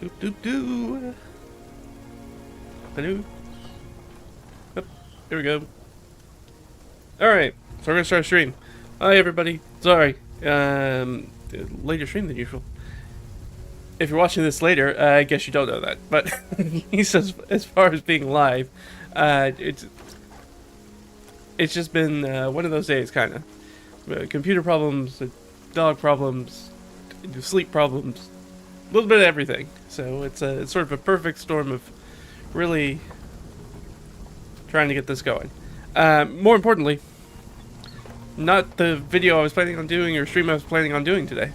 Doop doop doo. Hello. Yep, here we go. Alright, so we're gonna start a stream. Hi everybody. Sorry. Later stream than usual. If you're watching this later, I guess you don't know that. But he says as far as being live, it's just been one of those days, kinda. Computer problems, dog problems, sleep problems, a little bit of everything. So it's sort of a perfect storm of really trying to get this going. More importantly, not the video I was planning on doing or stream I was planning on doing today.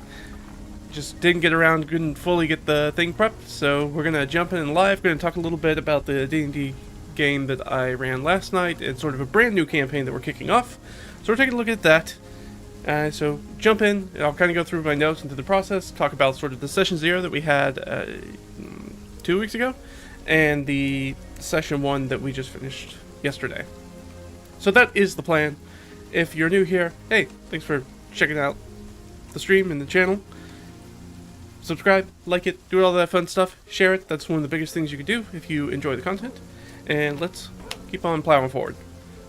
Just didn't get around, couldn't fully get the thing prepped, so we're gonna jump in live. We're gonna talk a little bit about the D&D game that I ran last night and sort of a brand new campaign that we're kicking off. So we're taking a look at that. So jump in, I'll kind of go through my notes into the process, talk about sort of the session 0 that we had 2 weeks ago, and the session 1 that we just finished yesterday. So that is the plan. If you're new here, hey, thanks for checking out the stream and the channel. Subscribe, like it, do all that fun stuff, share it. That's one of the biggest things you can do if you enjoy the content. And let's keep on plowing forward.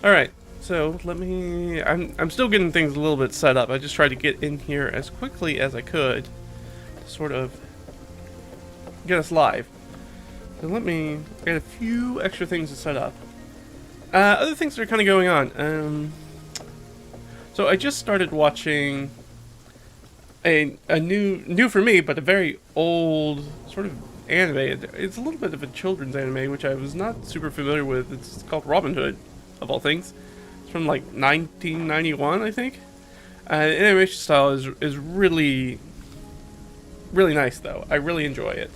Alright, so let me... I'm still getting things a little bit set up. I just tried to get in here as quickly as I could to sort of get us live. So let me get a few extra things to set up. Other things that are kind of going on. So I just started watching a new for me, but a very old sort of anime. It's a little bit of a children's anime, which I was not super familiar with. It's called Robin Hood, of all things. It's from like 1991, I think. The animation style is really, really nice, though. I really enjoy it.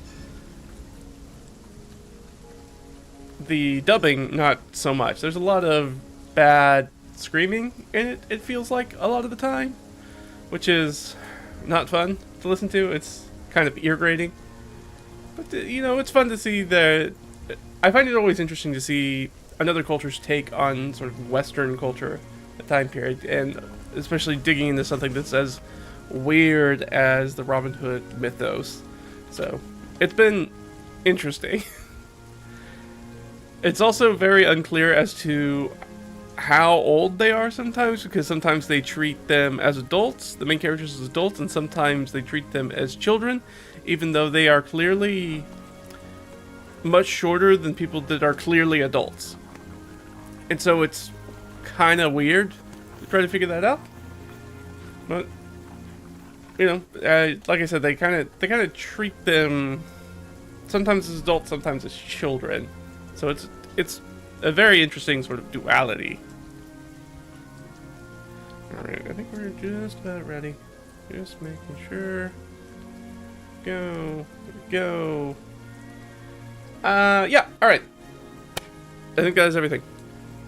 The dubbing, not so much. There's a lot of bad screaming in it, it feels like, a lot of the time, which is not fun to listen to. It's kind of ear grating, but you know, it's fun to see that. I find it always interesting to see another culture's take on sort of Western culture, the time period, and especially digging into something that's as weird as the Robin Hood mythos. So it's been interesting. It's also very unclear as to how old they are sometimes, because sometimes they treat them as adults, the main characters as adults, and sometimes they treat them as children, even though they are clearly much shorter than people that are clearly adults. And so it's kind of weird to try to figure that out. But you know, like I said, they kind of treat them sometimes as adults, sometimes as children. So it's a very interesting sort of duality. Alright, I think we're just about ready. Just making sure. Go. Yeah, alright. I think that is everything.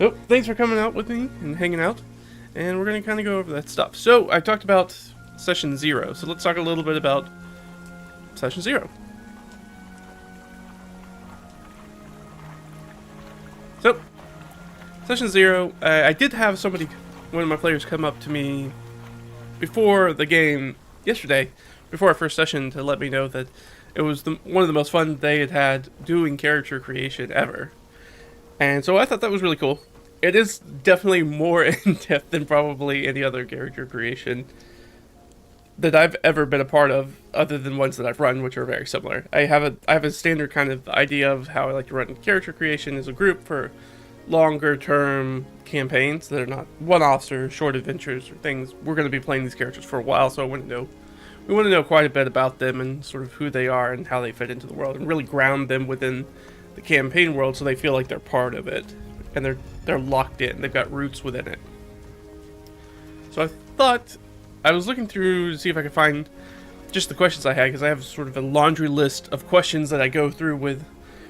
Oh, thanks for coming out with me and hanging out. And we're going to kind of go over that stuff. So, I talked about session 0. So let's talk a little bit about session 0. So, session 0, I did have one of my players come up to me before the game yesterday, before our first session, to let me know that it was one of the most fun they had had doing character creation ever. And so I thought that was really cool. It is definitely more in-depth than probably any other character creation that I've ever been a part of, other than ones that I've run, which are very similar. I have a standard kind of idea of how I like to run character creation as a group for longer term campaigns that are not one-offs or short adventures or things. We're going to be playing these characters for a while, so we want to know quite a bit about them and sort of who they are and how they fit into the world, and really ground them within the campaign world so they feel like they're part of it and they're locked in. They've got roots within it. So I thought, I was looking through to see if I could find just the questions I had, because I have sort of a laundry list of questions that I go through with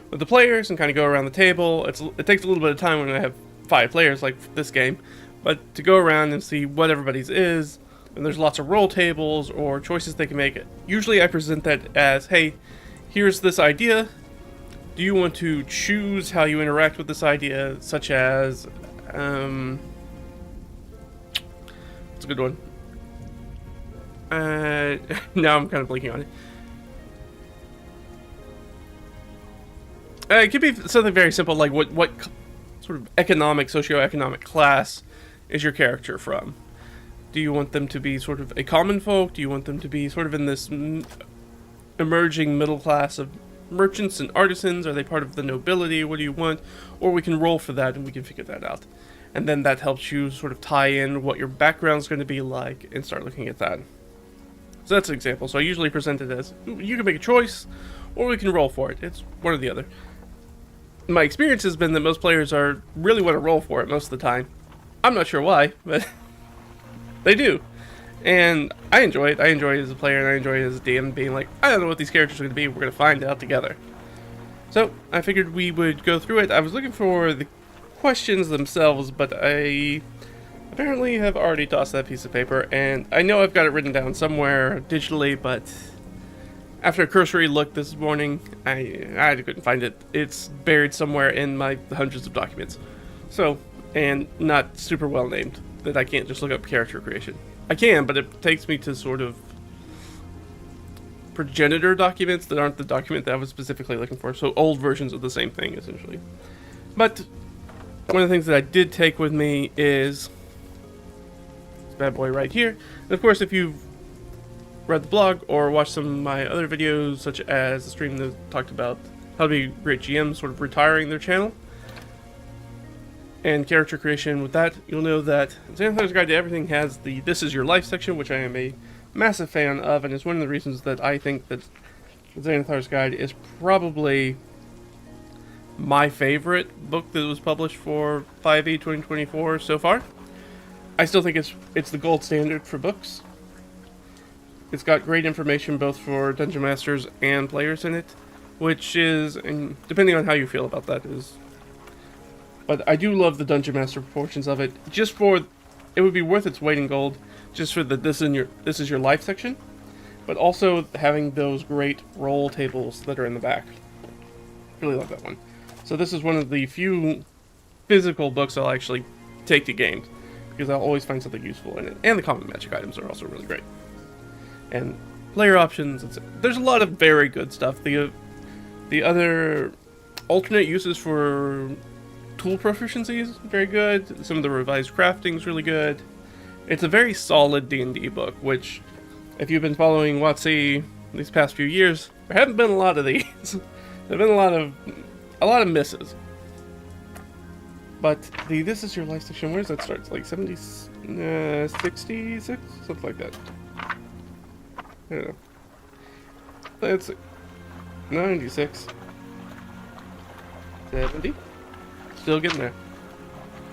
the players and kind of go around the table. It takes a little bit of time when I have 5 players like this game, but to go around and see what everybody's is, and there's lots of roll tables or choices they can make. Usually I present that as, hey, here's this idea. Do you want to choose how you interact with this idea, such as, what's a good one? Now I'm kind of blanking on it. It could be something very simple, like what sort of socioeconomic class is your character from? Do you want them to be sort of a common folk? Do you want them to be sort of in this emerging middle class of merchants and artisans? Are they part of the nobility? What do you want? Or we can roll for that and we can figure that out. And then that helps you sort of tie in what your background's going to be like and start looking at that. So that's an example. So I usually present it as, you can make a choice, or we can roll for it. It's one or the other. My experience has been that most players really want to roll for it most of the time. I'm not sure why, but they do. And I enjoy it. I enjoy it as a player, and I enjoy it as a DM, being like, I don't know what these characters are going to be. We're going to find out together. So I figured we would go through it. I was looking for the questions themselves, but I apparently have already tossed that piece of paper, and I know I've got it written down somewhere digitally, but after a cursory look this morning, I couldn't find it. It's buried somewhere in my hundreds of documents. So, and not super well named, that I can't just look up character creation. I can, but it takes me to sort of progenitor documents that aren't the document that I was specifically looking for. So old versions of the same thing, essentially. But one of the things that I did take with me is this bad boy right here. And of course, if you've read the blog or watched some of my other videos, such as the stream that talked about how to be a great GM, sort of retiring their channel and character creation with that, you'll know that Xanathar's Guide to Everything has the This Is Your Life section, which I am a massive fan of, and it's one of the reasons that I think that Xanathar's Guide is probably my favorite book that was published for 5e 2024 so far. I still think it's the gold standard for books. It's got great information both for Dungeon Masters and players in it, which is, and depending on how you feel about that, is. But I do love the Dungeon Master portions of it. Just for, it would be worth its weight in gold, just for the This Is Your Life section, but also having those great roll tables that are in the back. Really love that one. So this is one of the few physical books I'll actually take to games, because I'll always find something useful in it. And the common magic items are also really great. And player options, there's a lot of very good stuff. The other alternate uses for tool proficiencies, very good. Some of the revised crafting is really good. It's a very solid D&D book, which, if you've been following WotC these past few years, there haven't been a lot of these. There have been a lot of misses. But the This Is Your Life section, where does that start? It's like 66? Something like that. I don't know. That's 96. 70? Still getting there.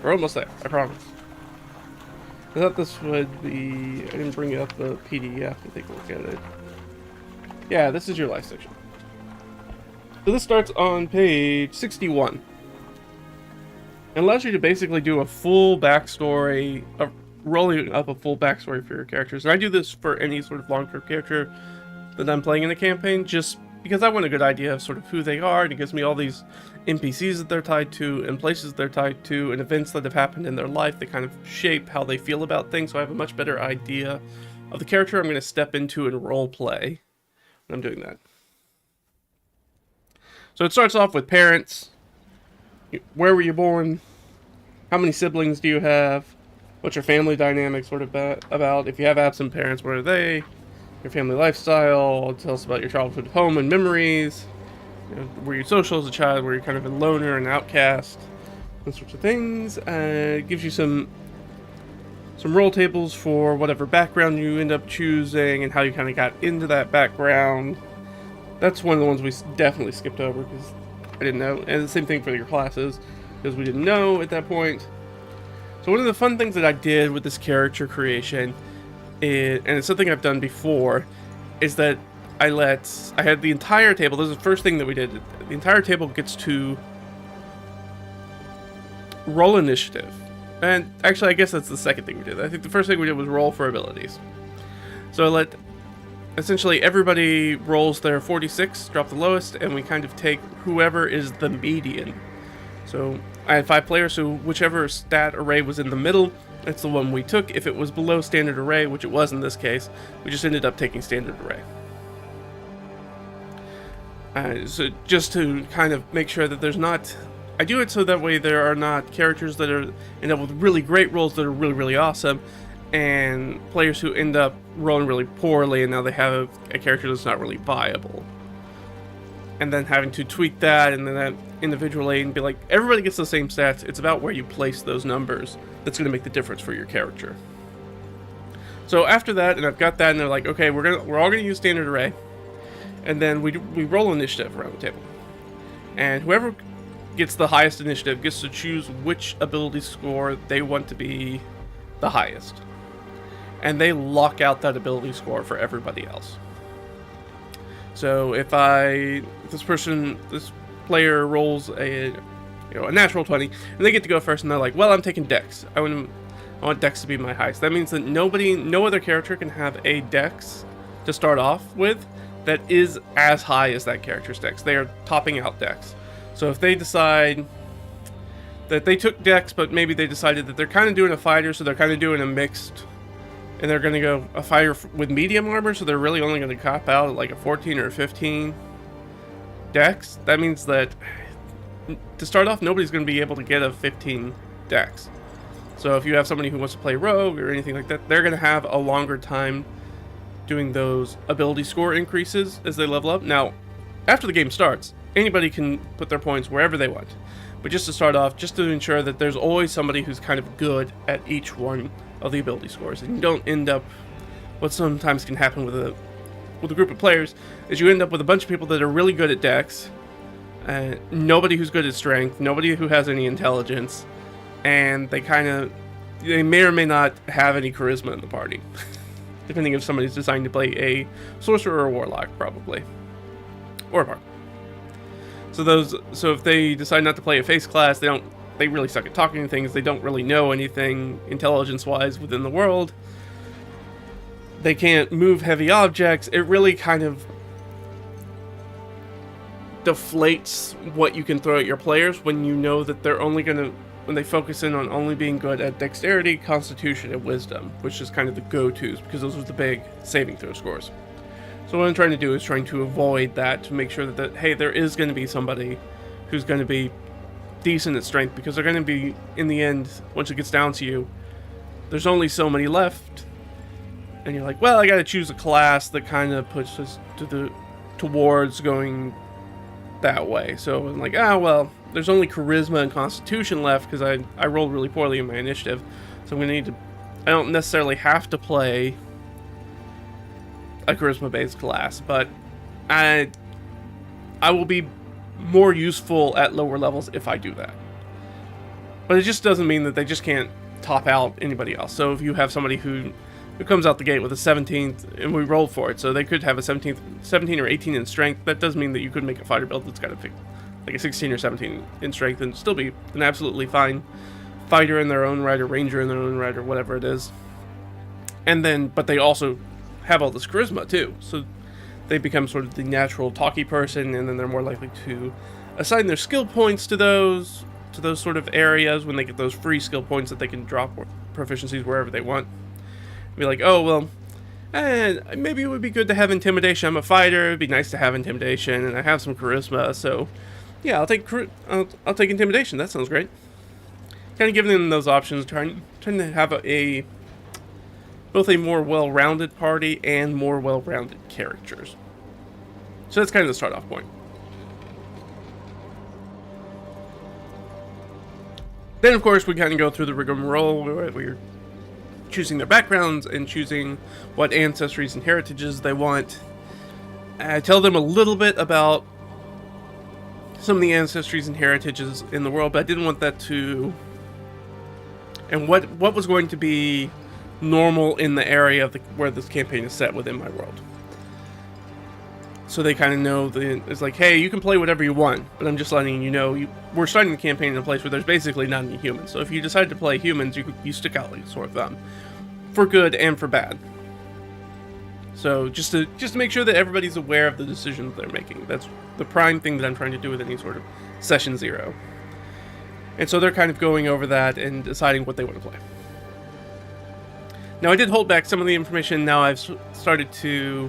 We're almost there, I promise. I thought this would be... I didn't bring up the PDF to take a look at it. Yeah, This Is Your Life section. So this starts on page 61. It allows you to basically do a full backstory, rolling up a full backstory for your characters. And I do this for any sort of long-term character that I'm playing in a campaign, just because I want a good idea of sort of who they are, and it gives me all these NPCs that they're tied to, and places they're tied to, and events that have happened in their life that kind of shape how they feel about things, so I have a much better idea of the character I'm going to step into and roleplay when I'm doing that. So it starts off with parents. Where were you born? How many siblings do you have? What's your family dynamic sort of about? If you have absent parents, what are they? Your family lifestyle. Tell us about your childhood home and memories. You know, were you social as a child? Were you kind of a loner and outcast? Those sorts of things. It gives you some roll tables for whatever background you end up choosing and how you kind of got into that background. That's one of the ones we definitely skipped over because I didn't know. And the same thing for your classes, because we didn't know at that point. So one of the fun things that I did with this character creation, and it's something I've done before, is that I had the entire table. This is the first thing that we did. The entire table gets to roll initiative. And actually, I guess that's the second thing we did. I think the first thing we did was roll for abilities. So I let essentially everybody rolls their 46, drop the lowest, and we kind of take whoever is the median. So I had 5 players, so whichever stat array was in the middle, that's the one we took. If it was below standard array, which it was in this case, we just ended up taking standard array. So just to kind of make sure that there's not... I do it so that way there are not characters that end up with really great rolls that are really, really awesome, and players who end up rolling really poorly and now they have a character that's not really viable. And then having to tweak that and then that individually and be like, everybody gets the same stats. It's about where you place those numbers that's going to make the difference for your character. So after that, and I've got that, and they're like, okay, we're all going to use standard array, and then we roll initiative around the table, and whoever gets the highest initiative gets to choose which ability score they want to be the highest, and they lock out that ability score for everybody else. So if this player rolls a natural 20, and they get to go first, and they're like, well, I'm taking Dex. I want Dex to be my highest. That means that no other character can have a Dex to start off with that is as high as that character's Dex. They are topping out Dex. So if they decide that they took Dex, but maybe they decided that they're kind of doing a fighter, so they're kind of doing a mixed, and they're going to go a fighter with medium armor, so they're really only going to cop out at like a 14 or a 15 Dex. That means that to start off, nobody's going to be able to get a 15 Dex. So if you have somebody who wants to play rogue or anything like that, they're going to have a longer time doing those ability score increases as they level up. Now, after the game starts, anybody can put their points wherever they want. But just to start off, just to ensure that there's always somebody who's kind of good at each one of the ability scores, and you don't end up what sometimes can happen with a group of players is you end up with a bunch of people that are really good at Dex, nobody who's good at strength, nobody who has any intelligence, and they may or may not have any charisma in the party, depending if somebody's deciding to play a sorcerer or a warlock, probably, or a bard. So if they decide not to play a face class, they really suck at talking to things. They don't really know anything intelligence-wise within the world. They can't move heavy objects. It really kind of deflates what you can throw at your players when you know that they're only going to, when they focus in on only being good at dexterity, constitution, and wisdom, which is kind of the go-tos, because those are the big saving throw scores. So what I'm trying to do is trying to avoid that, to make sure that hey, there is going to be somebody who's going to be decent at strength, because they're going to be, in the end, once it gets down to you, there's only so many left, and you're like, well, I got to choose a class that kind of puts us towards going that way. So I'm like, well, there's only charisma and constitution left because I rolled really poorly in my initiative, so I'm going to need to, I don't necessarily have to play a charisma based class, but I will be more useful at lower levels if I do that. But it just doesn't mean that they just can't top out anybody else. So if you have somebody who comes out the gate with a 17th, and we roll for it, so they could have a 17 or 18 in strength, that does mean that you could make a fighter build that's got like a 16 or 17 in strength and still be an absolutely fine fighter in their own right, or ranger in their own right, or whatever it is. And then, but they also have all this charisma too, so they become sort of the natural talky person, and then they're more likely to assign their skill points to those sort of areas when they get those free skill points that they can drop proficiencies wherever they want. Be like, oh, well, maybe it would be good to have intimidation. I'm a fighter, it'd be nice to have intimidation, and I have some charisma, so yeah, I'll take intimidation. That sounds great. Kind of giving them those options, trying to have both a more well-rounded party and more well-rounded characters. So that's kind of the start-off point. Then, of course, we kind of go through the rigmarole where we're choosing their backgrounds and choosing what ancestries and heritages they want. I tell them a little bit about some of the ancestries and heritages in the world, but I didn't want that to... and what was going to be normal in the area of where this campaign is set within my world. So they kind of know it's like, hey, you can play whatever you want, but I'm just letting you know we're starting the campaign in a place where there's basically not any humans. So if you decide to play humans, you stick out like a sore thumb, for good and for bad. So just to make sure that everybody's aware of the decisions they're making. That's the prime thing that I'm trying to do with any sort of session zero. And so they're kind of going over that and deciding what they want to play. Now, I did hold back some of the information. Now I've started to,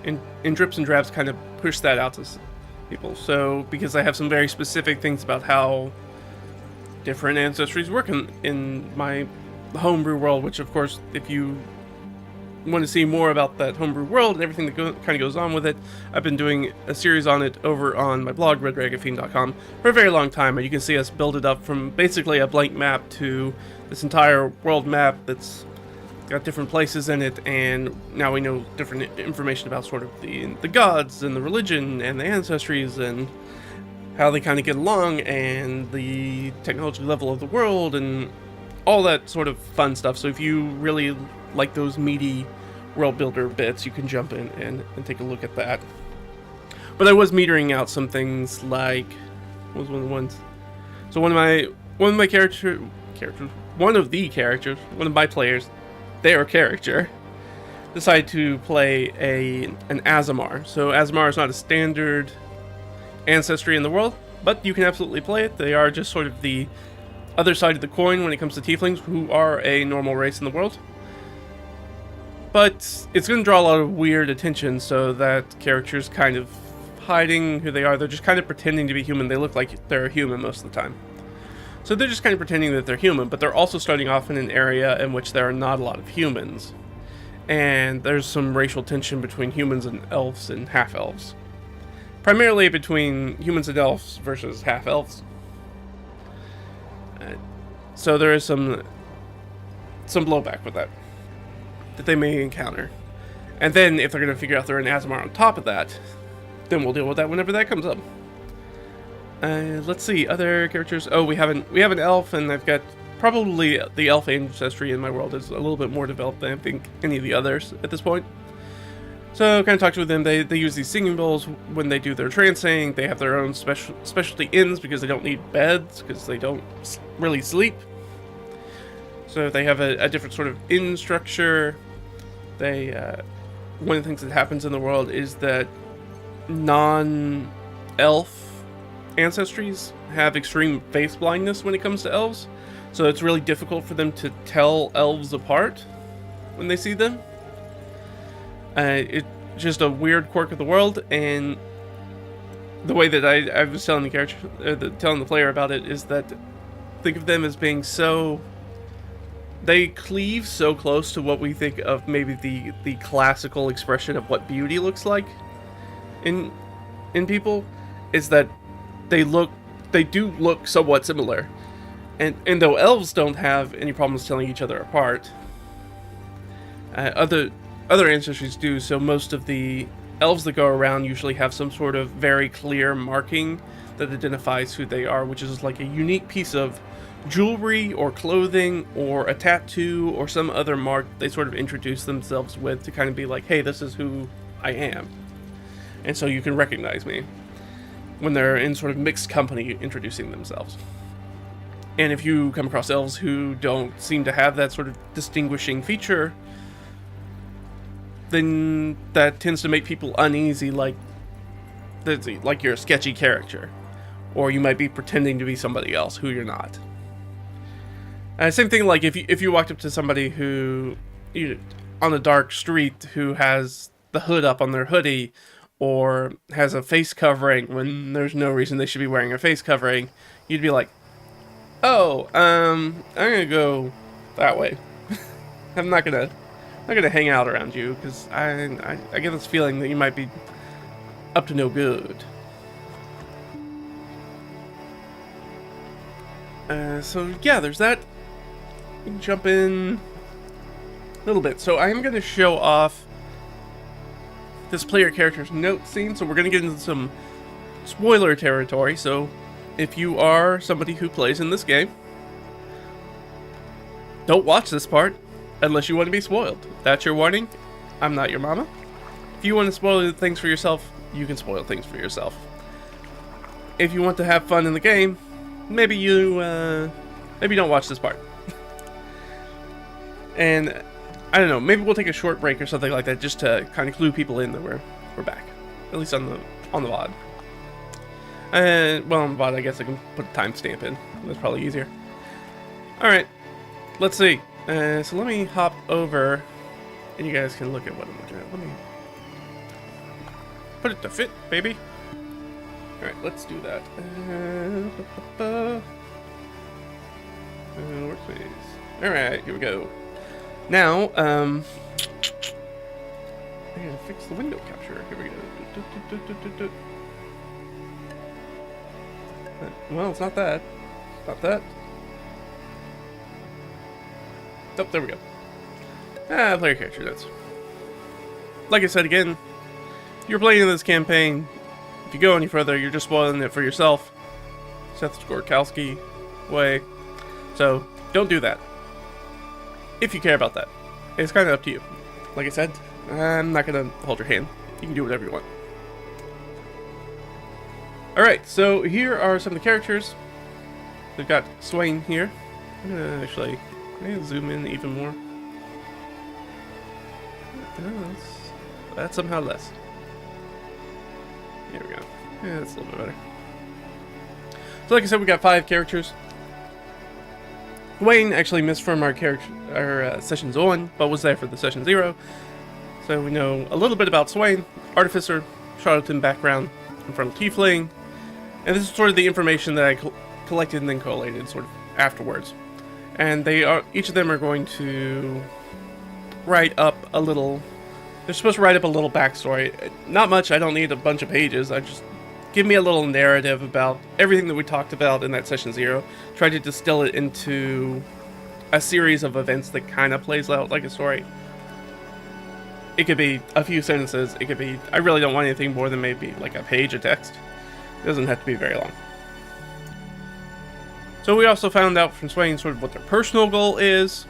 in drips and drabs, kind of push that out to people. So, because I have some very specific things about how different ancestries work in my homebrew world, which of course, if you want to see more about that homebrew world and everything that kind of goes on with it, I've been doing a series on it over on my blog, reddragonfiend.com, for a very long time, and you can see us build it up from basically a blank map to this entire world map that's got different places in it, and now we know different information about sort of the gods and the religion and the ancestries and how they kind of get along and the technology level of the world and all that sort of fun stuff. So if you really like those meaty world builder bits, you can jump in and take a look at that. But I was metering out some things like, what was one of the ones? So one of my players, their character, decided to play an Aasimar. So Aasimar is not a standard ancestry in the world, but you can absolutely play it. They are just sort of the other side of the coin when it comes to tieflings, who are a normal race in the world. But it's going to draw a lot of weird attention, so that character's kind of hiding who they are. They're just kind of pretending to be human. They look like they're human most of the time. So they're just kind of pretending that they're human, but they're also starting off in an area in which there are not a lot of humans. And there's some racial tension between humans and elves and half-elves. Primarily between humans and elves versus half-elves. So there is some blowback with that they may encounter. And then if they're going to figure out they're an Aasimar on top of that, then we'll deal with that whenever that comes up. Let's see, other characters. Oh, we have an elf, and I've got probably the elf ancestry in my world is a little bit more developed than I think any of the others at this point. So kind of talked with them. They use these singing bowls when they do their trancing. They have their own specialty inns because they don't need beds because they don't really sleep. So they have a different sort of inn structure. They one of the things that happens in the world is that non-elf ancestries have extreme face blindness when it comes to elves. So it's really difficult for them to tell elves apart when they see them. It's just a weird quirk of the world, and the way that I was telling the character, telling the player about it, is that think of them as being so, they cleave so close to what we think of maybe the classical expression of what beauty looks like in people, is that they do look somewhat similar, and though elves don't have any problems telling each other apart, other ancestries do. So most of the elves that go around usually have some sort of very clear marking that identifies who they are, which is like a unique piece of jewelry or clothing or a tattoo or some other mark they sort of introduce themselves with to kind of be like, hey, this is who I am. And so you can recognize me when they're in sort of mixed company introducing themselves. And if you come across elves who don't seem to have that sort of distinguishing feature, then that tends to make people uneasy, like you're a sketchy character, or you might be pretending to be somebody else who you're not. Same thing, like if you walked up to somebody who, on a dark street, who has the hood up on their hoodie, or has a face covering when there's no reason they should be wearing a face covering, you'd be like, oh, I'm gonna go that way. I'm not gonna hang out around you, because I get this feeling that you might be up to no good. So yeah, there's that. We can jump in a little bit. So I am going to show off this player character's note scene, so we're going to get into some spoiler territory. So if you are somebody who plays in this game, don't watch this part unless you want to be spoiled. That's your warning. I'm not your mama. If you want to spoil things for yourself, you can spoil things for yourself. If you want to have fun in the game, maybe don't watch this part. And I don't know, maybe we'll take a short break or something like that, just to kind of clue people in that we're back, at least on the VOD. And well, on the VOD, I guess I can put a timestamp in. That's probably easier. All right, let's see. So let me hop over, and you guys can look at what I'm looking at. Put it to fit, baby. Alright, let's do that. Workspace. Alright, here we go. Now, I gotta fix the window capture. Here we go. Well, it's not that. It's not that. Oh, there we go. Player character, that's... Like I said again, you're playing in this campaign. If you go any further, you're just spoiling it for yourself. Seth Gorkowski way. So, don't do that. If you care about that. It's kind of up to you. Like I said, I'm not going to hold your hand. You can do whatever you want. Alright, so here are some of the characters. We've got Swain here. I'm going to actually zoom in even more. That's somehow less. There we go. Yeah, that's a little bit better. So like I said, we got 5 characters. Wayne actually missed from our session 1, but was there for the session 0. So we know a little bit about Swain, Artificer, Charlatan background, Infernal Tiefling, and this is sort of the information that I collected and then collated sort of afterwards. And they are, each of them are going to write up a little. They're supposed to write up a little backstory. Not much. I don't need a bunch of pages. I just give me a little narrative about everything that we talked about in that session 0. Try to distill it into a series of events that kind of plays out like a story. It could be a few sentences. It could be, I really don't want anything more than maybe like a page of text. It doesn't have to be very long. So we also found out from Swain sort of what their personal goal is.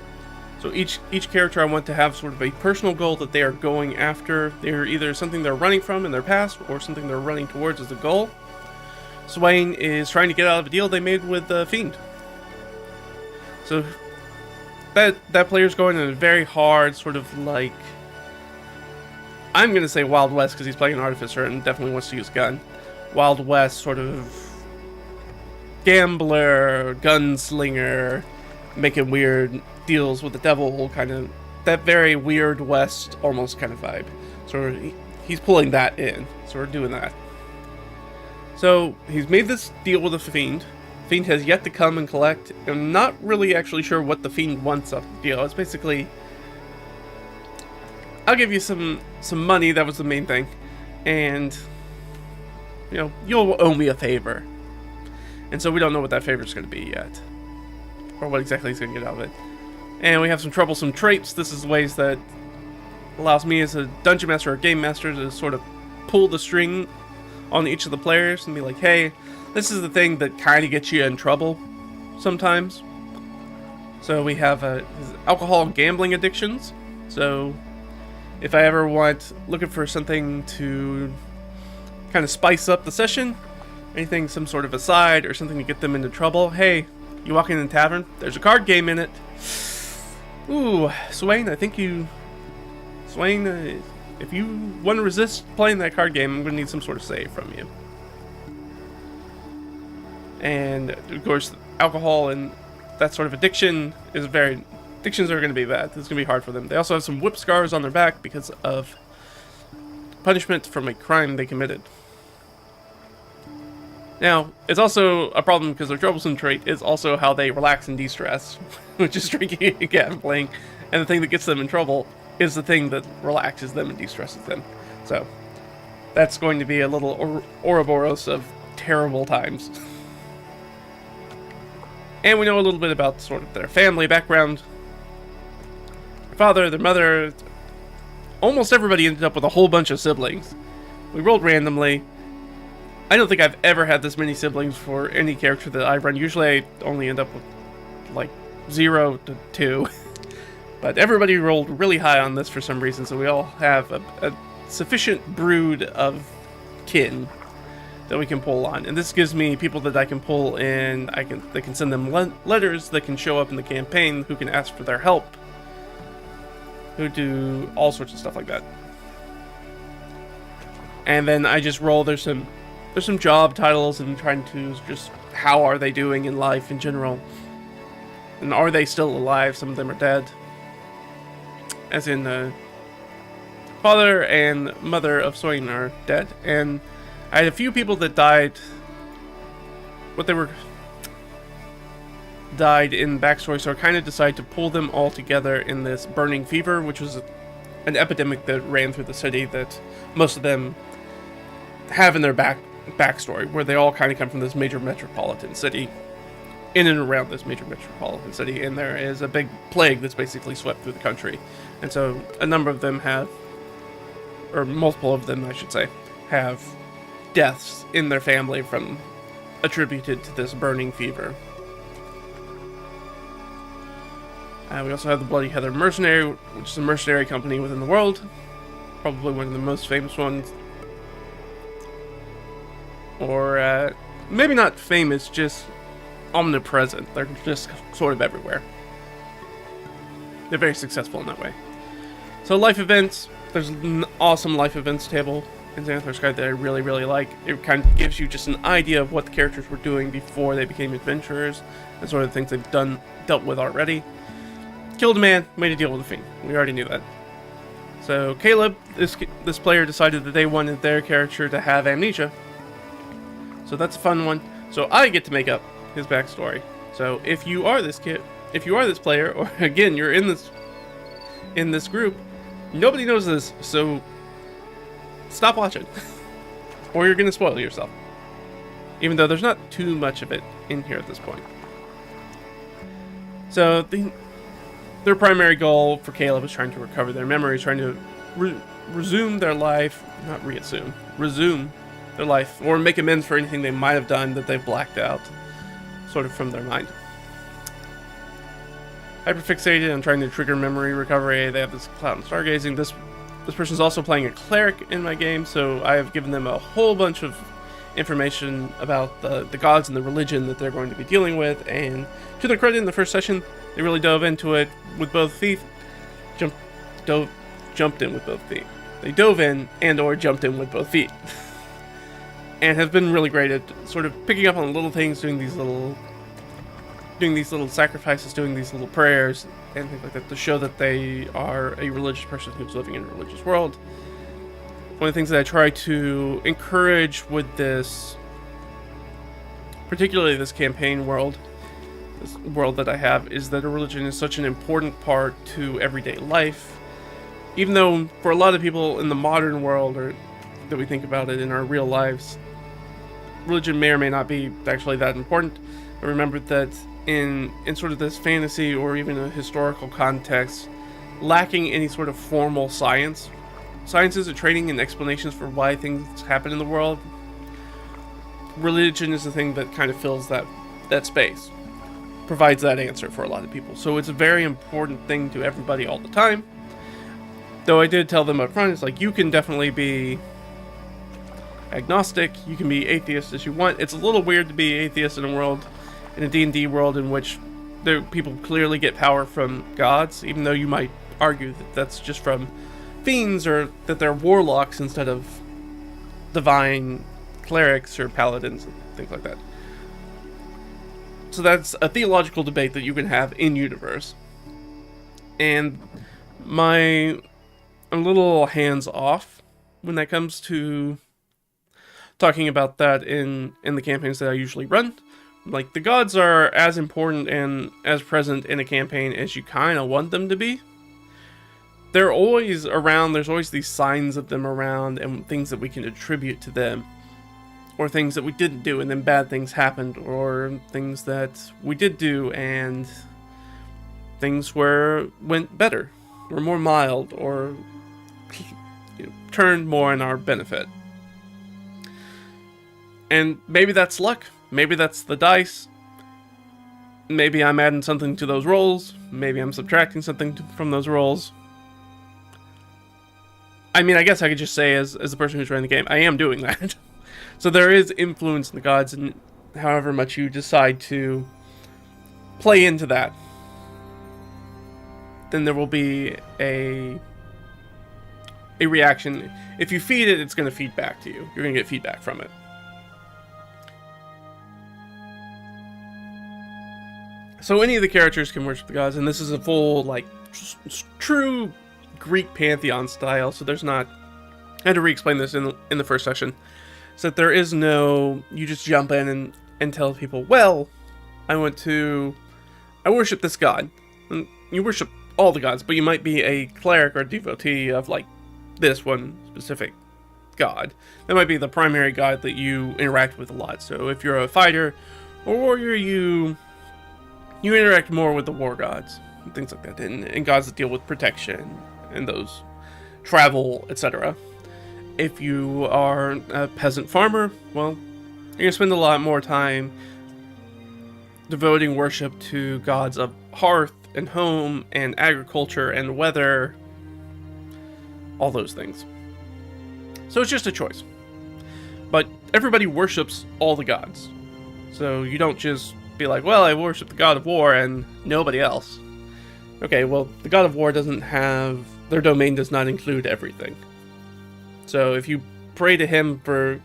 So each character I want to have sort of a personal goal that they are going after. They're either something they're running from in their past or something they're running towards as a goal. Swain is trying to get out of a deal they made with Fiend. So that player's going in a very hard sort of like, I'm going to say Wild West because he's playing an Artificer and definitely wants to use a gun. Wild West sort of gambler, gunslinger, making weird deals with the devil, kind of that very weird West almost kind of vibe. So he's pulling that in. So we're doing that. So he's made this deal with the Fiend. Fiend has yet to come and collect. I'm not really actually sure what the Fiend wants off the deal. It's basically, I'll give you some money. That was the main thing, and you know, you'll owe me a favor. And so we don't know what that favor is going to be yet, or what exactly he's going to get out of it. And we have some troublesome traits. This is ways that allows me as a dungeon master or game master to sort of pull the string on each of the players and be like, hey, this is the thing that kind of gets you in trouble sometimes. So we have alcohol and gambling addictions. So if I ever looking for something to kind of spice up the session, anything, some sort of aside or something to get them into trouble, hey, you walk in the tavern, there's a card game in it. Ooh, Swain, if you want to resist playing that card game, I'm going to need some sort of save from you. And, of course, alcohol and that sort of addiction is addictions are going to be bad. It's going to be hard for them. They also have some whip scars on their back because of punishment from a crime they committed. Now, it's also a problem because their troublesome trait is also how they relax and de-stress, which is drinking and gambling, and the thing that gets them in trouble is the thing that relaxes them and de-stresses them. So, that's going to be a little Ouroboros of terrible times. And we know a little bit about sort of their family background. Their father, their mother, almost everybody ended up with a whole bunch of siblings. We rolled randomly. I don't think I've ever had this many siblings for any character that I run. Usually I only end up with like 0 to 2. But everybody rolled really high on this for some reason, so we all have a sufficient brood of kin that we can pull on. And this gives me people that I can pull in. They can send them letters that can show up in the campaign, who can ask for their help, who do all sorts of stuff like that. And then I just roll, there's some job titles and trying to just, how are they doing in life in general? And are they still alive? Some of them are dead. As in, father and mother of Swain are dead, and I had a few people that died. Died in backstory, so I kind of decided to pull them all together in this burning fever, which was an epidemic that ran through the city that most of them have in their backstory, where they all kind of come from this major metropolitan city, in and around this major metropolitan city, and there is a big plague that's basically swept through the country, and so a number of them have, or multiple of them I should say, have deaths in their family from attributed to this burning fever. We also have the Bloody Heather Mercenary, which is a mercenary company within the world. Probably one of the most famous ones. Or, maybe not famous, just omnipresent. They're just sort of everywhere. They're very successful in that way. So life events, there's an awesome life events table in Xanathar Sky that I really, really like. It kind of gives you just an idea of what the characters were doing before they became adventurers, and sort of the things they've dealt with already. Killed a man, made a deal with a fiend. We already knew that. So Caleb, this player decided that they wanted their character to have amnesia. So that's a fun one. So I get to make up his backstory. So if you are this player, or again you're in this group, nobody knows this, so stop watching, or you're gonna spoil yourself. Even though there's not too much of it in here at this point. So their primary goal for Caleb is trying to recover their memories, trying to resume their life, resume their life, or make amends for anything they might have done that they've blacked out, sort of from their mind. Hyperfixated on trying to trigger memory recovery. They have this cloud and stargazing. This person's also playing a cleric in my game, so I have given them a whole bunch of information about the gods and the religion that they're going to be dealing with, and to their credit, in the first session, they really dove into it with both feet. Jumped in with both feet. They dove in and/or jumped in with both feet, and have been really great at sort of picking up on little things, doing these little sacrifices, doing these little prayers, and things like that to show that they are a religious person who's living in a religious world. One of the things that I try to encourage with this, particularly this campaign world, this world that I have, is that a religion is such an important part to everyday life. Even though for a lot of people in the modern world, or that we think about it in our real lives, religion may or may not be actually that important. I remember that in sort of this fantasy or even a historical context, lacking any sort of formal sciences or training and explanations for why things happen in the world, religion is the thing that kind of fills that space, provides that answer for a lot of people. So it's a very important thing to everybody all the time. Though I did tell them up front, it's like, you can definitely be agnostic, you can be atheist as you want. It's a little weird to be atheist in a D&D world in which people clearly get power from gods, even though you might argue that that's just from fiends, or that they're warlocks instead of divine clerics or paladins and things like that. So that's a theological debate that you can have in universe. And I'm a little hands off when that comes to talking about that in the campaigns that I usually run. Like, the gods are as important and as present in a campaign as you kind of want them to be. They're always around, there's always these signs of them around, and things that we can attribute to them. Or things that we didn't do and then bad things happened, or things that we did do and things went better, or more mild, or turned more in our benefit. And maybe that's luck. Maybe that's the dice. Maybe I'm adding something to those rolls. Maybe I'm subtracting something from those rolls. I mean, I guess I could just say, as the person who's running the game, I am doing that. So there is influence in the gods, and however much you decide to play into that, then there will be a reaction. If you feed it, it's going to feed back to you. You're going to get feedback from it. So any of the characters can worship the gods, and this is a full, like, true Greek pantheon style, so there's not... I had to re-explain this in the first session. So that there is no... You just jump in and tell people, well, I worship this god. And you worship all the gods, but you might be a cleric or a devotee of, like, this one specific god. That might be the primary god that you interact with a lot. So if you're a fighter or warrior, you interact more with the war gods and things like that, and gods that deal with protection and those travel, etc. If you are a peasant farmer, well, you're gonna spend a lot more time devoting worship to gods of hearth and home and agriculture and weather, all those things. So it's just a choice. But everybody worships all the gods. So you don't just be like, well, I worship the god of war and nobody else. Okay, well, the god of war doesn't have... Their domain does not include everything. So if you pray to him for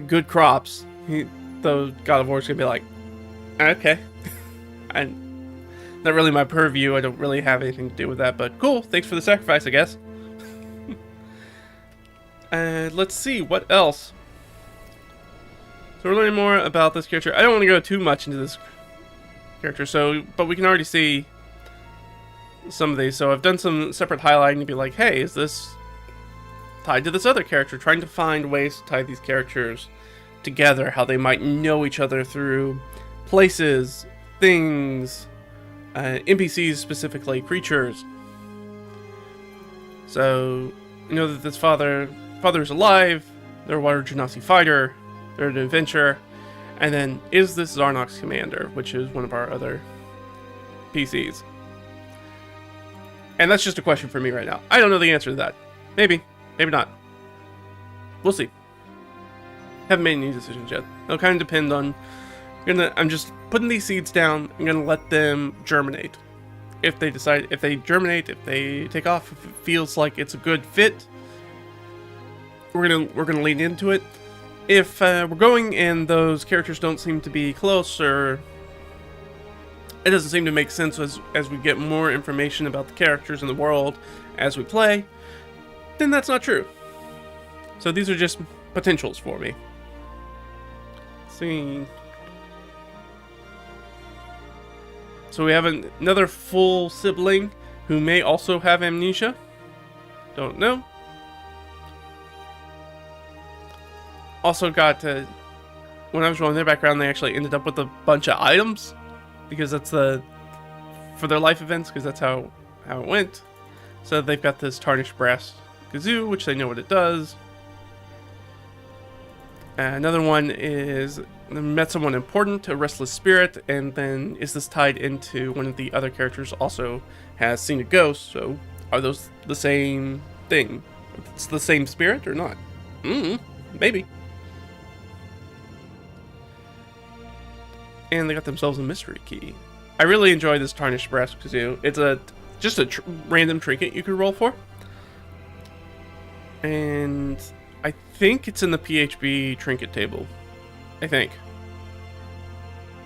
good crops, the god of war is going to be like, okay. And not really my purview. I don't really have anything to do with that, but cool. Thanks for the sacrifice, I guess. Let's see, what else? So we're learning more about this character. I don't want to go too much into this character, but we can already see some of these. So I've done some separate highlighting to be like, hey, is this tied to this other character? Trying to find ways to tie these characters together, how they might know each other through places, things, NPCs specifically, creatures. So, you know that this father is alive, they're a water genasi fighter, they're an adventurer, and then is this Zarnock's commander, which is one of our other PCs. And that's just a question for me right now. I don't know the answer to that. Maybe, maybe not. We'll see. Haven't made any decisions yet. It'll kind of depend on... I'm just putting these seeds down. I'm gonna let them germinate. If they germinate, if they take off, if it feels like it's a good fit, we're gonna lean into it. If we're going and those characters don't seem to be close, or it doesn't seem to make sense as we get more information about the characters in the world as we play, then that's not true. So these are just potentials for me. Let's see. So we have another full sibling who may also have amnesia. Don't know. Also got when I was rolling their background, they actually ended up with a bunch of items because that's for their life events, because that's how it went. So they've got this tarnished brass kazoo, which they know what it does. Another one is met someone important, a restless spirit, and then is this tied into one of the other characters also has seen a ghost, so are those the same thing? It's the same spirit or not? Maybe. And they got themselves a mystery key. I really enjoy this tarnished brass kazoo. It's just a random trinket you could roll for. And I think it's in the PHB trinket table. I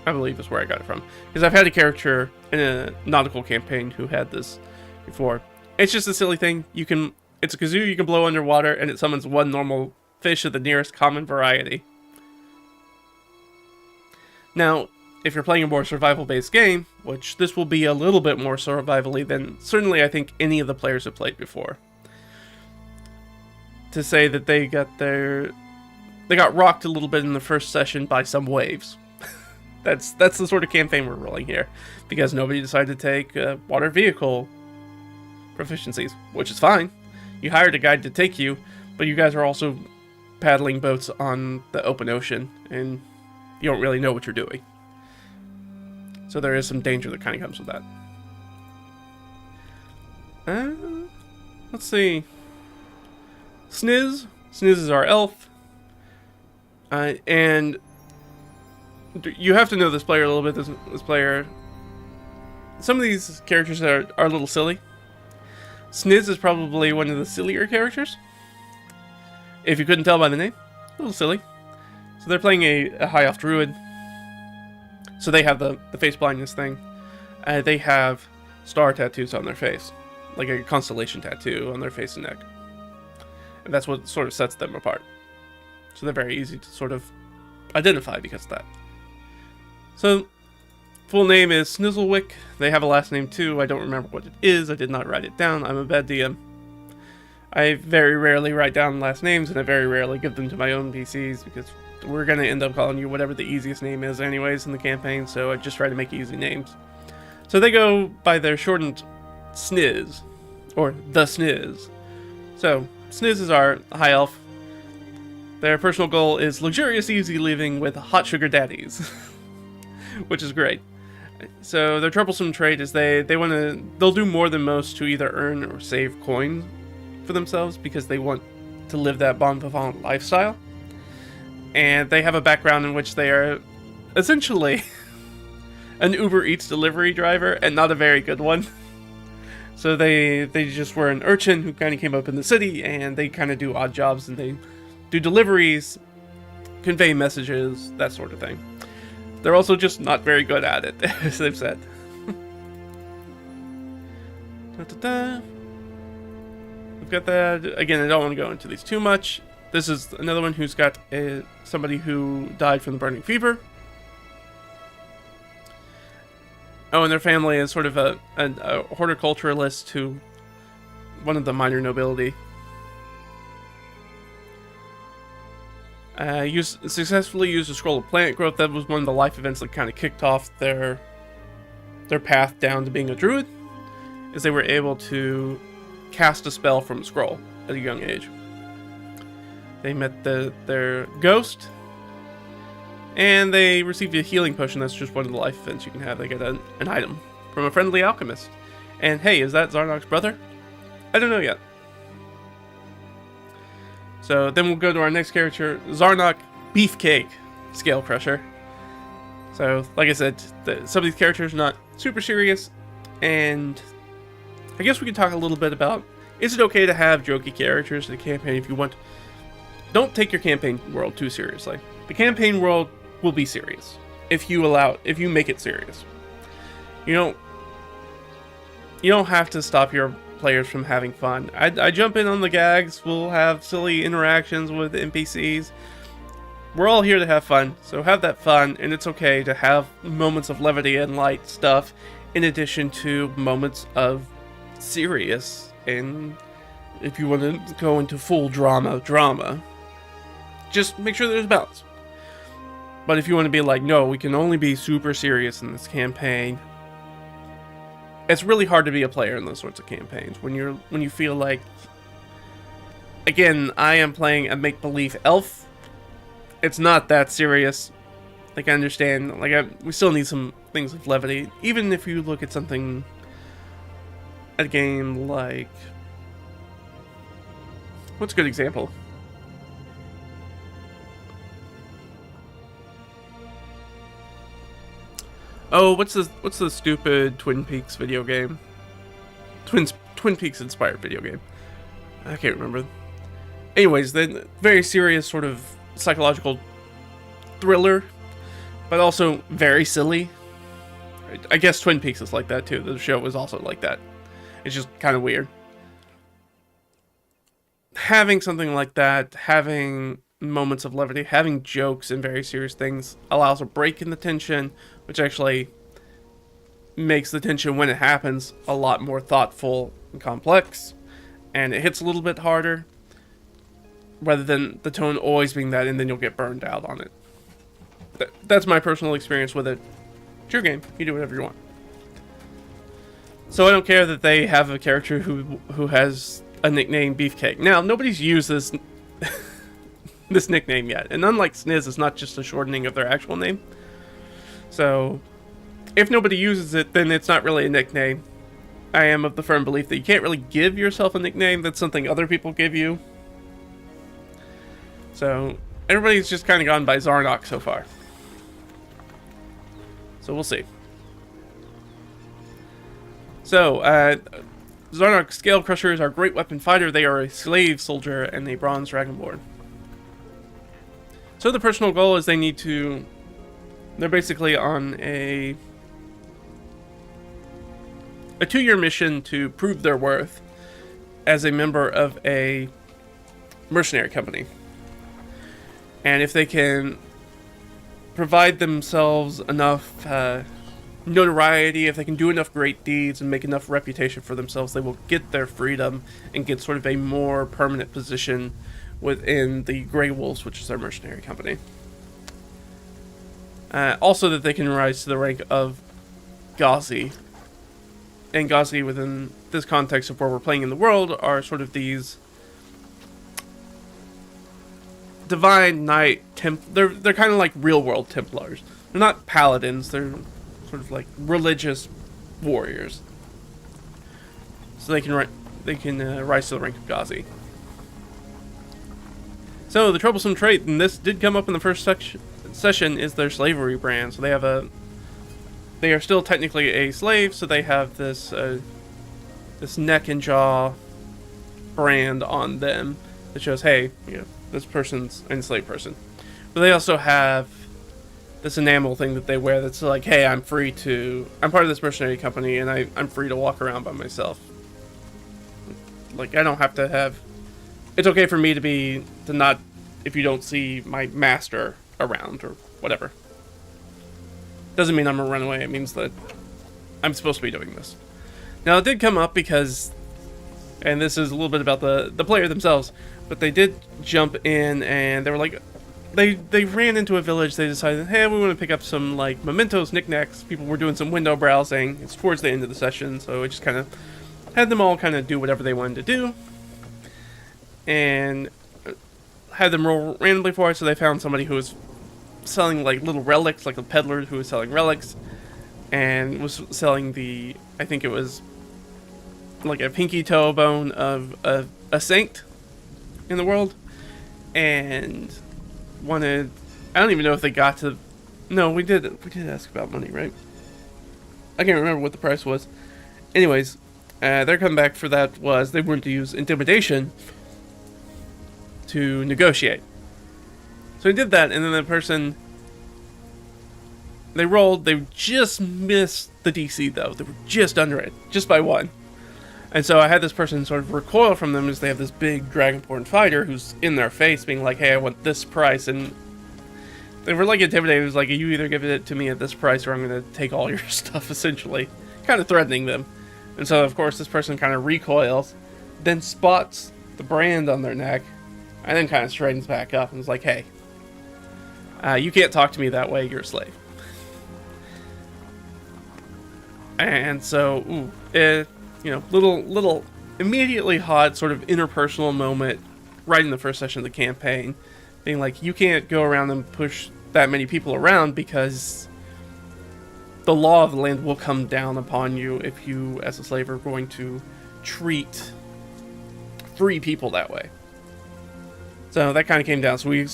believe is where I got it from. Because I've had a character in a nautical campaign who had this before. It's just a silly thing. It's a kazoo you can blow underwater, and it summons one normal fish of the nearest common variety. Now, if you're playing a more survival-based game, which this will be a little bit more survival-y than certainly I think any of the players have played before. To say that they got rocked a little bit in the first session by some waves. That's the sort of campaign we're rolling here, because nobody decided to take water vehicle proficiencies, which is fine. You hired a guide to take you, but you guys are also paddling boats on the open ocean, and you don't really know what you're doing. So there is some danger that kind of comes with that. Let's see. Sniz is our elf. And you have to know this player a little bit. This player, some of these characters are a little silly. Sniz is probably one of the sillier characters. If you couldn't tell by the name, a little silly. So they're playing a high elf druid. So they have the face blindness thing. They have star tattoos on their face. like a constellation tattoo on their face and neck. And that's what sort of sets them apart. So they're very easy to sort of identify because of that. So, full name is Snizzlewick. They have a last name too. I don't remember what it is. I did not write it down. I'm a bad DM. I very rarely write down last names, and I very rarely give them to my own PCs, because we're going to end up calling you whatever the easiest name is anyways in the campaign, so I just try to make easy names. So they go by their shortened Sniz, or the Sniz. So, Sniz is our high elf. Their personal goal is luxurious easy living with hot sugar daddies, which is great. So their troublesome trait is they'll do more than most to either earn or save coin for themselves, because they want to live that bon vivant lifestyle. And they have a background in which they are essentially an Uber Eats delivery driver, and not a very good one. So they just were an urchin who kind of came up in the city, and they kind of do odd jobs, and they do deliveries, convey messages, that sort of thing. They're also just not very good at it, as they've said. We've got that. Again, I don't want to go into these too much. This is another one who's got somebody who died from the burning fever. Oh, and their family is sort of a horticulturalist to one of the minor nobility. Successfully used a scroll of planet growth. That was one of the life events that kind of kicked off their path down to being a druid, is they were able to cast a spell from a scroll at a young age. They met their ghost, and they received a healing potion. That's just one of the life events you can have. They get an item from a friendly alchemist. And hey, is that Zarnok's brother? I don't know yet. So then we'll go to our next character, Zarnok Beefcake Scale Crusher. So, like I said, some of these characters are not super serious, and I guess we can talk a little bit about, is it okay to have jokey characters in the campaign if you want? Don't take your campaign world too seriously. The campaign world will be serious if you make it serious. You don't have to stop your players from having fun. I jump in on the gags. We'll have silly interactions with NPCs. We're all here to have fun, so have that fun, and it's okay to have moments of levity and light stuff in addition to moments of serious, and if you want to go into full drama. Just make sure there's balance. But if you want to be like, no, we can only be super serious in this campaign, it's really hard to be a player in those sorts of campaigns. When you feel like, again, I am playing a make-believe elf. It's not that serious. Like, I understand. We still need some things of levity. Even if you look at something, a game like, what's a good example? Oh, what's the stupid Twin Peaks video game? Twin Peaks inspired video game. I can't remember. Anyways, then very serious sort of psychological thriller, but also very silly. I guess Twin Peaks is like that too. The show was also like that. It's just kind of weird. Having something like that, having moments of levity, having jokes and very serious things allows a break in the tension, which actually makes the tension when it happens a lot more thoughtful and complex, and it hits a little bit harder rather than the tone always being that, and then you'll get burned out on it. That's my personal experience with it. It's your game. You do whatever you want. So I don't care that they have a character who has a nickname Beefcake. Now, nobody's used this this nickname yet, and unlike Sniz, it's not just a shortening of their actual name. So if nobody uses it, then it's not really a nickname. I am of the firm belief that you can't really give yourself a nickname. That's something other people give you. So everybody's just kind of gone by Zarnok so far. So we'll see. So, Zarnok Scale Crusher is our great weapon fighter. They are a slave soldier and a bronze dragonborn. So the personal goal is they're basically on a a 2-year mission to prove their worth as a member of a mercenary company. And if they can provide themselves enough notoriety, if they can do enough great deeds and make enough reputation for themselves, they will get their freedom and get sort of a more permanent position within the Grey Wolves, which is their mercenary company. Also that they can rise to the rank of Ghazi. And Ghazi, within this context of where we're playing in the world, are sort of these divine knight they're kind of like real world Templars. They're not paladins, they're sort of like religious warriors. So they can rise to the rank of Ghazi. So the troublesome trait, and this did come up in the first session, is their slavery brand. So they are still technically a slave, so they have this this neck and jaw brand on them that shows, hey, this person's an enslaved person. But they also have this enamel thing that they wear that's like, hey, I'm part of this mercenary company, and I'm free to walk around by myself. Like, I don't have to have... It's okay for me to not, if you don't see my master around, or whatever. Doesn't mean I'm a runaway, it means that I'm supposed to be doing this. Now, it did come up because, and this is a little bit about the player themselves, but they did jump in and they were like, they ran into a village. They decided, hey, we want to pick up some like mementos, knickknacks. People were doing some window browsing. It's towards the end of the session, so it just kind of had them all kind of do whatever they wanted to do, and had them roll randomly for it. So they found somebody who was selling like little relics, like a peddler who was selling relics, and was selling I think it was like a pinky toe bone of a saint in the world, and wanted... I don't even know if they got to... No, we did ask about money, right? I can't remember what the price was. Anyways, their comeback for that was they wanted to use intimidation to negotiate. So he did that, and then the person... They rolled, they just missed the DC though. They were just under it, just by 1. And so I had this person sort of recoil from them as they have this big Dragonborn fighter who's in their face being like, hey, I want this price. And they were like intimidated. It was like, you either give it to me at this price or I'm going to take all your stuff, essentially. Kind of threatening them. And so, of course, this person kind of recoils, then spots the brand on their neck, and then kind of straightens back up and is like, hey, you can't talk to me that way, you're a slave. And so, little immediately hot sort of interpersonal moment right in the first session of the campaign, being like, you can't go around and push that many people around because the law of the land will come down upon you if you, as a slave, are going to treat free people that way. So that kind of came down. So we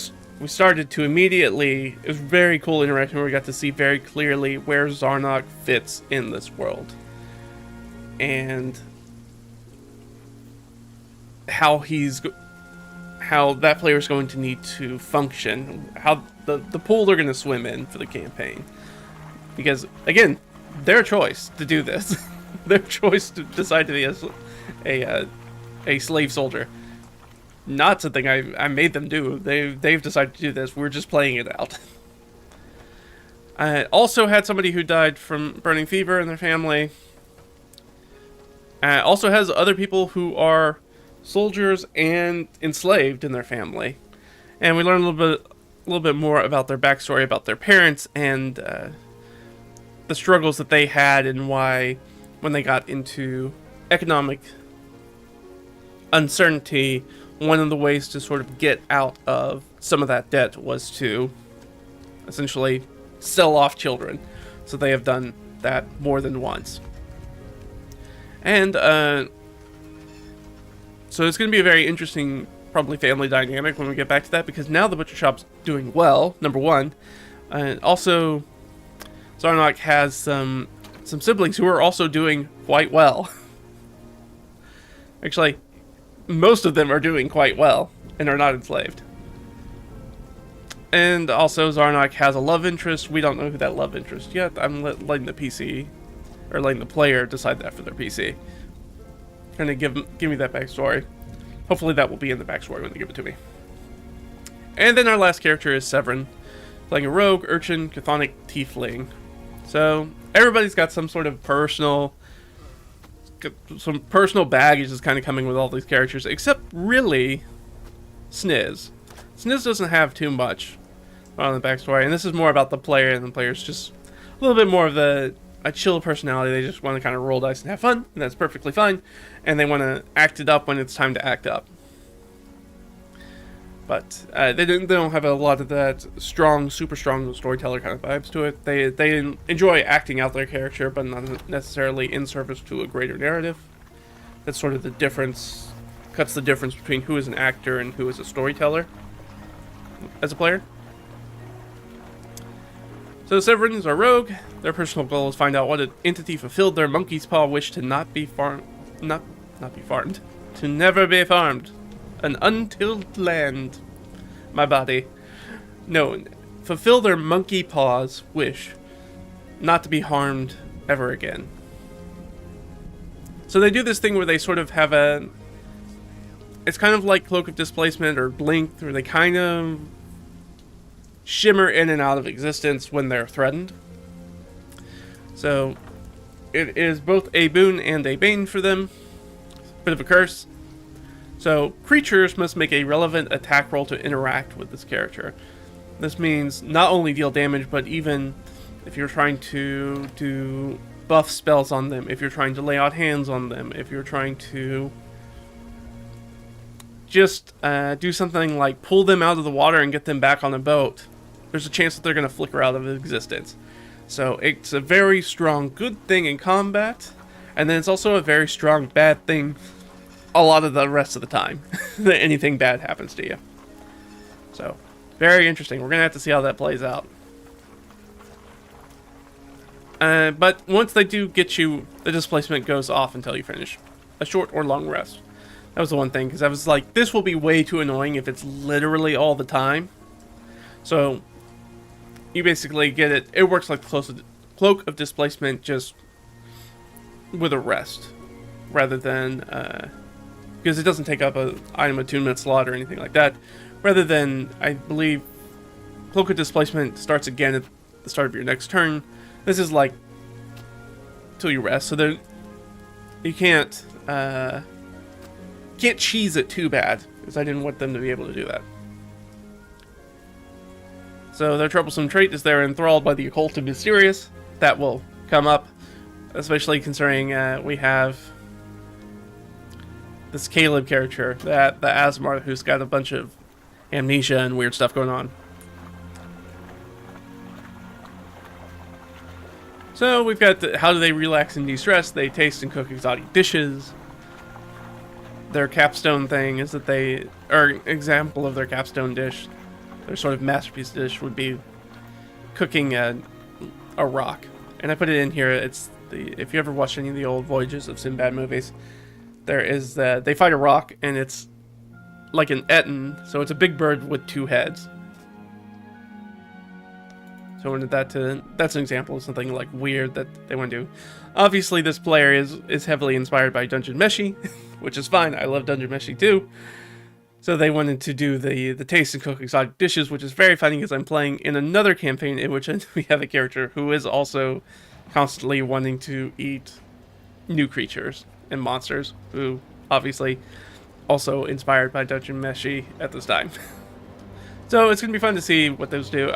started to immediately... It was very cool interaction where we got to see very clearly where Zarnok fits in this world. And how that player is going to need to function, how the pool they're going to swim in for the campaign. Because, again, their choice to do this, their choice to decide to be a slave soldier, not something I made them do. They've decided to do this. We're just playing it out. I also had somebody who died from burning fever in their family. Also has other people who are soldiers and enslaved in their family, and we learn a little bit more about their backstory, about their parents, and the struggles that they had, and why, when they got into economic uncertainty, one of the ways to sort of get out of some of that debt was to essentially sell off children. So they have done that more than once. And so it's going to be a very interesting, probably family dynamic when we get back to that, because now the butcher shop's doing well, number one. Also, Zarnok has some siblings who are also doing quite well. Actually, most of them are doing quite well and are not enslaved. And also, Zarnok has a love interest. We don't know who that love interest yet. I'm letting the PC or letting the player decide that for their PC. Kind of give me that backstory. Hopefully that will be in the backstory when they give it to me. And then our last character is Severin, playing a rogue, urchin, chthonic tiefling. So everybody's got some sort of personal baggage is kind of coming with all these characters, except really Sniz. Sniz doesn't have too much on the backstory, and this is more about the player, and the player's just a little bit more of a chill personality. They just want to kind of roll dice and have fun, and that's perfectly fine, and they want to act it up when it's time to act up. But they don't have a lot of that super strong storyteller kind of vibes to it. They enjoy acting out their character, but not necessarily in service to a greater narrative. That's sort of the difference, cuts the difference between who is an actor and who is a storyteller as a player. So Severin is our rogue. Their personal goal is to find out what entity fulfilled their monkey's paw wish to not be farmed, to never be farmed. An untilled land. My body. No, fulfill their monkey paws wish not to be harmed ever again. So they do this thing where they sort of have it's kind of like Cloak of Displacement or Blink, where they kind of shimmer in and out of existence when they're threatened. So it is both a boon and a bane for them. Bit of a curse. So, creatures must make a relevant attack roll to interact with this character. This means not only deal damage, but even if you're trying to do buff spells on them, if you're trying to lay out hands on them, if you're trying to just do something like pull them out of the water and get them back on a boat, there's a chance that they're going to flicker out of existence. So, it's a very strong good thing in combat, and then it's also a very strong bad thing a lot of the rest of the time that anything bad happens to you. So, very interesting. We're going to have to see how that plays out. But once they do get you, the displacement goes off until you finish a short or long rest. That was the one thing, because I was like, this will be way too annoying if it's literally all the time. So, you basically get it. It works like the Cloak of Displacement, just with a rest, rather than because it doesn't take up an item attunement slot or anything like that. Rather than, I believe, Cloak of Displacement starts again at the start of your next turn. This is like till you rest, so there you can't cheese it too bad, because I didn't want them to be able to do that. So their troublesome trait is they're enthralled by the occult and mysterious. That will come up, especially considering we have this Caleb character, the Asmar, who's got a bunch of amnesia and weird stuff going on. So we've got how do they relax and de-stress? They taste and cook exotic dishes. Their capstone thing is that example of their capstone dish, their sort of masterpiece dish would be cooking a rock. And I put it in here. It's if you ever watched any of the old Voyages of Sinbad movies, there is they fight a rock, and it's like an Etten, so it's a big bird with two heads. So I wanted that's an example of something like weird that they want to do. Obviously, this player is heavily inspired by Dungeon Meshi, which is fine. I love Dungeon Meshi too. So they wanted to do the taste and cook exotic dishes, which is very funny because I'm playing in another campaign in which we have a character who is also constantly wanting to eat new creatures and monsters, who obviously also inspired by Dungeon Meshi at this time. So it's going to be fun to see what those do.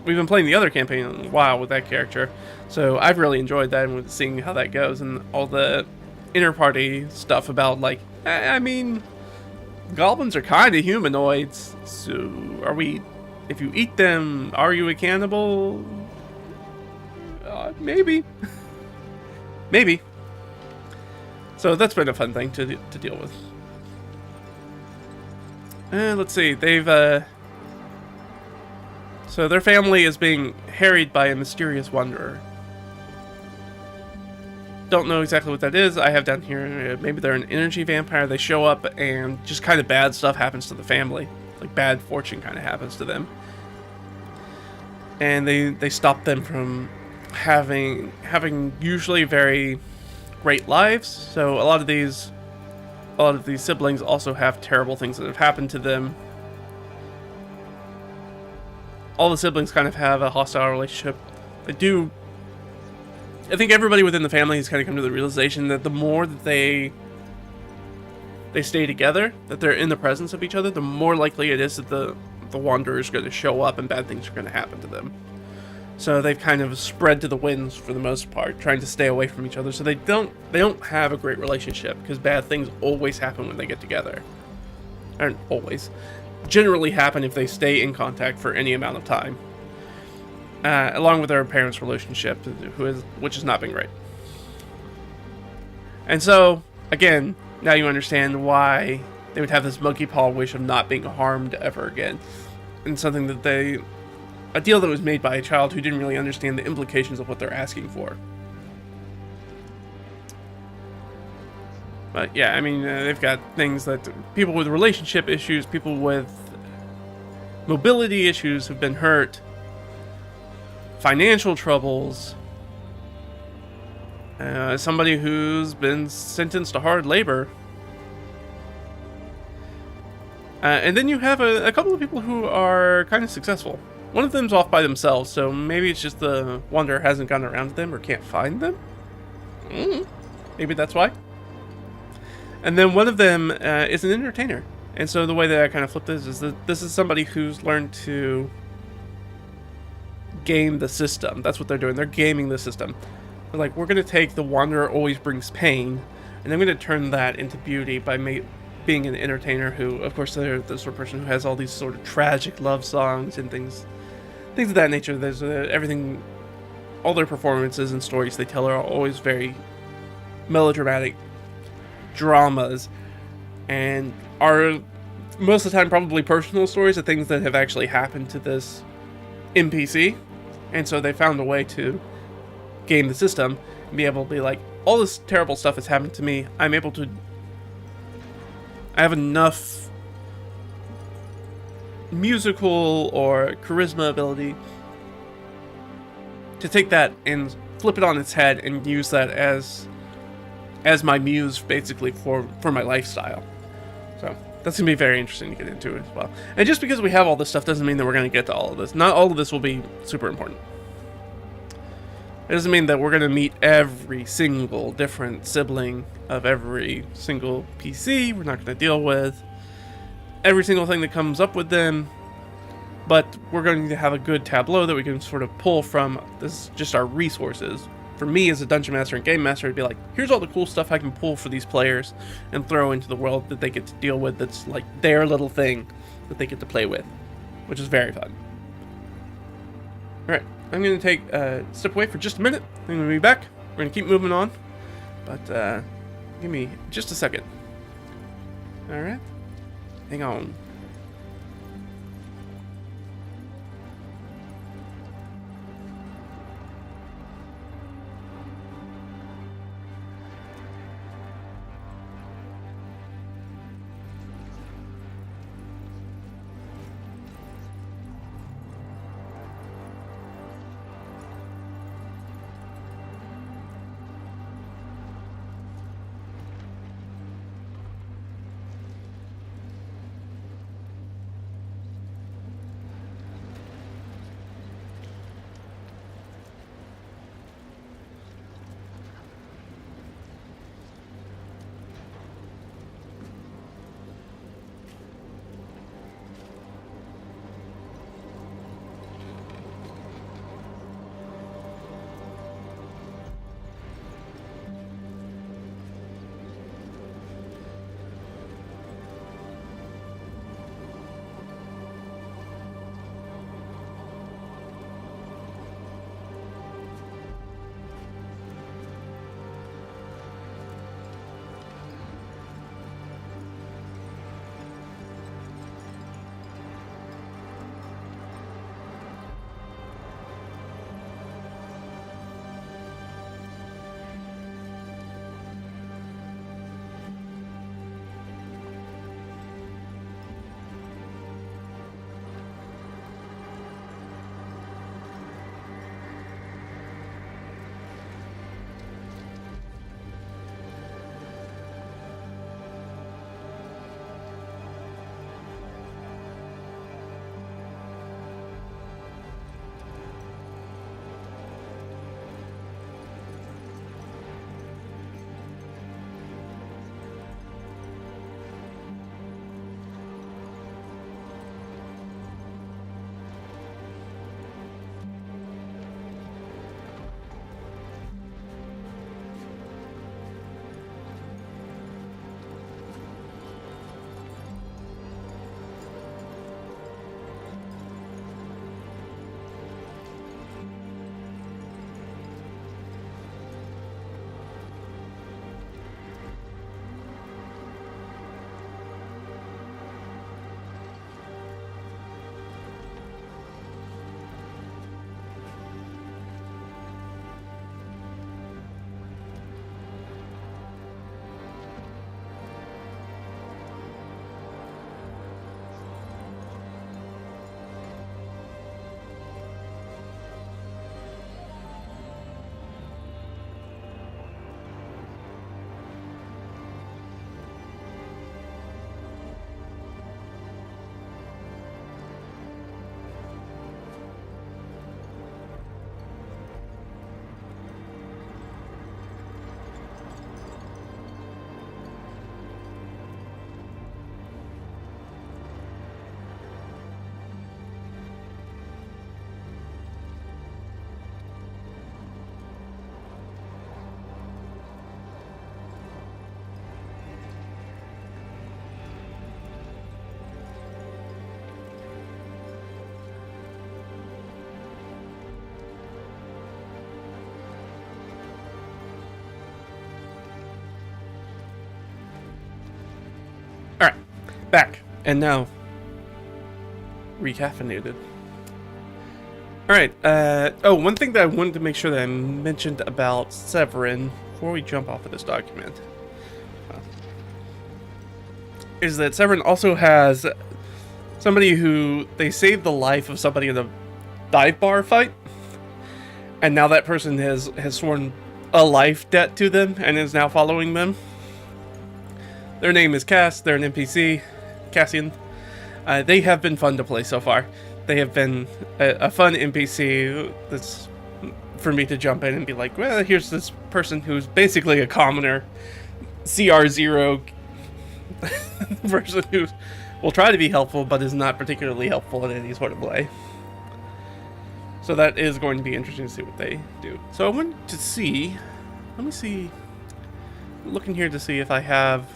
We've been playing the other campaign in a while with that character, so I've really enjoyed that and seeing how that goes and all the inter-party stuff about, like, I mean, goblins are kind of humanoids, so if you eat them, are you a cannibal? Maybe. Maybe. So that's been a fun thing to deal with. Let's see, so their family is being harried by a mysterious wanderer. Don't know exactly what that is. I have down here, maybe they're an energy vampire. They show up and just kind of bad stuff happens to the family. Like bad fortune kind of happens to them. And they stop them from having usually very great lives. So a lot of these siblings also have terrible things that have happened to them. All the siblings kind of have a hostile relationship. I think everybody within the family has kind of come to the realization that the more that they stay together, that they're in the presence of each other, the more likely it is that the wanderer is going to show up and bad things are going to happen to them. So they've kind of spread to the winds for the most part, trying to stay away from each other. So they don't have a great relationship because bad things always happen when they get together. Or always. Generally happen if they stay in contact for any amount of time. Along with their parents' relationship, which has not been great. And so, again, now you understand why they would have this monkey paw wish of not being harmed ever again. And something that a deal that was made by a child who didn't really understand the implications of what they're asking for. But yeah, I mean, they've got things that people with relationship issues, people with mobility issues have been hurt, financial troubles, somebody who's been sentenced to hard labor. And then you have a couple of people who are kind of successful. One of them's off by themselves, so maybe it's just the wanderer hasn't gotten around to them or can't find them. Maybe that's why. And then one of them is an entertainer. And so the way that I kind of flip this is that this is somebody who's learned to game the system. That's what they're doing. They're gaming the system. They're like, we're going to take the wanderer always brings pain, and I'm going to turn that into beauty by being an entertainer who, of course, they're the sort of person who has all these sort of tragic love songs and things of that nature. There's everything, all their performances and stories they tell are always very melodramatic dramas, and are most of the time probably personal stories of things that have actually happened to this NPC. And so they found a way to game the system and be able to be like, all this terrible stuff has happened to me. I have enough musical or charisma ability to take that and flip it on its head and use that as my muse, basically, for my lifestyle. So that's going to be very interesting to get into as well. And just because we have all this stuff doesn't mean that we're going to get to all of this. Not all of this will be super important. It doesn't mean that we're going to meet every single different sibling of every single PC. We're not going to deal with every single thing that comes up with them. But we're going to have a good tableau that we can sort of pull from. This is just our resources. For me as a dungeon master and game master, it'd be like, here's all the cool stuff I can pull for these players and throw into the world that they get to deal with, that's like their little thing that they get to play with, which is very fun. Alright, I'm going to take a step away for just a minute. I'm going to be back. We're going to keep moving on, but give me just a second. Alright, hang on. back, and now recaffeinated. Alright, oh, one thing that I wanted to make sure that I mentioned about Severin before we jump off of this document is that Severin also has somebody who they saved the life of somebody in a dive bar fight, and now that person has sworn a life debt to them and is now following them. Their name is Cass. They're an NPC, Cassian. They have been fun to play so far. They have been a fun NPC that's for me to jump in and be like, well, here's this person who's basically a commoner, CR0 person who will try to be helpful but is not particularly helpful in any sort of way. So that is going to be interesting to see what they do. So I wanted to see, let me see, looking here to see if I have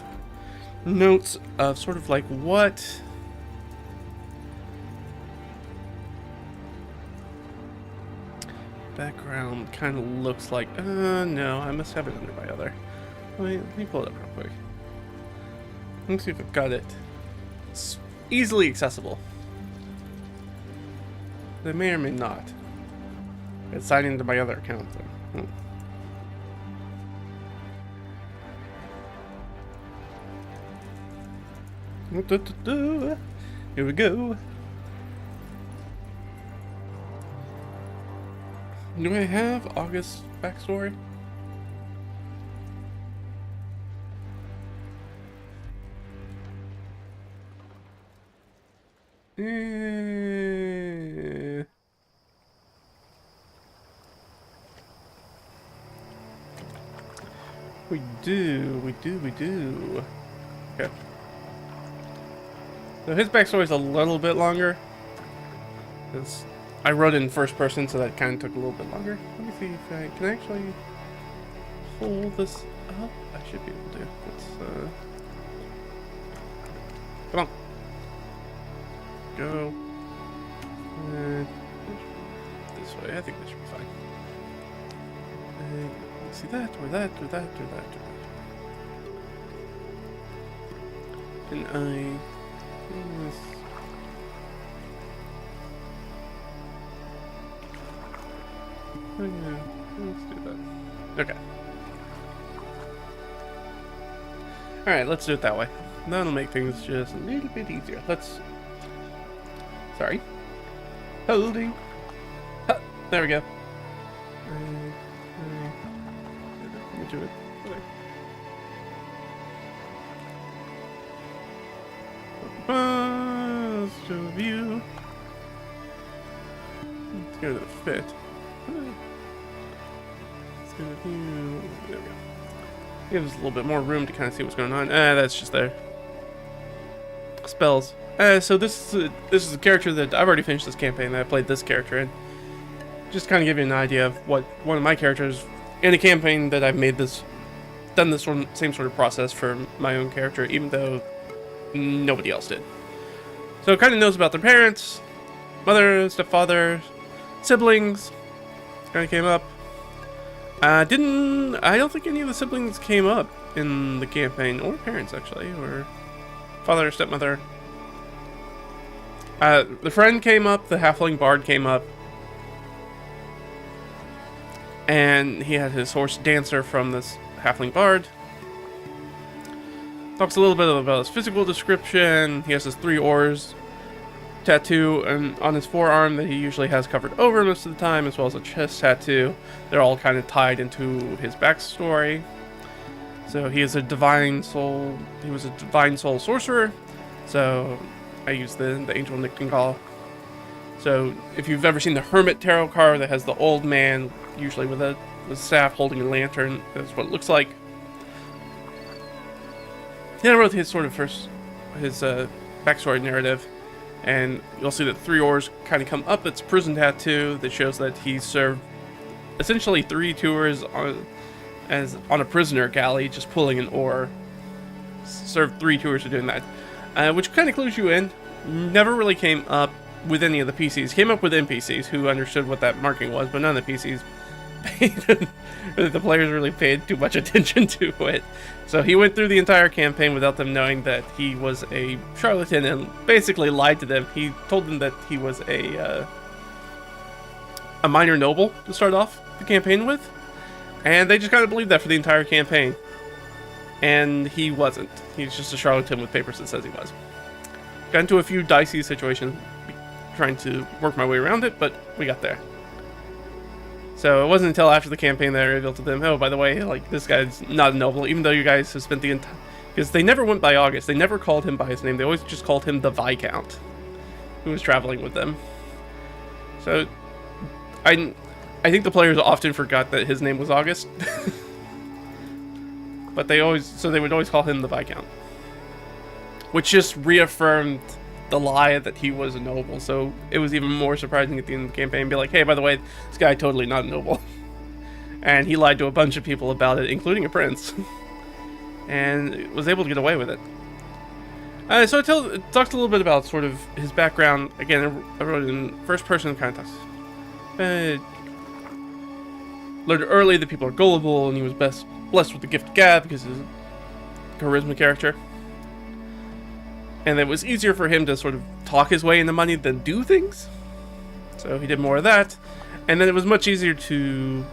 notes of sort of like what background kind of looks like. No, I must have it under my other. Let me pull it up real quick. Let me see if I've got it. It's easily accessible. They may or may not. It's signed into my other account though. Here we go. Do I have August's backstory? We do. Okay. So his backstory is a little bit longer. I wrote it in first person, so that kind of took a little bit longer. Let me see if I can actually pull this up. I should be able to. Let's, come on. Go. This way. I think this should be fine. See that, or that, or that, or that, or that. Can I do this? Oh yeah, let's do that. Okay. Alright, let's do it that way. That'll make things just a little bit easier. Sorry. Holding. Huh, there we go. Let me do it. Okay. Let's do a view. Let's go to the fit. Let's go to view. There we go. Gives us a little bit more room to kind of see what's going on. That's just there. Spells. So this is a character that I've already finished this campaign that I played this character in. Just kind of give you an idea of what one of my characters in a campaign that I've done this same sort of process for my own character, even though nobody else did. So it kind of knows about their parents, mother, stepfather, siblings. Kind of came up. I don't think any of the siblings came up in the campaign, or parents actually, or father or stepmother. The friend came up, the halfling bard came up, and he had his horse Dancer from this halfling bard. Talks a little bit about his physical description. He has his 3 oars tattoo on his forearm that he usually has covered over most of the time, as well as a chest tattoo. They're all kind of tied into his backstory. So he is a divine soul. He was a divine soul sorcerer. So I use the angel Nightingale. So if you've ever seen the Hermit tarot card that has the old man, usually with a staff holding a lantern, that's what it looks like. Then I wrote his backstory narrative, and you'll see that 3 oars kind of come up. It's a prison tattoo that shows that he served essentially 3 tours on a prisoner galley, just pulling an oar. Served 3 tours of doing that, which kind of clues you in. Never really came up with any of the PCs. Came up with NPCs who understood what that marking was, but none of the PCs the players really paid too much attention to it. So he went through the entire campaign without them knowing that he was a charlatan and basically lied to them. He told them that he was a minor noble to start off the campaign with, and they just kind of believed that for the entire campaign. And he wasn't. He's just a charlatan with papers that says he was. Got into a few dicey situations trying to work my way around it, but we got there. So it wasn't until after the campaign that I revealed to them, oh, by the way, like, this guy's not a noble, even though you guys have spent the entire... Because they never went by August. They never called him by his name. They always just called him the Viscount, who was traveling with them. So I think the players often forgot that his name was August. But they would always call him the Viscount. Which just reaffirmed the lie that he was a noble, so it was even more surprising at the end of the campaign to be like, hey, by the way, this guy totally not a noble. And he lied to a bunch of people about it, including a prince. And was able to get away with it. So I talked a little bit about sort of his background. Again, I wrote it in first person kind of talks. Learned early that people are gullible, and he was blessed with the gift of gab because he's a charisma character. And it was easier for him to sort of talk his way into money than do things. So he did more of that. And then it was much easier to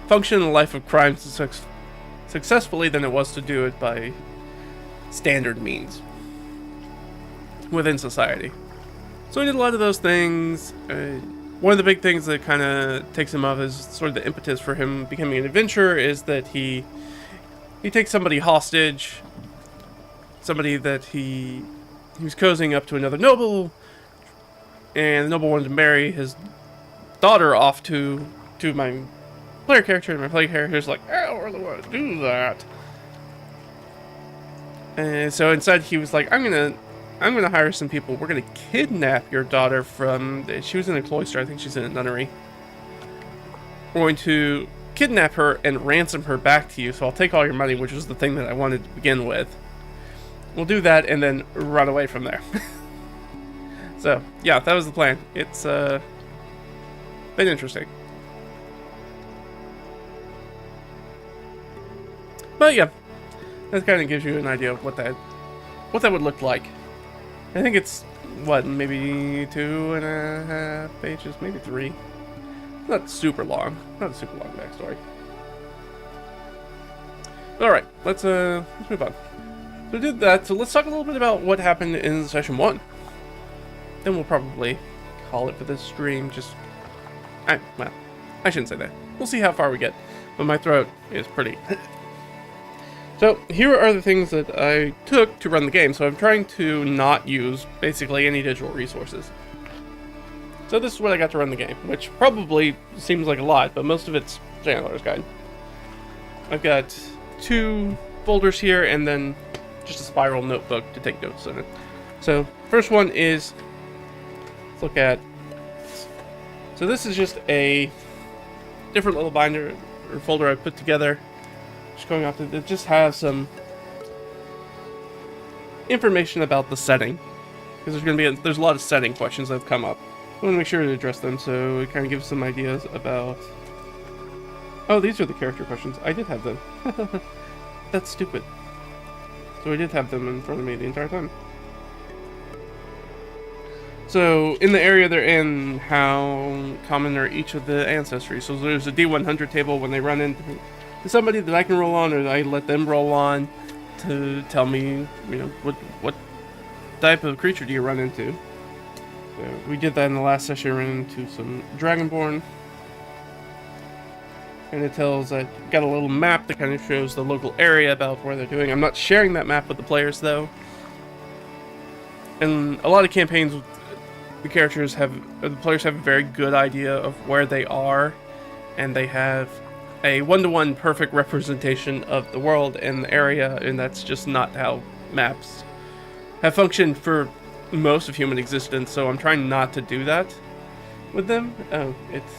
function in a life of crime successfully than it was to do it by standard means within society. So he did a lot of those things. One of the big things that kind of takes him off is sort of the impetus for him becoming an adventurer is that he takes somebody hostage. Somebody that he was cozying up to another noble, and the noble wanted to marry his daughter off to my player character, and my player character's like, I don't really want to do that. And so instead he was like, I'm gonna hire some people. We're gonna kidnap your daughter from... She was in a cloister. I think she's in a nunnery. We're going to kidnap her and ransom her back to you, so I'll take all your money, which was the thing that I wanted to begin with. We'll do that and then run away from there. So, yeah, that was the plan. It's been interesting. But yeah, that kind of gives you an idea of what that would look like. I think it's, what, maybe 2.5 pages, maybe 3. Not super long. Not a super long backstory. Alright, let's move on. So we did that, so let's talk a little bit about what happened in session 1. Then we'll probably call it for this stream, well, I shouldn't say that. We'll see how far we get, but my throat is pretty... So, here are the things that I took to run the game, so I'm trying to not use basically any digital resources. So this is what I got to run the game, which probably seems like a lot, but most of it's Janitor's Guide. I've got 2 folders here, and then just a spiral notebook to take notes in it. So, first one is, let's look at, so this is just a different little binder or folder I put together. Just going off, it just has some information about the setting, because there's a lot of setting questions that have come up. I want to make sure to address them, so it kind of gives some ideas about... Oh, these are the character questions. I did have them. That's stupid. So I did have them in front of me the entire time. So, in the area they're in, how common are each of the ancestries? So there's a D100 table when they run into somebody that I can roll on, or I let them roll on to tell me, what type of creature do you run into? So we did that in the last session, ran into some Dragonborn. And it tells, got a little map that kind of shows the local area about where they're doing. I'm not sharing that map with the players, though. In a lot of campaigns, the players have a very good idea of where they are, and they have a one-to-one perfect representation of the world and the area, and that's just not how maps have functioned for most of human existence, so I'm trying not to do that with them. Oh, it's...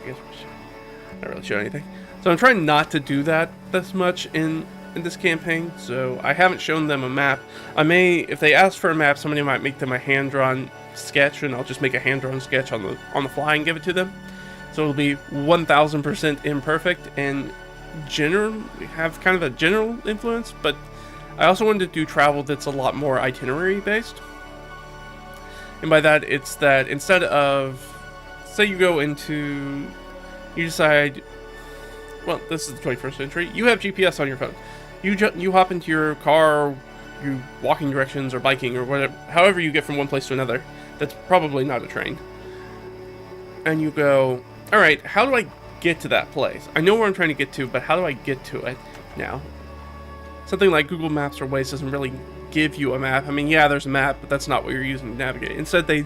I guess we should not really show anything. So I'm trying not to do that this much in this campaign, so I haven't shown them a map. I may, if they ask for a map, somebody might make them a hand-drawn sketch, and I'll just make a hand-drawn sketch on the fly and give it to them. So it'll be 1000% imperfect and have kind of a general influence, but I also wanted to do travel that's a lot more itinerary based. And by that, it's that instead of, say you decide, well, this is the 21st century, you have GPS on your phone. You hop into your car, you walking directions or biking or whatever, however you get from one place to another, that's probably not a train. And you go, all right, how do I get to that place? I know where I'm trying to get to, but how do I get to it now? Something like Google Maps or Waze doesn't really give you a map. I mean, yeah, there's a map, but that's not what you're using to navigate. Instead, they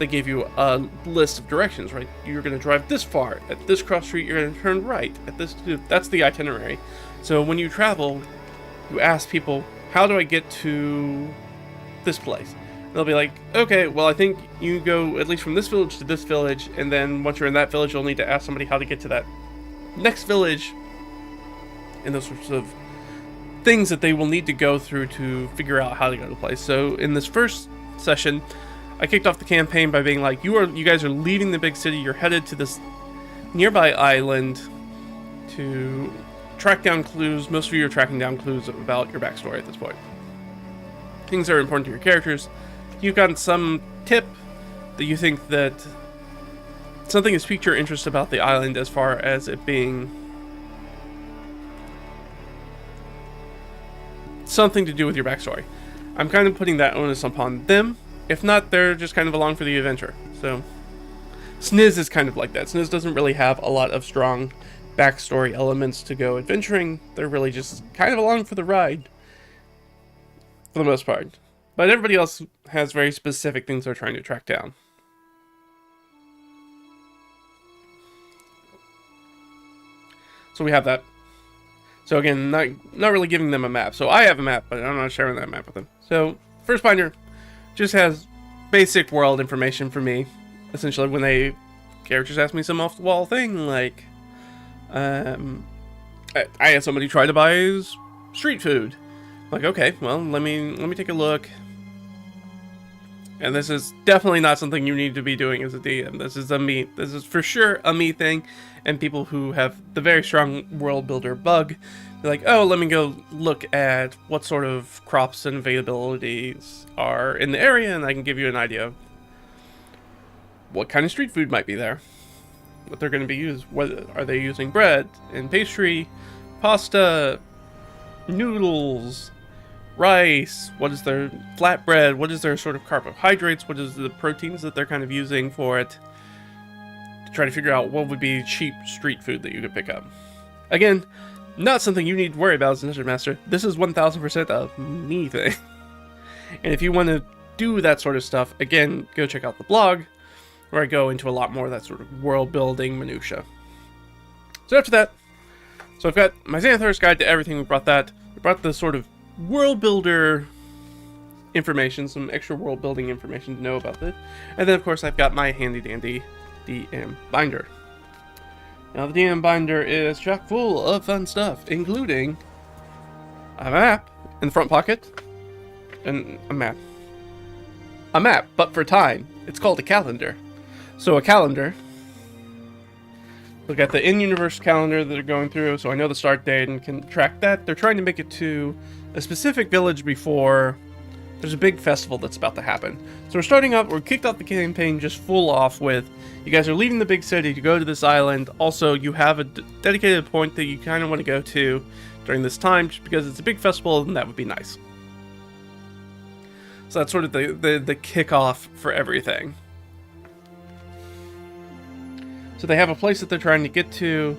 give you a list of directions, right? You're going to drive this far. At this cross street, you're going to turn right. That's the itinerary. So when you travel, you ask people, how do I get to this place? And they'll be like, okay, well, I think you go at least from this village to this village, and then once you're in that village, you'll need to ask somebody how to get to that next village, and those sorts of things that they will need to go through to figure out how to go to the place. So in this first session, I kicked off the campaign by being like, you guys are leaving the big city, you're headed to this nearby island to track down clues. Most of you are tracking down clues about your backstory at this point. Things that are important to your characters. You've gotten some tip that you think that something has piqued your interest about the island as far as it being something to do with your backstory. I'm kind of putting that onus upon them. If not, they're just kind of along for the adventure. So Sniz is kind of like that. Sniz doesn't really have a lot of strong backstory elements to go adventuring. They're really just kind of along for the ride for the most part. But everybody else has very specific things they're trying to track down. So we have that. So again, not really giving them a map. So I have a map, but I'm not sharing that map with them. So first binder just has basic world information for me. Essentially, when characters ask me some off-the-wall thing, like, I had somebody try to buy street food. Like, okay, well, let me take a look. And this is definitely not something you need to be doing as a DM. This is for sure a me thing. And people who have the very strong world builder bug, they're like, oh, let me go look at what sort of crops and availabilities are in the area, and I can give you an idea of what kind of street food might be there. What they're going to be used. What are they using? Bread and pastry, pasta, noodles, rice. What is their flatbread? What is their sort of carbohydrates? What is the proteins that they're kind of using for it? To try to figure out what would be cheap street food that you could pick up. Again, not something you need to worry about as an Dungeon Master. This is 1000% a me thing. And if you want to do that sort of stuff, again, go check out the blog, where I go into a lot more of that sort of world building minutia. So after that, I've got my Xanathar's Guide to Everything. We brought the sort of world builder information, some extra world building information to know about this. And then of course I've got my handy dandy DM binder. Now the DM binder is chock full of fun stuff, including a map in the front pocket, and a map, but for time. It's called a calendar. So a calendar, look at the in-universe calendar that they're going through, so I know the start date and can track that. They're trying to make it to a specific village before there's a big festival that's about to happen. So we're kicked off the campaign just full off with, you guys are leaving the big city to go to this island. Also, you have a dedicated point that you kind of want to go to during this time, just because it's a big festival and that would be nice. So that's sort of the kickoff for everything. So they have a place that they're trying to get to.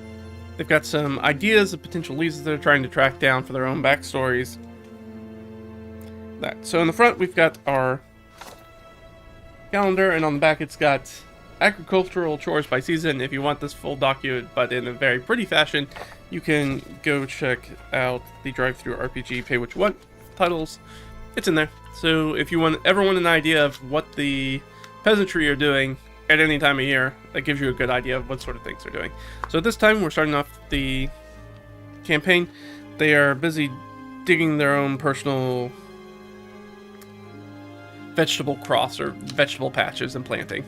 They've got some ideas of potential leads that they're trying to track down for their own backstories. So in the front, we've got our calendar, and on the back, it's got agricultural chores by season. If you want this full document, but in a very pretty fashion, you can go check out the Drive-Thru RPG Pay What You Want titles. It's in there. So if you ever want an idea of what the peasantry are doing at any time of year, that gives you a good idea of what sort of things they're doing. So at this time, we're starting off the campaign. They are busy digging their own personal vegetable crops or vegetable patches and planting.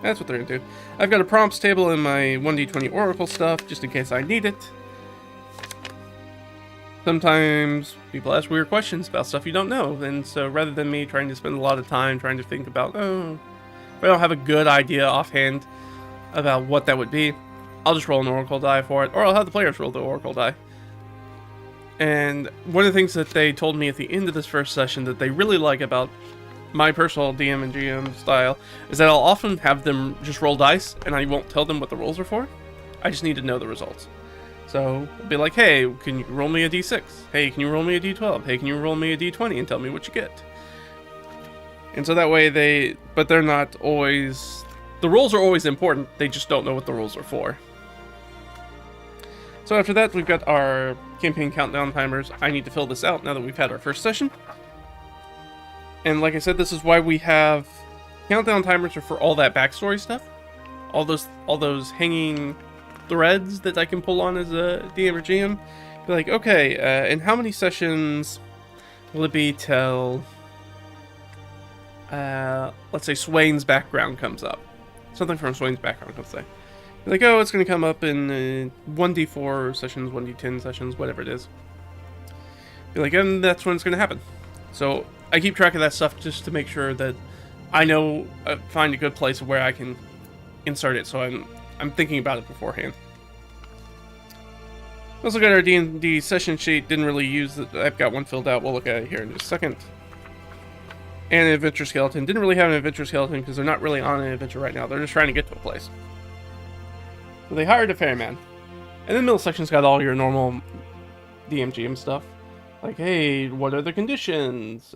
That's what they're gonna do. I've got a prompts table in my 1d20 Oracle stuff, just in case I need it. Sometimes people ask weird questions about stuff you don't know, and so rather than me trying to spend a lot of time trying to think about, oh, if I don't have a good idea offhand about what that would be, I'll just roll an Oracle die for it, or I'll have the players roll the Oracle die. And one of the things that they told me at the end of this first session that they really like about my personal DM and GM style is that I'll often have them just roll dice, and I won't tell them what the rolls are for. I just need to know the results. So, I'll be like, hey, can you roll me a d6? Hey, can you roll me a d12? Hey, can you roll me a d20 and tell me what you get? And so that way but they're not always, the rolls are always important, they just don't know what the rolls are for. So after that, we've got our campaign countdown timers. I need to fill this out now that we've had our first session. And like I said, this is why we have countdown timers are for all that backstory stuff. All those hanging threads that I can pull on as a DM or GM. Be like, okay, in how many sessions will it be till, let's say Swain's background comes up. Something from Swain's background, let's say. Be like, oh, it's going to come up in 1d4 sessions, 1d10 sessions, whatever it is. Be like, and that's when it's going to happen. So I keep track of that stuff just to make sure that I know, find a good place where I can insert it, so I'm thinking about it beforehand. Let's look at our D&D session sheet. Didn't really use it. I've got one filled out. We'll look at it here in just a second. And an adventure skeleton. Didn't really have an adventure skeleton because they're not really on an adventure right now. They're just trying to get to a place. So they hired a ferryman. And the middle section's got all your normal DMGM stuff. Like, hey, what are the conditions?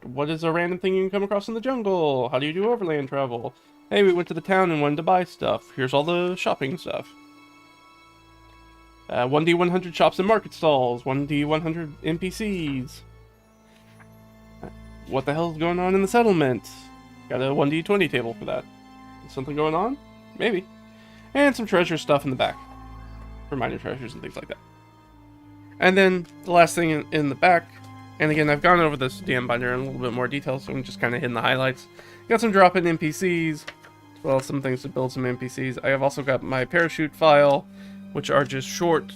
What is a random thing you can come across in the jungle? How do you do overland travel? Hey, we went to the town and wanted to buy stuff. Here's all the shopping stuff. 1d100 shops and market stalls. 1d100 NPCs. What the hell's going on in the settlement? Got a 1d20 table for that. Is something going on? Maybe. And some treasure stuff in the back. For minor treasures and things like that. And then the last thing in the back, and again, I've gone over this DM binder in a little bit more detail, so I'm just kind of hitting the highlights. Got some drop-in NPCs, as well as some things to build some NPCs. I have also got my parachute file, which are just short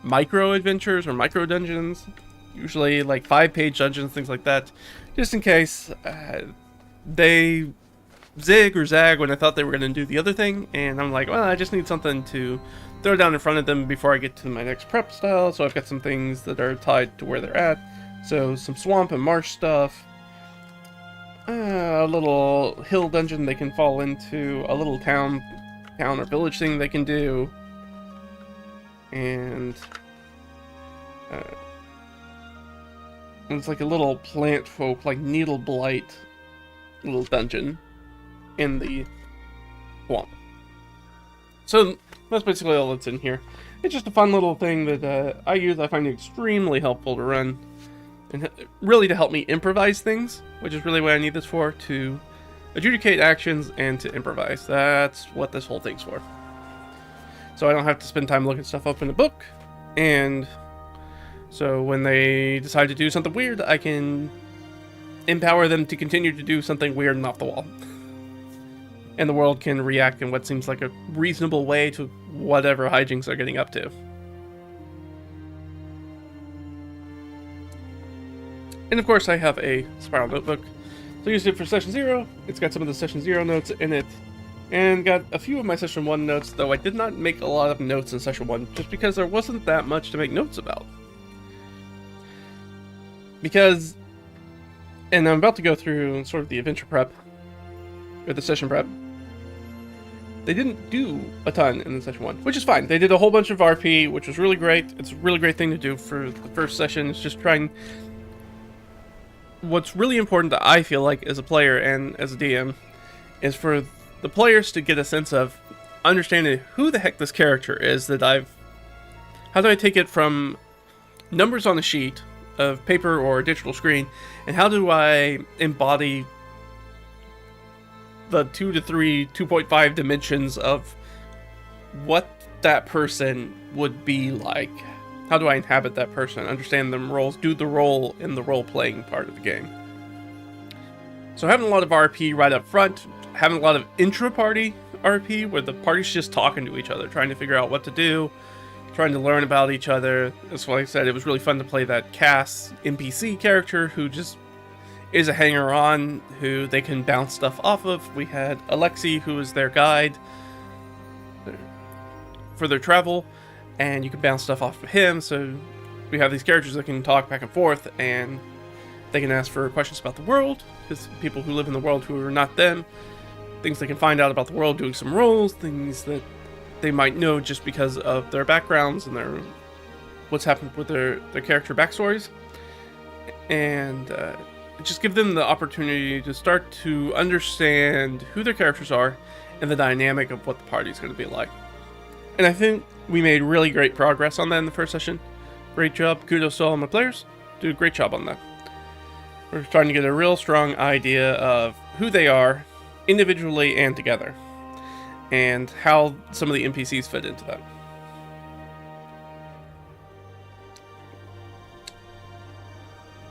micro adventures or micro dungeons, usually like 5-page dungeons, things like that, just in case they zig or zag when I thought they were going to do the other thing, and I'm like, well, I just need something to throw down in front of them before I get to my next prep style. So I've got some things that are tied to where they're at. So some swamp and marsh stuff, a little hill dungeon they can fall into, a little town or village thing they can do, and it's like a little plant folk, like needle blight little dungeon in the swamp. So that's basically all that's in here. It's just a fun little thing that I find extremely helpful to run, and really to help me improvise things, which is really what I need this for, to adjudicate actions and to improvise. That's what this whole thing's for. So I don't have to spend time looking stuff up in a book, and so when they decide to do something weird, I can empower them to continue to do something weird and off the wall. And the world can react in what seems like a reasonable way to whatever hijinks they're getting up to. And of course I have a spiral notebook. So I used it for session 0. It's got some of the session 0 notes in it. And got a few of my session 1 notes, though I did not make a lot of notes in session 1, just because there wasn't that much to make notes about. Because, and I'm about to go through sort of the adventure prep, or the session prep. They didn't do a ton in the session 1, which is fine. They did a whole bunch of RP, which was really great. It's a really great thing to do for the first session. It's just trying. What's really important that I feel like as a player and as a DM is for the players to get a sense of understanding who the heck this character is that how do I take it from numbers on a sheet of paper or a digital screen, and how do I embody the 2 to 3, 2.5 dimensions of what that person would be like. How do I inhabit that person, understand them roles, do the role in the role-playing part of the game. So having a lot of RP right up front, having a lot of intra-party RP where the party's just talking to each other, trying to figure out what to do, trying to learn about each other. That's why I said it was really fun to play that Cass NPC character who just is a hanger-on who they can bounce stuff off of. We had Alexi, who was their guide for their travel, and you can bounce stuff off of him. So we have these characters that can talk back and forth, and they can ask for questions about the world, because people who live in the world who are not them, things they can find out about the world doing some roles, things that they might know just because of their backgrounds and their what's happened with their character backstories, and just give them the opportunity to start to understand who their characters are and the dynamic of what the party is going to be like. And I think we made really great progress on that in the first session. Great job. Kudos to all my players. Did a great job on that. We're trying to get a real strong idea of who they are individually and together, and how some of the NPCs fit into that.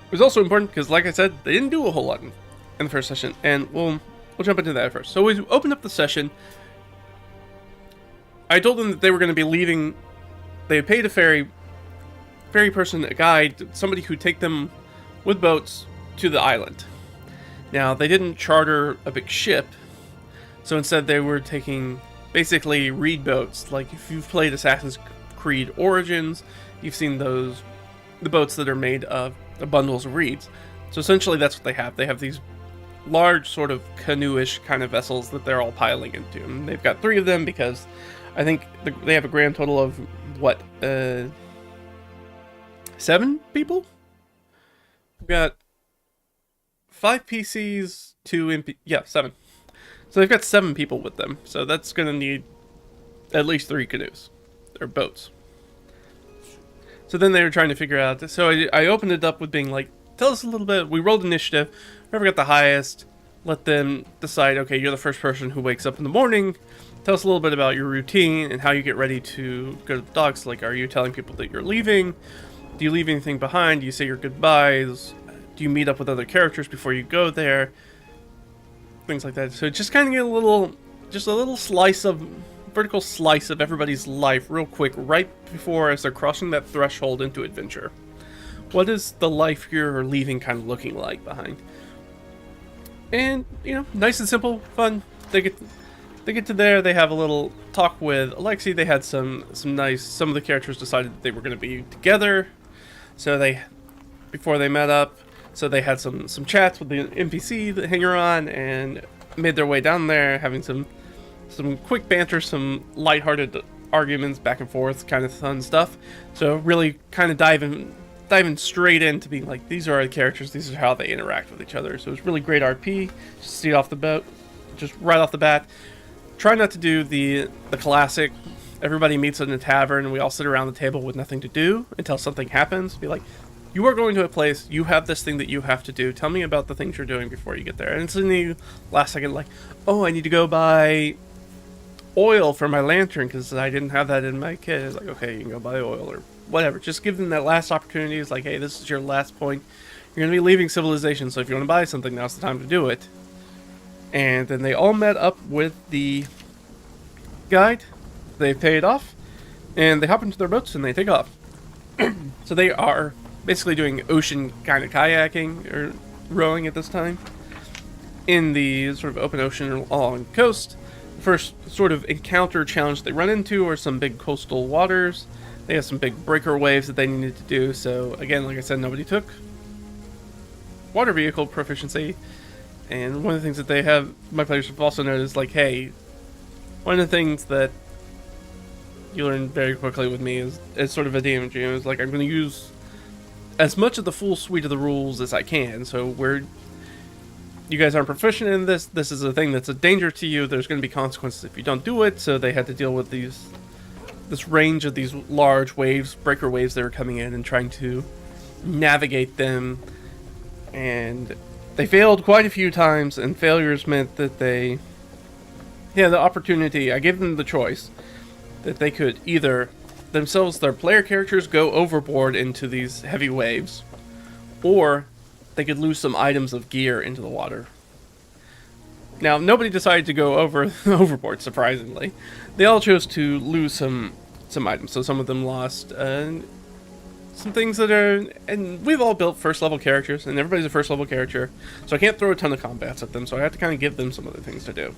It was also important because, like I said, they didn't do a whole lot in the first session, and we'll jump into that first. So we opened up the session. I told them that they were going to be leaving. They had paid a ferry person, a guide, somebody who'd take them with boats to the island. Now, they didn't charter a big ship, so instead they were taking basically reed boats. Like, if you've played Assassin's Creed Origins, you've seen the boats that are made of bundles of reeds. So essentially that's what they have. They have these large sort of canoe-ish kind of vessels that they're all piling into. And they've got 3 of them because I think they have a grand total of, 7 people? We've got 5 PCs, 2 7. So they've got 7 people with them. So that's going to need at least 3 canoes, or boats. So then they were trying to figure out, so I opened it up with being like, tell us a little bit. We rolled initiative. Whoever got the highest, let them decide, okay, you're the first person who wakes up in the morning. Tell us a little bit about your routine and how you get ready to go to the docks. Like, are you telling people that you're leaving? Do you leave anything behind? Do you say your goodbyes? Do you meet up with other characters before you go there? Things like that. So just kind of get a little vertical slice of everybody's life real quick right before as they're crossing that threshold into adventure. What is the life you're leaving kind of looking like behind? And, nice and simple, fun. They get to there, they have a little talk with Alexi. They had some of the characters decided that they were going to be together. So before they met up, so they had some chats with the NPC, the hanger-on, and made their way down there, having some quick banter, some lighthearted arguments back and forth, kind of fun stuff. So really kind of diving straight into being like, these are our characters, these are how they interact with each other. So it's really great RP, just right off the bat. Try not to do the classic, everybody meets in a tavern and we all sit around the table with nothing to do until something happens. Be like, you are going to a place, you have this thing that you have to do, tell me about the things you're doing before you get there. And it's in the last second, like, oh, I need to go buy oil for my lantern because I didn't have that in my kit. It's like, okay, you can go buy oil or whatever. Just give them that last opportunity. It's like, hey, this is your last point. You're going to be leaving civilization, so if you want to buy something, now's the time to do it. And then they all met up with the guide. They pay it off, and they hop into their boats and they take off. So they are basically doing ocean kind of kayaking or rowing at this time in the sort of open ocean along the coast. The first sort of encounter challenge they run into are some big coastal waters. They have some big breaker waves that they needed to do. So again, like I said, nobody took water vehicle proficiency. And one of the things that they have, my players have also noticed, like, hey, one of the things that you learn very quickly with me is sort of a DMG. Is like, I'm going to use as much of the full suite of the rules as I can. So where you guys aren't proficient in this is a thing that's a danger to you. There's going to be consequences if you don't do it. So they had to deal with this range of these large waves, breaker waves that were coming in and trying to navigate them. And they failed quite a few times, and failures meant that the opportunity, I gave them the choice that they could either themselves, their player characters, go overboard into these heavy waves, or they could lose some items of gear into the water. Now, nobody decided to go overboard, surprisingly. They all chose to lose some items. So some of them lost some things that are... And we've all built first-level characters, and everybody's a first-level character. So I can't throw a ton of combats at them, so I have to kind of give them some other things to do.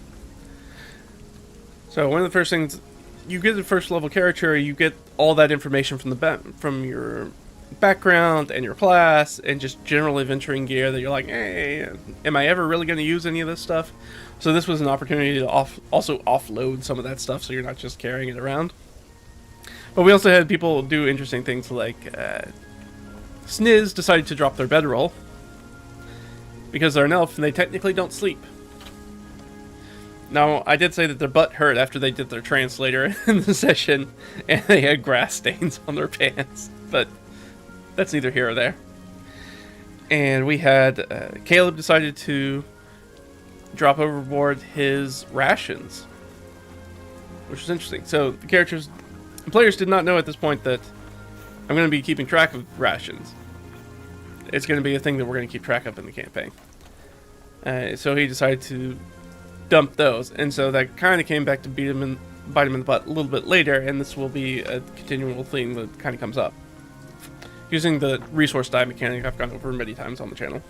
So one of the first things... You get a first-level character, you get all that information from your background and your class and just general adventuring gear that you're like, hey, am I ever really going to use any of this stuff? So this was an opportunity to also offload some of that stuff so you're not just carrying it around. But we also had people do interesting things like Sniz decided to drop their bedroll because they're an elf and they technically don't sleep. Now, I did say that their butt hurt after they did their translator in the session and they had grass stains on their pants, but that's neither here or there. And we had Caleb decided to drop overboard his rations, which was interesting. So the players did not know at this point that I'm going to be keeping track of rations. It's going to be a thing that we're going to keep track of in the campaign. So he decided to dump those, and so that kind of came back to bite him in the butt a little bit later, and this will be a continual theme that kind of comes up. Using the resource die mechanic I've gone over many times on the channel.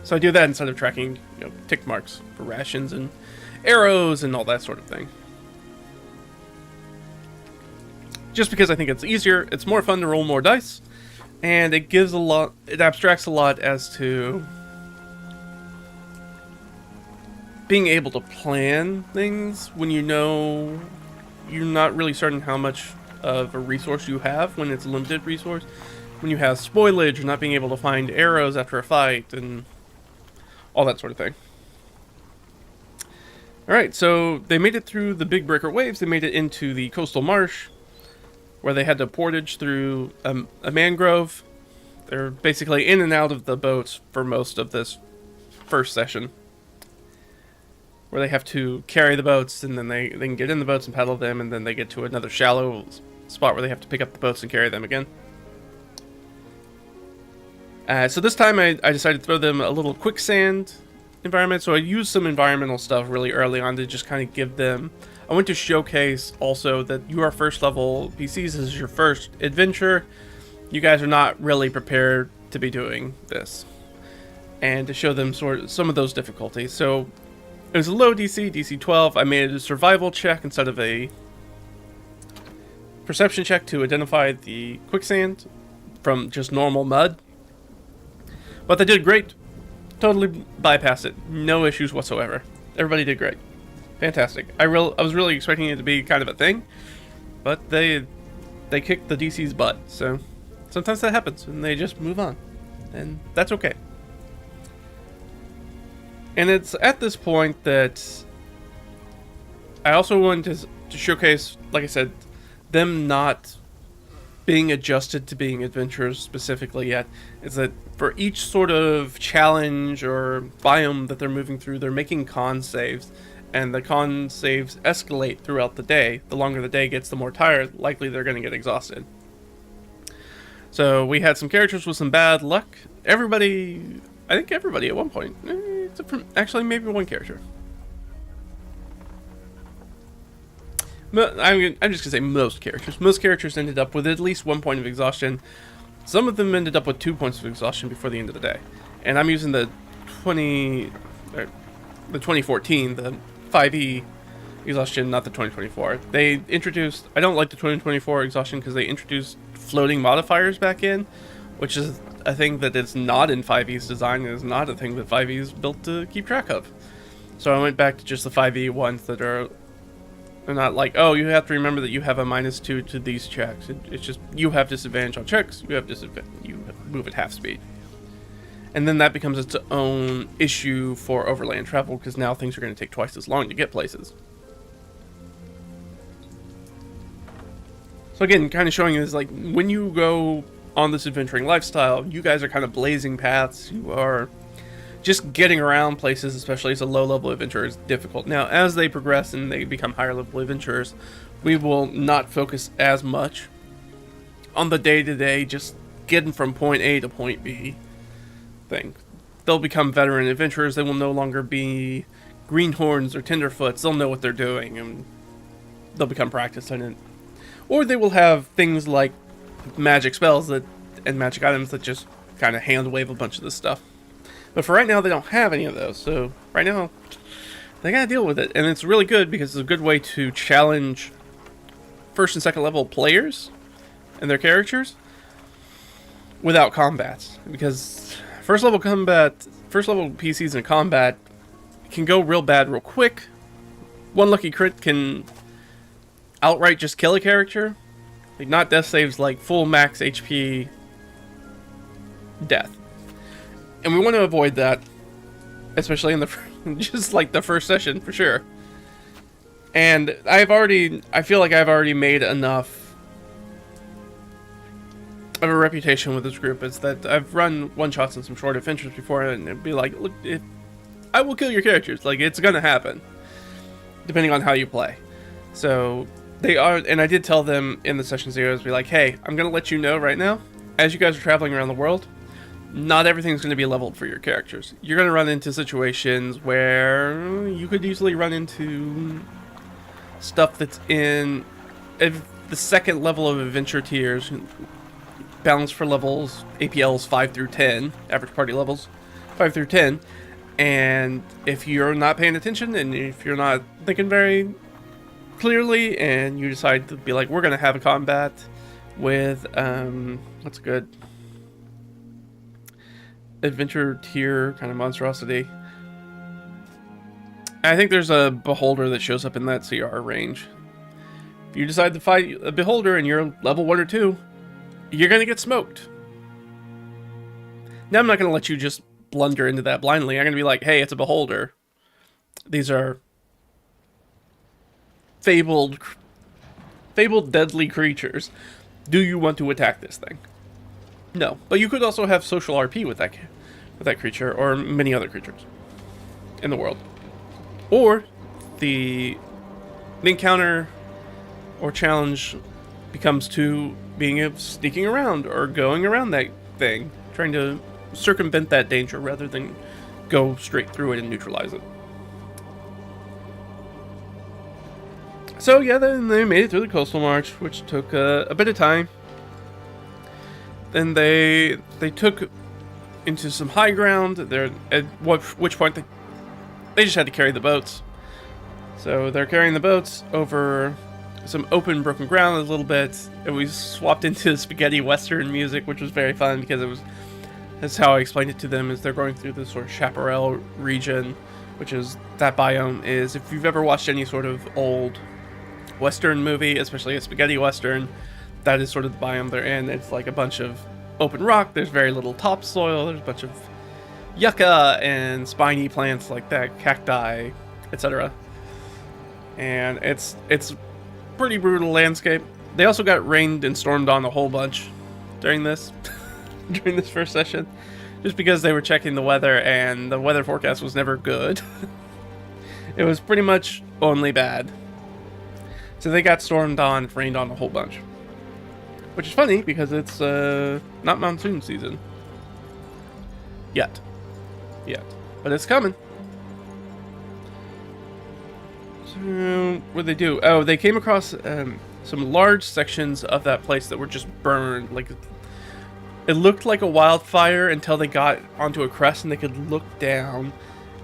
So I do that instead of tracking, tick marks for rations and arrows and all that sort of thing. Just because I think it's easier, it's more fun to roll more dice, and it abstracts a lot as to being able to plan things when you know you're not really certain how much of a resource you have when it's a limited resource. When you have spoilage or not being able to find arrows after a fight and all that sort of thing. Alright, so they made it through the big breaker waves. They made it into the coastal marsh where they had to portage through a mangrove. They're basically in and out of the boats for most of this first session, where they have to carry the boats, and then they can get in the boats and paddle them, and then they get to another shallow spot where they have to pick up the boats and carry them again. So this time I decided to throw them a little quicksand environment, so I used some environmental stuff really early on to just kind of give them... I went to showcase also that you are first level PCs, this is your first adventure, you guys are not really prepared to be doing this, and to show them some of those difficulties. So it was a low DC, DC 12. I made it a survival check instead of a perception check to identify the quicksand from just normal mud. But they did great. Totally bypassed it. No issues whatsoever. Everybody did great. Fantastic. I was really expecting it to be kind of a thing, but they kicked the DC's butt. So sometimes that happens, and they just move on, and that's okay. And it's at this point that I also wanted to showcase, like I said, them not being adjusted to being adventurers specifically yet. Is that for each sort of challenge or biome that they're moving through, they're making con saves, and the con saves escalate throughout the day. The longer the day gets, the more tired, likely they're going to get exhausted. So we had some characters with some bad luck. I think everybody at one point, except for actually maybe one character. I'm just gonna say most characters. Most characters ended up with at least 1 point of exhaustion. Some of them ended up with 2 points of exhaustion before the end of the day. And I'm using the 2014, the 5e exhaustion, not the 2024. They introduced... I don't like the 2024 exhaustion because they introduced floating modifiers back in, which is a thing that is not in 5e's design, and is not a thing that 5e is built to keep track of. So I went back to just the 5e ones that are... They're not like, oh, you have to remember that you have a -2 to these checks. It's just, you have disadvantage on checks, you move at half speed. And then that becomes its own issue for overland travel, because now things are going to take twice as long to get places. So again, kind of showing is like, when you go on this adventuring lifestyle, you guys are kind of blazing paths, you are... Just getting around places, especially as a low-level adventurer, is difficult. Now, as they progress and they become higher-level adventurers, we will not focus as much on the day-to-day, just getting from point A to point B thing. They'll become veteran adventurers. They will no longer be greenhorns or tenderfoots, they'll know what they're doing and they'll become practiced in it. Or they will have things like magic spells and magic items that just kind of hand wave a bunch of this stuff. But for right now, they don't have any of those. So right now, they gotta deal with it. And it's really good because it's a good way to challenge first and second level players and their characters without combats. Because first level PCs in combat can go real bad real quick. One lucky crit can outright just kill a character. Like, not death saves, like full max HP death. And we want to avoid that, especially in the just like the first session for sure. And I feel like I've already made enough of a reputation with this group. Is that I've run one shots and some short adventures before, and it'd be like, look, I will kill your characters. Like, it's gonna happen, depending on how you play. So they are, and I did tell them in the session zeros, be like, hey, I'm gonna let you know right now, as you guys are traveling around the world, not everything's going to be leveled for your characters. You're going to run into situations where you could easily run into stuff that's in the second level of adventure tiers, balanced for levels, APLs 5 through 10, average party levels 5 through 10, and if you're not paying attention and if you're not thinking very clearly and you decide to be like, we're going to have a combat with, what's good? Adventure tier kind of monstrosity. I think there's a beholder that shows up in that CR range. If you decide to fight a beholder and you're level 1 or 2, you're gonna get smoked. Now I'm not gonna let you just blunder into that blindly. I'm gonna be like, hey, it's a beholder. These are fabled deadly creatures. Do you want to attack this thing? No, but you could also have social RP with that creature, or many other creatures in the world. Or the encounter or challenge becomes to being sneaking around or going around that thing, trying to circumvent that danger rather than go straight through it and neutralize it. So yeah, then they made it through the coastal march, which took a bit of time. Then they took into some high ground. There, at which point they just had to carry the boats. So they're carrying the boats over some open, broken ground a little bit, and we swapped into spaghetti western music, which was very fun because that's how I explained it to them. Is they're going through this sort of chaparral region, which is that biome is, if you've ever watched any sort of old western movie, especially a spaghetti western, that is sort of the biome they're in. It's like a bunch of open rock, there's very little topsoil, there's a bunch of yucca and spiny plants like that, cacti, etc. And it's pretty brutal landscape. They also got rained and stormed on a whole bunch during this during this first session, just because they were checking the weather and the weather forecast was never good. It was pretty much only bad. So they got stormed on, rained on a whole bunch. Which is funny, because it's not monsoon season. Yet. But it's coming. So, what did they do? Oh, they came across some large sections of that place that were just burned. Like, it looked like a wildfire until they got onto a crest and they could look down.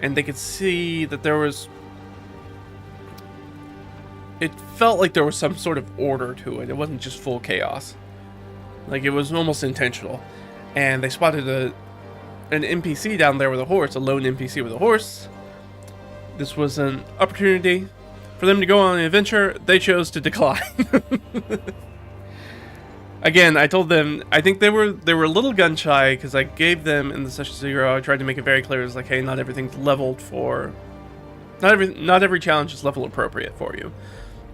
And they could see that there was... It felt like there was some sort of order to it. It wasn't just full chaos. Like, it was almost intentional. And they spotted an NPC down there with a horse, a lone NPC with a horse. This was an opportunity for them to go on an adventure. They chose to decline. Again, I told them, I think they were a little gun shy, because I gave them in the session 0, I tried to make it very clear, it's like, hey, not everything's leveled for... Not every challenge is level appropriate for you.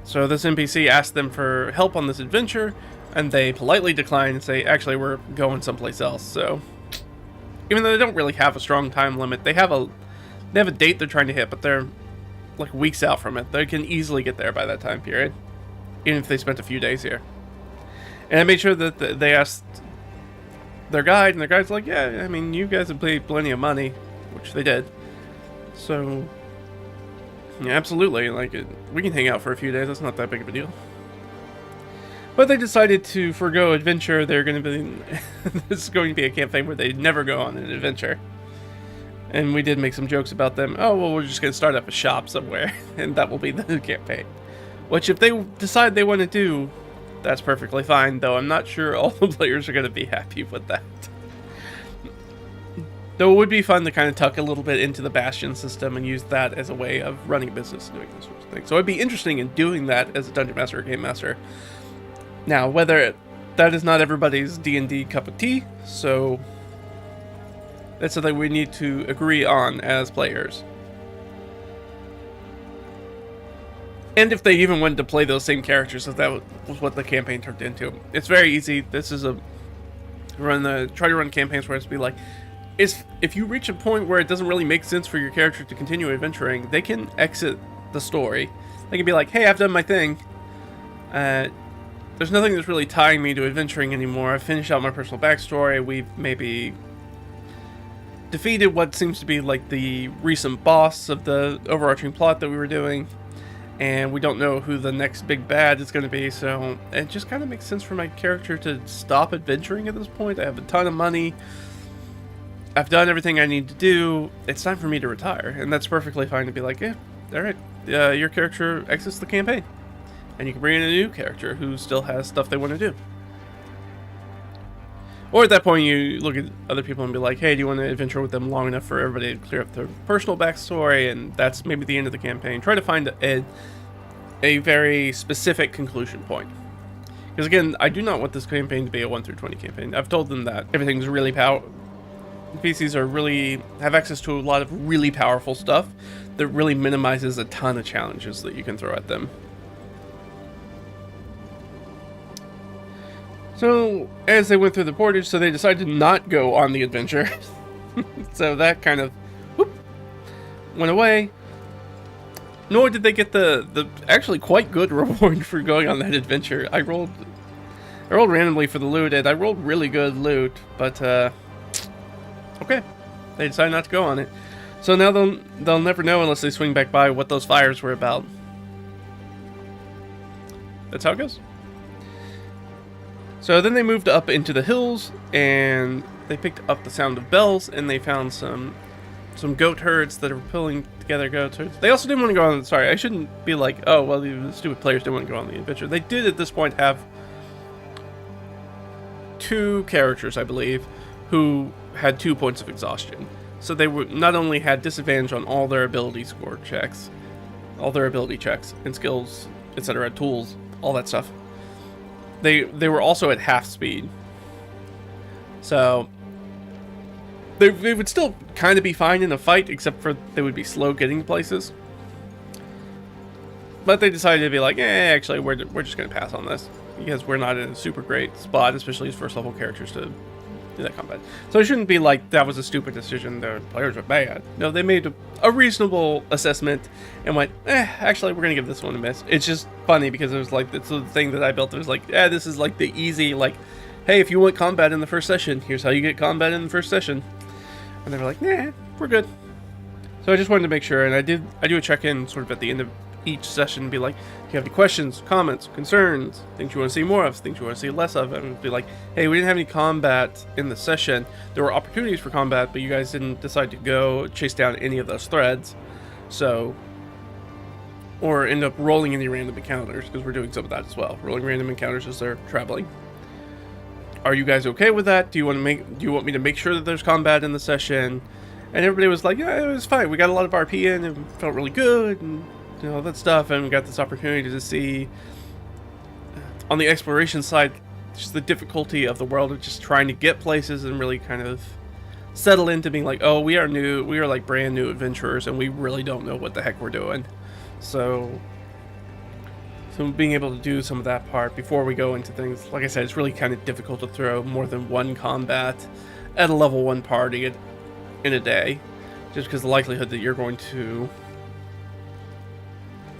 So this NPC asked them for help on this adventure, and they politely declined and say, actually, we're going someplace else. So, even though they don't really have a strong time limit, they have a date they're trying to hit, but they're like weeks out from it. They can easily get there by that time period, even if they spent a few days here. And I made sure that they asked their guide, and their guide's like, yeah, I mean, you guys have paid plenty of money, which they did. So, Yeah, absolutely. Like, we can hang out for a few days. That's not that big of a deal. But they decided to forego adventure. They're going to be... this is going to be a campaign where they never go on an adventure. And we did make some jokes about them. Oh, well, we're just going to start up a shop somewhere. And that will be the campaign. Which, if they decide they want to do, that's perfectly fine. Though I'm not sure all the players are going to be happy with that. Though it would be fun to kind of tuck a little bit into the Bastion system and use that as a way of running a business and doing this sort of thing. So it'd be interesting in doing that as a Dungeon Master or Game Master. Now, whether that is not everybody's D&D cup of tea, so that's something we need to agree on as players. And if they even wanted to play those same characters, if that was what the campaign turned into. It's very easy. This is a try to run campaigns where it's be like, if you reach a point where it doesn't really make sense for your character to continue adventuring, they can exit the story. They can be like, hey, I've done my thing. There's nothing that's really tying me to adventuring anymore. I've finished out my personal backstory. We've maybe defeated what seems to be like the recent boss of the overarching plot that we were doing. And we don't know who the next big bad is going to be. So it just kind of makes sense for my character to stop adventuring at this point. I have a ton of money. I've done everything I need to do. It's time for me to retire. And that's perfectly fine to be like, yeah, all right. Your character exits the campaign. And you can bring in a new character who still has stuff they want to do. Or at that point, you look at other people and be like, hey, do you want to adventure with them long enough for everybody to clear up their personal backstory? And that's maybe the end of the campaign. Try to find a very specific conclusion point. Because again, I do not want this campaign to be a 1 through 20 campaign. I've told them that everything's really powerful. PCs have access to a lot of really powerful stuff that really minimizes a ton of challenges that you can throw at them. So, as they went through the portage, so they decided to not go on the adventure. So that kind of went away. Nor did they get the actually quite good reward for going on that adventure. I rolled randomly for the loot, and I rolled really good loot, but okay. They decided not to go on it. So now they'll never know unless they swing back by what those fires were about. That's how it goes. So then they moved up into the hills, and they picked up the sound of bells, and they found some goat herds that are pulling together goat herds. They also didn't want to go on... Sorry, I shouldn't be like, oh, well, the stupid players didn't want to go on the adventure. They did at this point have 2 characters, I believe, who had 2 points of exhaustion. So they were not only had disadvantage on all their ability score checks, all their ability checks, and skills, etc., tools, all that stuff. They were also at half speed. So they would still kind of be fine in a fight, except for they would be slow getting to places. But they decided to be like, actually, we're just going to pass on this. Because we're not in a super great spot, especially as first level characters, to do that combat. So it shouldn't be like that was a stupid decision, the players were bad. No, they made a reasonable assessment and went, actually, we're going to give this one a miss. It's just funny because it was like, it's the thing that I built. It was like, this is like the easy, like, hey, if you want combat in the first session, here's how you get combat in the first session. And they were like, we're good. So I just wanted to make sure, and I do a check-in sort of at the end of each session and be like, if you have any questions, comments, concerns, things you want to see more of, things you want to see less of, and be like, hey, we didn't have any combat in the session. There were opportunities for combat, but you guys didn't decide to go chase down any of those threads. So, or end up rolling any random encounters, because we're doing some of that as well. Rolling random encounters as they're traveling. Are you guys okay with that? Do you want me to make sure that there's combat in the session? And everybody was like, yeah, it was fine. We got a lot of RP in and felt really good and all that stuff, and we got this opportunity to see on the exploration side just the difficulty of the world of just trying to get places and really kind of settle into being like, oh, we are like brand new adventurers and we really don't know what the heck we're doing. So being able to do some of that part before we go into things, like I said, it's really kind of difficult to throw more than one combat at a level 1 party in a day, just because the likelihood that you're going to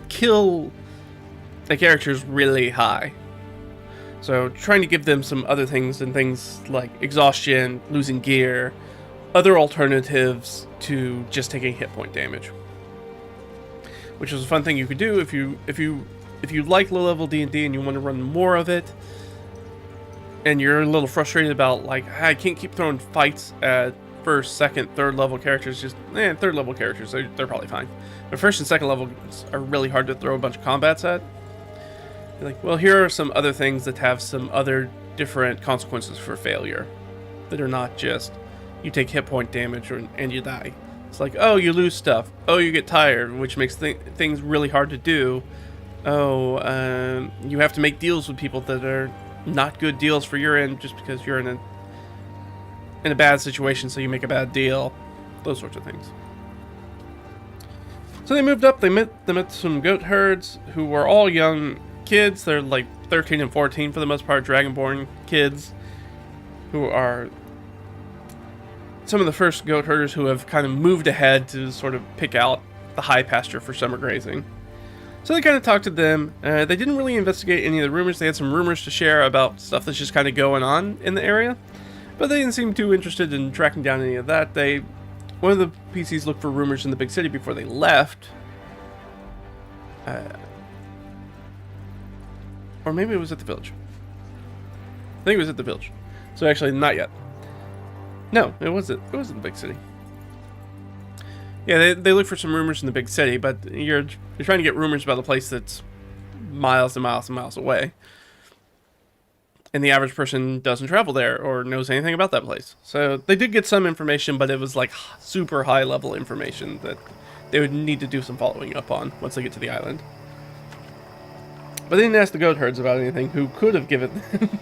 kill a character is really high. So trying to give them some other things, and things like exhaustion, losing gear, other alternatives to just taking hit point damage. which is a fun thing you could do if you like low-level D&D and you want to run more of it, and you're a little frustrated about, like, I can't keep throwing fights at first, second, third level characters. Just third level characters, they're probably fine, but first and second level are really hard to throw a bunch of combats at. You're like, well, here are some other things that have some other different consequences for failure that are not just you take hit point damage and you die. It's like, oh, you lose stuff, oh, you get tired, which makes things really hard to do. Oh, you have to make deals with people that are not good deals for your end just because you're in a bad situation, so you make a bad deal. Those sorts of things. So they moved up. They met some goat herds who were all young kids. They're like 13 and 14 for the most part, Dragonborn kids, who are some of the first goat herders who have kind of moved ahead to sort of pick out the high pasture for summer grazing. So they kind of talked to them. They didn't really investigate any of the rumors. They had some rumors to share about stuff that's just kind of going on in the area, but they didn't seem too interested in tracking down any of that. One of the PCs looked for rumors in the big city before they left. Or maybe it was at the village. I think it was at the village. So actually, not yet. No, it wasn't the big city. Yeah, they look for some rumors in the big city, but you're trying to get rumors about a place that's miles and miles and miles away. And the average person doesn't travel there or knows anything about that place. So they did get some information, but it was like super high level information that they would need to do some following up on once they get to the island. But they didn't ask the goat herds about anything, who could have given them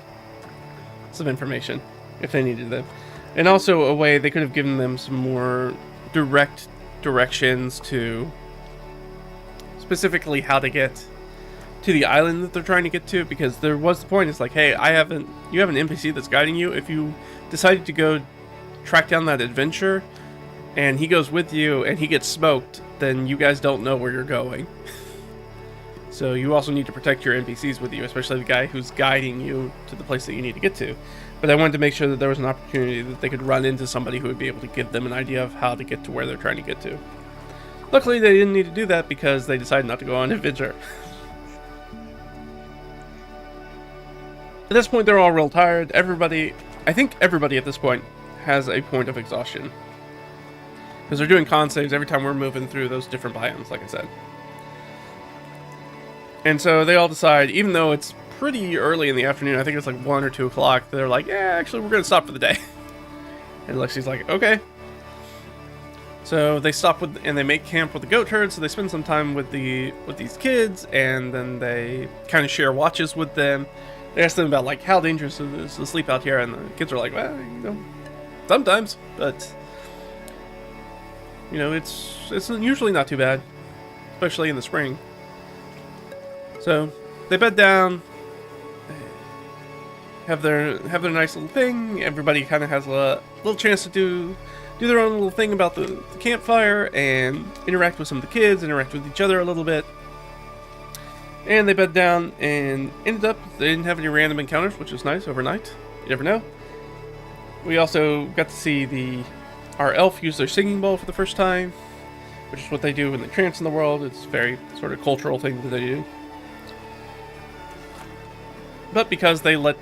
some information if they needed them. And also a way they could have given them some more direct directions to specifically how to get to the island that they're trying to get to, because there was the point, it's like, hey, you have an NPC that's guiding you. If you decided to go track down that adventure and he goes with you and he gets smoked, then you guys don't know where you're going. So you also need to protect your NPCs with you, especially the guy who's guiding you to the place that you need to get to. But I wanted to make sure that there was an opportunity that they could run into somebody who would be able to give them an idea of how to get to where they're trying to get to. Luckily, they didn't need to do that because they decided not to go on an adventure. At this point, they're all real tired. I think everybody at this point has a point of exhaustion, because they're doing con saves every time we're moving through those different biomes, like I said. And so they all decide, even though it's pretty early in the afternoon, I think it's like 1 or 2 o'clock, they're like, yeah, actually, we're going to stop for the day. And Lexi's like, okay. So they stop and they make camp with the goat herd, so they spend some time with these kids, and then they kind of share watches with them. They ask them about, like, how dangerous it is to sleep out here, and the kids are like, well, sometimes, but, it's usually not too bad, especially in the spring. So they bed down, have their nice little thing. Everybody kind of has a little chance to do their own little thing about the campfire and interact with some of the kids, interact with each other a little bit. And they bed down and ended up, they didn't have any random encounters, which was nice overnight. You never know. We also got to see our elf use their singing bowl for the first time, which is what they do when they trance in the world. It's a very sort of cultural thing that they do. But because they let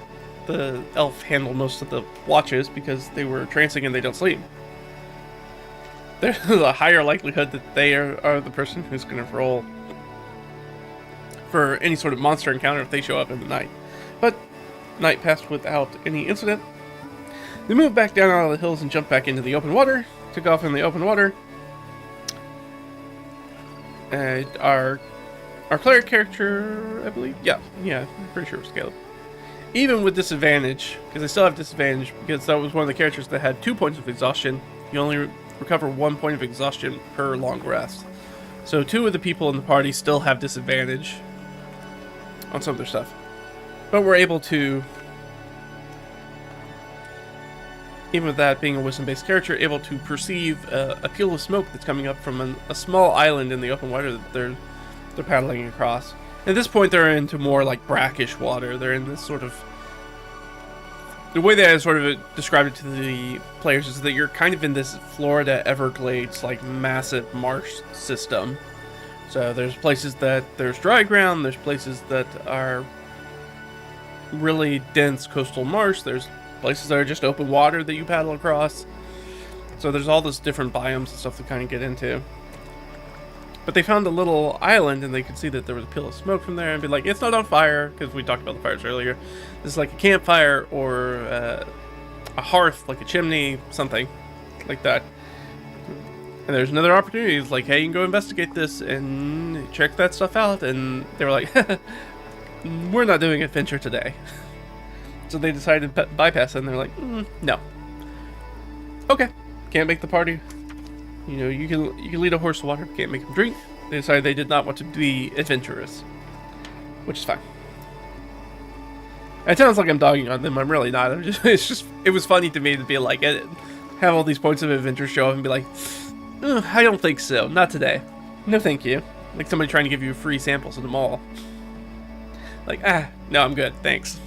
the elf handle most of the watches because they were trancing and they don't sleep, there's a higher likelihood that they are the person who's going to roll for any sort of monster encounter if they show up in the night. But night passed without any incident. They moved back down out of the hills and jumped back into the open water. Took off in the open water. Our cleric character, I believe, yeah, I'm pretty sure it was Caleb. Even with disadvantage, because they still have disadvantage, because that was one of the characters that had 2 points of exhaustion. You only recover 1 point of exhaustion per long rest. So 2 of the people in the party still have disadvantage on some of their stuff. But we're able to, even with that being a wisdom-based character, able to perceive a peel of smoke that's coming up from a small island in the open water that they're paddling across. At this point, they're into more like brackish water. They're in this sort of... The way that I sort of described it to the players is that you're kind of in this Florida Everglades, like, massive marsh system. So there's places that there's dry ground, there's places that are really dense coastal marsh, there's places that are just open water that you paddle across. So there's all this different biomes and stuff to kind of get into. But they found a little island, and they could see that there was a pile of smoke from there, and be like, it's not on fire, because we talked about the fires earlier. This is like a campfire or a hearth, like a chimney, something like that. And there's another opportunity. It's like, hey, you can go investigate this and check that stuff out. And they were like, we're not doing adventure today. So they decided to bypass it, and they're like, no. Okay, can't make the party. You know, you can lead a horse to water, but can't make him drink. They decided they did not want to be adventurous, which is fine. It sounds like I'm dogging on them. I'm really not. It was funny to me to be like, have all these points of adventure show up and be like, I don't think so. Not today. No, thank you. Like somebody trying to give you free samples at the mall. Like, no, I'm good. Thanks.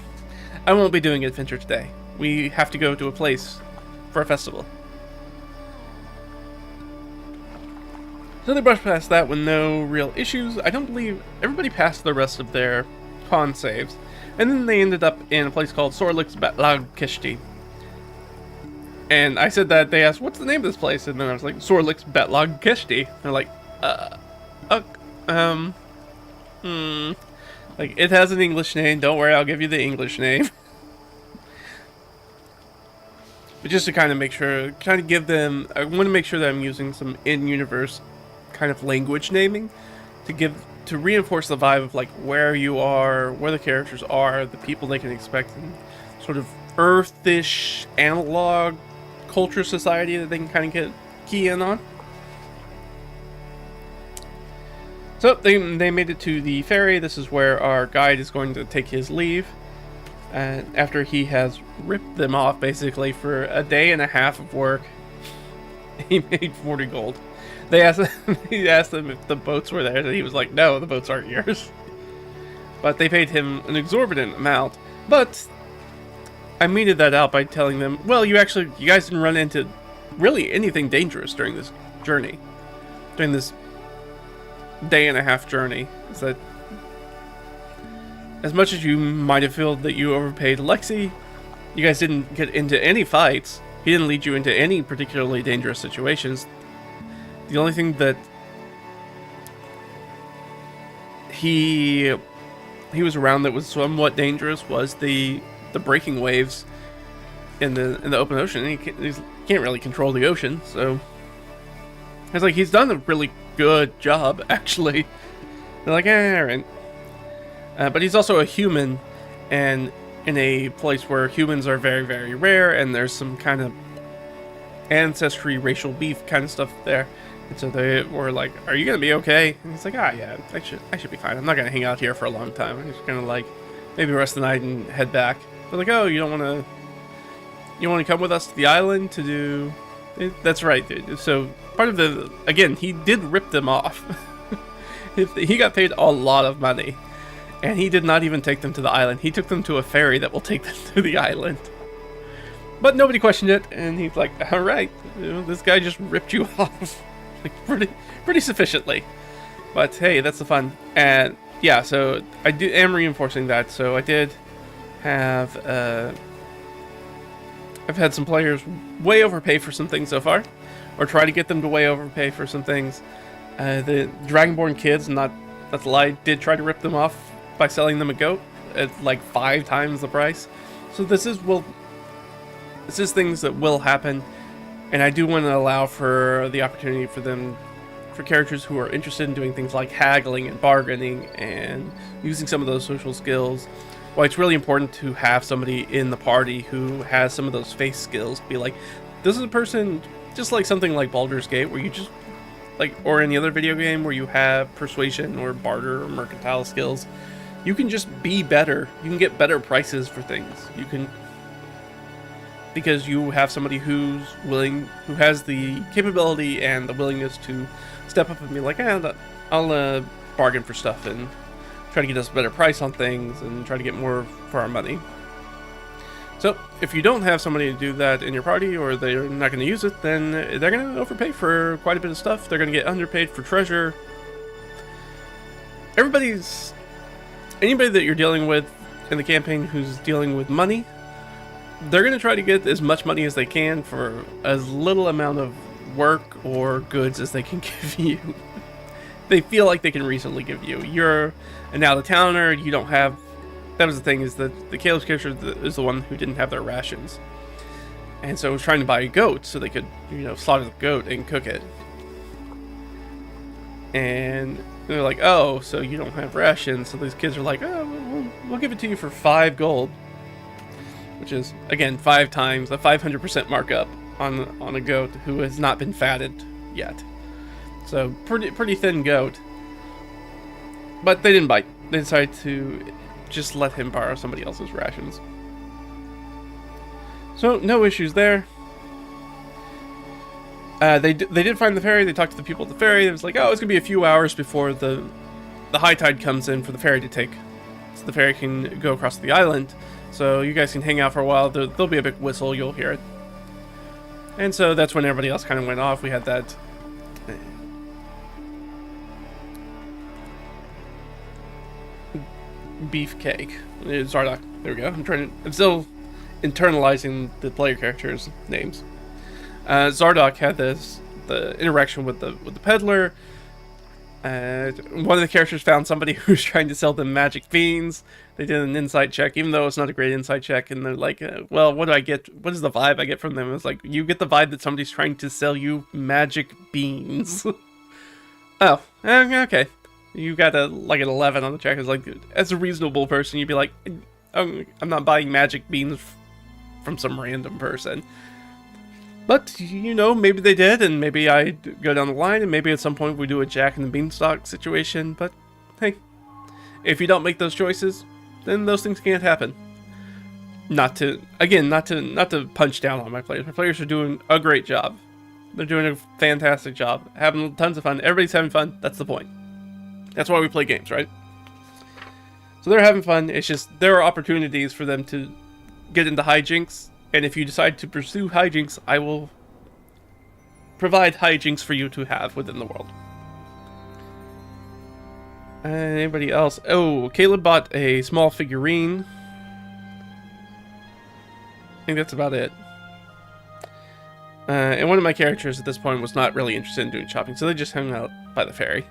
I won't be doing adventure today. We have to go to a place for a festival. So they brushed past that with no real issues. I don't believe everybody passed the rest of their con saves. And then they ended up in a place called Sorlix Batlag Kishti. And I said that, they asked, what's the name of this place? And then I was like, Sorlix Batlag Kishti. They're like, like, it has an English name. Don't worry, I'll give you the English name. But just to kind of make sure, kind of give them, I want to make sure that I'm using some in-universe kind of language naming to reinforce the vibe of like where you are, where the characters are, the people they can expect, and sort of earthish analog culture society that they can kind of key in on. So they made it to the ferry. This is where our guide is going to take his leave. And after he has ripped them off basically for a day and a half of work, he made 40 gold. He asked them if the boats were there, and he was like, no, the boats aren't yours. But they paid him an exorbitant amount. But I meted that out by telling them, well, you guys didn't run into really anything dangerous during this journey. During this day and a half journey. Is that as much as you might have felt that you overpaid Lexi, you guys didn't get into any fights. He didn't lead you into any particularly dangerous situations. The only thing that he was around that was somewhat dangerous was the breaking waves in the open ocean. And he can't really control the ocean, so it's like he's done a really good job, actually. They're like, alright. But he's also a human, and in a place where humans are very, very rare, and there's some kind of ancestry, racial beef kind of stuff there. And so they were like, are you going to be okay? And he's like, yeah, I should be fine. I'm not going to hang out here for a long time. I'm just going to like maybe rest the night and head back. They're like, oh, you want to come with us to the island to do... That's right, dude. So part of again, he did rip them off. He got paid a lot of money. And he did not even take them to the island. He took them to a ferry that will take them to the island. But nobody questioned it, and he's like, alright, this guy just ripped you off. Like, pretty sufficiently. But hey, that's the fun. And yeah, so I am reinforcing that. So I did have I've had some players way overpay for some things so far, or try to get them to way overpay for some things. The Dragonborn kids, that's a lie, did try to rip them off by selling them a goat at like 5 times the price. So this is things that will happen, and I do want to allow for the opportunity for characters who are interested in doing things like haggling and bargaining and using some of those social skills. Well, it's really important to have somebody in the party who has some of those face skills. Be like, this is a person, just like something like Baldur's Gate, where you just, like, or any other video game where you have persuasion or barter or mercantile skills. You can just be better. You can get better prices for things. You can, because you have somebody who has the capability and the willingness to step up and be like, I'll bargain for stuff and try to get us a better price on things and try to get more for our money. So if you don't have somebody to do that in your party, or they're not going to use it, then they're going to overpay for quite a bit of stuff. They're going to get underpaid for treasure. anybody that you're dealing with in the campaign who's dealing with money, they're going to try to get as much money as they can for as little amount of work or goods as they can give you. They feel like they can reasonably give you. You're an out-of-towner, you don't have... That was the thing, is that the Caleb's character is the one who didn't have their rations. And so was trying to buy a goat so they could, slaughter the goat and cook it. And they're like, oh, so you don't have rations. So these kids are like, oh, we'll give it to you for 5 gold. Which is, again, 5 times the 500% markup on a goat who has not been fatted yet. So, pretty thin goat. But they didn't bite. They decided to just let him borrow somebody else's rations. So, no issues there. They did find the ferry. They talked to the people at the ferry. It was like, oh, it's going to be a few hours before the high tide comes in for the ferry to take. So the ferry can go across the island. So you guys can hang out for a while. There'll be a big whistle. You'll hear it. And so that's when everybody else kind of went off. We had that... Beefcake. Zardock. There we go. I'm still internalizing the player characters' names. Zardock had the interaction with the peddler. One of the characters found somebody who was trying to sell them magic beans. They did an insight check, even though it's not a great insight check. And they're like, well, what do I get? What is the vibe I get from them? It's like, you get the vibe that somebody's trying to sell you magic beans. Oh, okay. You got an 11 on the check. It's like, as a reasonable person, you'd be like, oh, I'm not buying magic beans from some random person. But, maybe they did, and maybe I go down the line, and maybe at some point we do a Jack and the Beanstalk situation, but, hey, if you don't make those choices, then those things can't happen. Not to punch down on my players. My players are doing a great job. They're doing a fantastic job, having tons of fun. Everybody's having fun. That's the point. That's why we play games, right? So they're having fun. It's just there are opportunities for them to get into hijinks, and if you decide to pursue hijinks, I will provide hijinks for you to have within the world. Anybody else? Oh, Caleb bought a small figurine. I think that's about it. And one of my characters at this point was not really interested in doing shopping, so they just hung out by the ferry.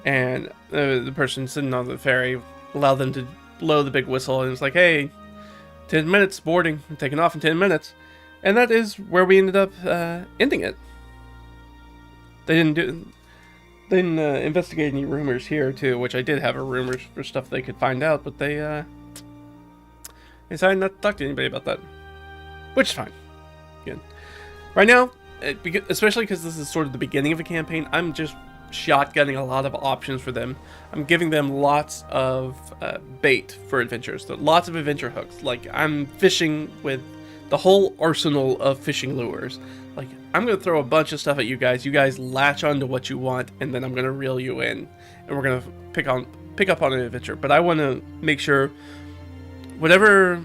And the person sitting on the ferry allowed them to blow the big whistle, and it was like, hey, 10 minutes boarding, I'm taking off in 10 minutes. And that is where we ended up ending it. They didn't investigate any rumors here, too, which I did have a rumors for stuff they could find out, but they decided not to talk to anybody about that. Which is fine. Again. Right now, especially because this is sort of the beginning of a campaign, I'm just shotgunning a lot of options for them. I'm giving them lots of bait for adventures, so lots of adventure hooks. Like, I'm fishing with the whole arsenal of fishing lures. Like, I'm going to throw a bunch of stuff at you guys latch onto what you want, and then I'm going to reel you in, and we're going to pick up on an adventure. But I want to make sure I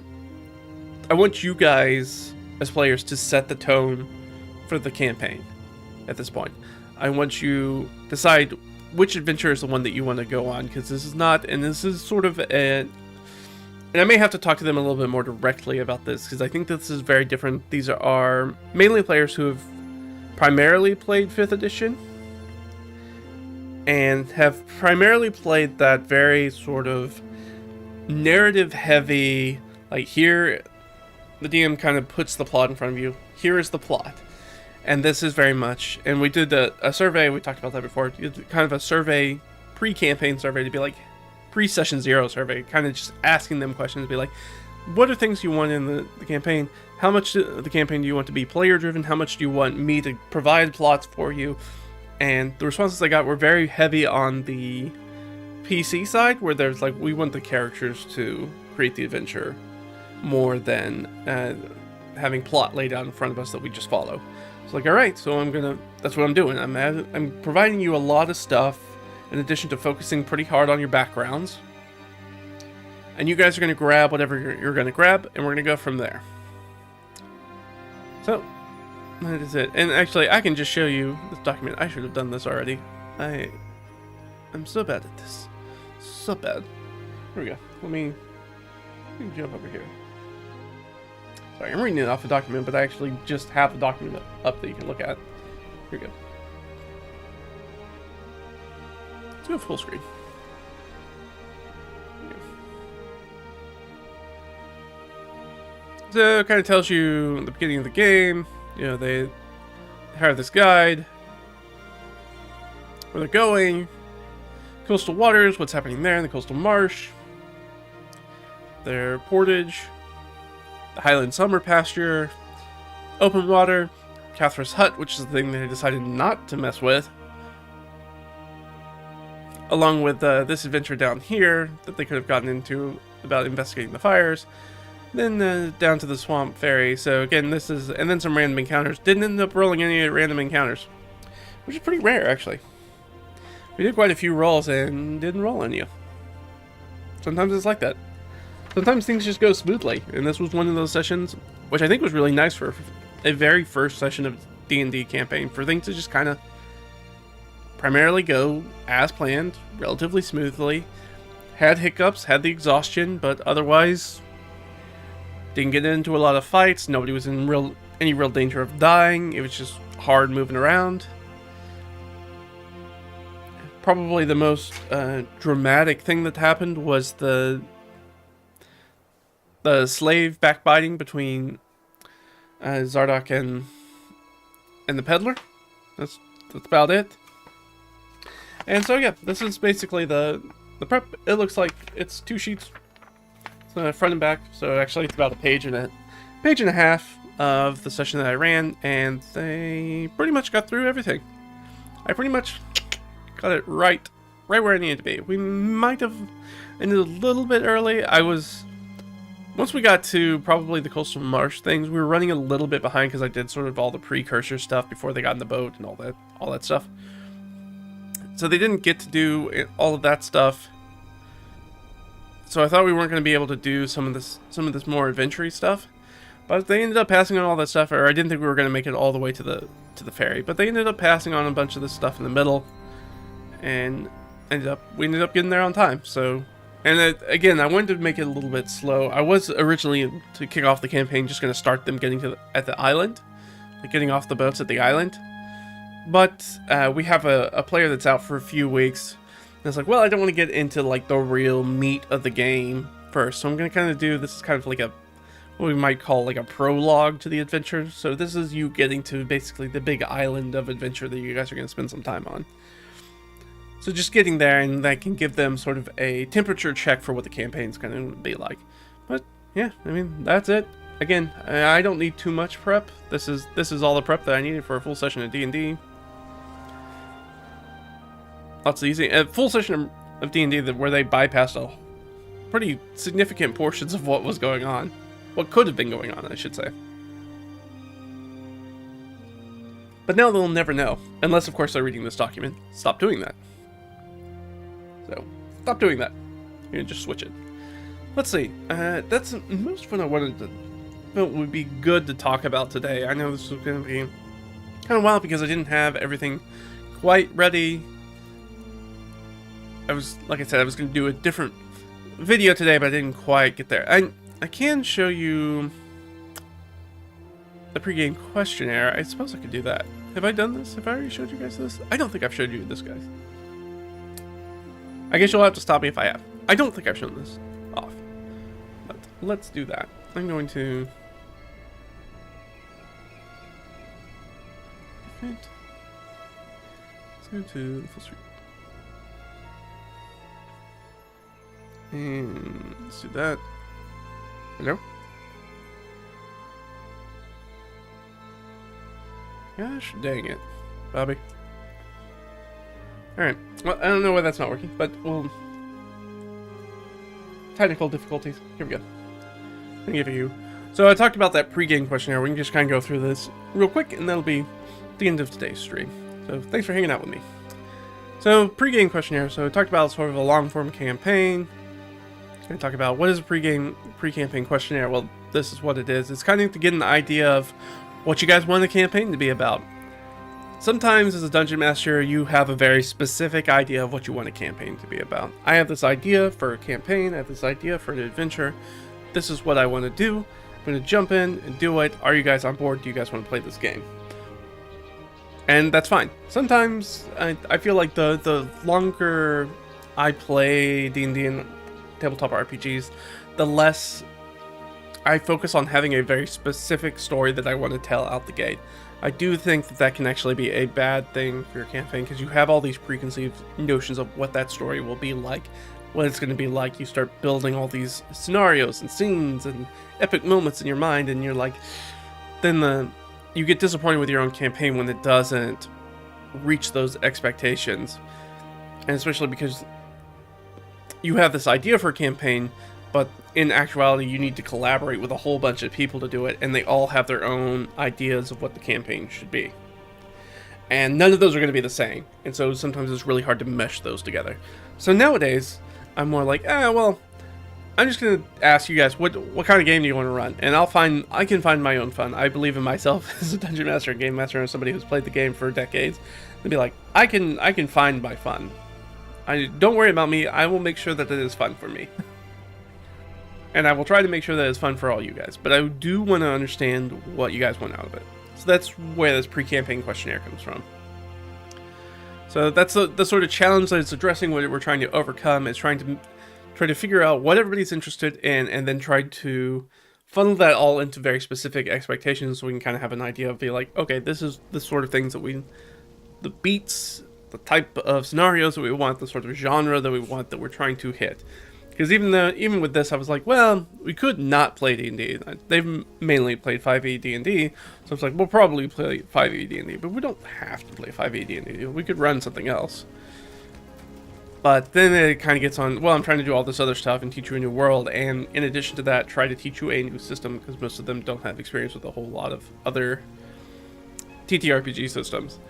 want you guys as players to set the tone for the campaign at this point. I want you to decide which adventure is the one that you want to go on, because this is sort of and I may have to talk to them a little bit more directly about this, because I think this is very different. These are mainly players who have primarily played 5th edition, and have primarily played that very sort of narrative heavy, like, here, the DM kind of puts the plot in front of you. Here is the plot. And this is very much, and we did a survey, we talked about that before, kind of a survey, pre-campaign survey, to be like, pre-session 0 survey, kind of just asking them questions, to be like, what are things you want in the campaign? How much of the campaign do you want to be player-driven? How much do you want me to provide plots for you? And the responses I got were very heavy on the PC side, where there's like, we want the characters to create the adventure more than having plot laid out in front of us that we just follow. It's like, alright, so that's what I'm doing. I'm providing you a lot of stuff, in addition to focusing pretty hard on your backgrounds. And you guys are going to grab whatever you're going to grab, and we're going to go from there. So, that is it. And actually, I can just show you this document. I should have done this already. I'm so bad at this. So bad. Here we go. Let me jump over here. Sorry, I'm reading it off the document, but I actually just have the document up that you can look at. Here we go. Let's go full screen. So it kind of tells you at the beginning of the game, you know, they have this guide, where they're going, coastal waters, what's happening there in the coastal marsh, their portage, the Highland summer pasture, open water, Catherine's hut, which is the thing they decided not to mess with, along with this adventure down here that they could have gotten into about investigating the fires. Then down to the swamp ferry. So again, this is, and then some random encounters. Didn't end up rolling any random encounters, which is pretty rare actually. We did quite a few rolls and didn't roll any. Sometimes it's like that. Sometimes things just go smoothly, and this was one of those sessions, which I think was really nice for a very first session of D&D campaign, for things to just kind of primarily go as planned, relatively smoothly. Had hiccups, had the exhaustion, but otherwise didn't get into a lot of fights. Nobody was in any real danger of dying. It was just hard moving around. Probably the most dramatic thing that happened was the slave backbiting between Zardoc and the peddler. That's about it. And so yeah, this is basically the prep. It looks like it's 2 sheets. Front and back, so actually it's about a page and a half of the session that I ran, and they pretty much got through everything. I pretty much got it right where I needed to be. We might have ended a little bit early. Once we got to probably the coastal marsh things, we were running a little bit behind because I did sort of all the precursor stuff before they got in the boat and all that stuff. So they didn't get to do all of that stuff. So I thought we weren't going to be able to do some of this more adventure-y stuff, but they ended up passing on all that stuff. Or I didn't think we were going to make it all the way to the ferry, but they ended up passing on a bunch of this stuff in the middle, and we ended up getting there on time. So, and again, I wanted to make it a little bit slow. I was originally, to kick off the campaign, just going to start them getting at the island, like getting off the boats at the island, but we have a player that's out for a few weeks. And it's like, well, I don't want to get into like the real meat of the game first, so I'm going to kind of do, this is kind of like what we might call like a prologue to the adventure. So this is you getting to basically the big island of adventure that you guys are going to spend some time on. So just getting there, and that can give them sort of a temperature check for what the campaign's going to be like. But yeah, I mean, that's it. Again, I don't need too much prep. This is all the prep that I needed for a full session of D&D. Lots of easy. A full session of D&D where they bypassed pretty significant portions of what was going on. What could have been going on, I should say. But now they'll never know. Unless, of course, they're reading this document. Stop doing that. So, stop doing that. You can just switch it. Let's see. That's most of what I wanted to... It would be good to talk about today. I know this was going to be kind of wild because I didn't have everything quite ready. Like I said, I was going to do a different video today, but I didn't quite get there. I can show you the pregame questionnaire. I suppose I could do that. Have I done this? Have I already showed you guys this? I don't think I've showed you this, guys. I guess you'll have to stop me if I have. I don't think I've shown this off. But let's do that. I'm going to... Let's go to the full screen. And let's do that. Hello? Gosh dang it, Bobby. Alright, well, I don't know why that's not working, but we'll... Technical difficulties. Here we go. Let me give you... So I talked about that pre-game questionnaire. We can just kind of go through this real quick, and that'll be the end of today's stream. So thanks for hanging out with me. So, pre-game questionnaire. So I talked about sort of a long-form campaign. Going to talk about what is a pre-campaign questionnaire. Well, this is what it is. It's kind of to get an idea of what you guys want the campaign to be about. sometimes as a dungeon master, you have a very specific idea of what you want a campaign to be about. I have this idea for a campaign, I have this idea for an adventure. This is what I want to do. I'm going to jump in and do it. Are you guys on board? Do you guys want to play this game? And that's fine. Sometimes I feel like the longer I play D&D and tabletop RPGs, the less I focus on having a very specific story that I want to tell out the gate. I do think that that can actually be a bad thing for your campaign, because you have all these preconceived notions of what that story will be like, what it's going to be like. You start building all these scenarios and scenes and epic moments in your mind, and you're like, then you get disappointed with your own campaign when it doesn't reach those expectations. And especially because you have this idea for a campaign, but in actuality you need to collaborate with a whole bunch of people to do it, and they all have their own ideas of what the campaign should be. And none of those are going to be the same, and so sometimes it's really hard to mesh those together. So nowadays, I'm more like, well, I'm just going to ask you guys, what kind of game do you want to run? And I can find my own fun. I believe in myself as a dungeon master and game master, and somebody who's played the game for decades. And be like, I can find my fun. Don't worry about me. I will make sure that it is fun for me. And I will try to make sure that it's fun for all you guys. But I do want to understand what you guys want out of it. So that's where this pre-campaign questionnaire comes from. So that's the sort of challenge that it's addressing. What we're trying to overcome is try to figure out what everybody's interested in, and then try to funnel that all into very specific expectations, so we can kind of have an idea of, be like, okay, this is the sort of things that the beats, the type of scenarios that we want, the sort of genre that we want, that we're trying to hit. Because even with this, I was like, well, we could not play D&D. They've mainly played 5e D&D, so it's like, we'll probably play 5e D&D, but we don't have to play 5e D&D. We could run something else. But then it kind of gets on, well, I'm trying to do all this other stuff and teach you a new world, and in addition to that, try to teach you a new system, because most of them don't have experience with a whole lot of other TTRPG systems.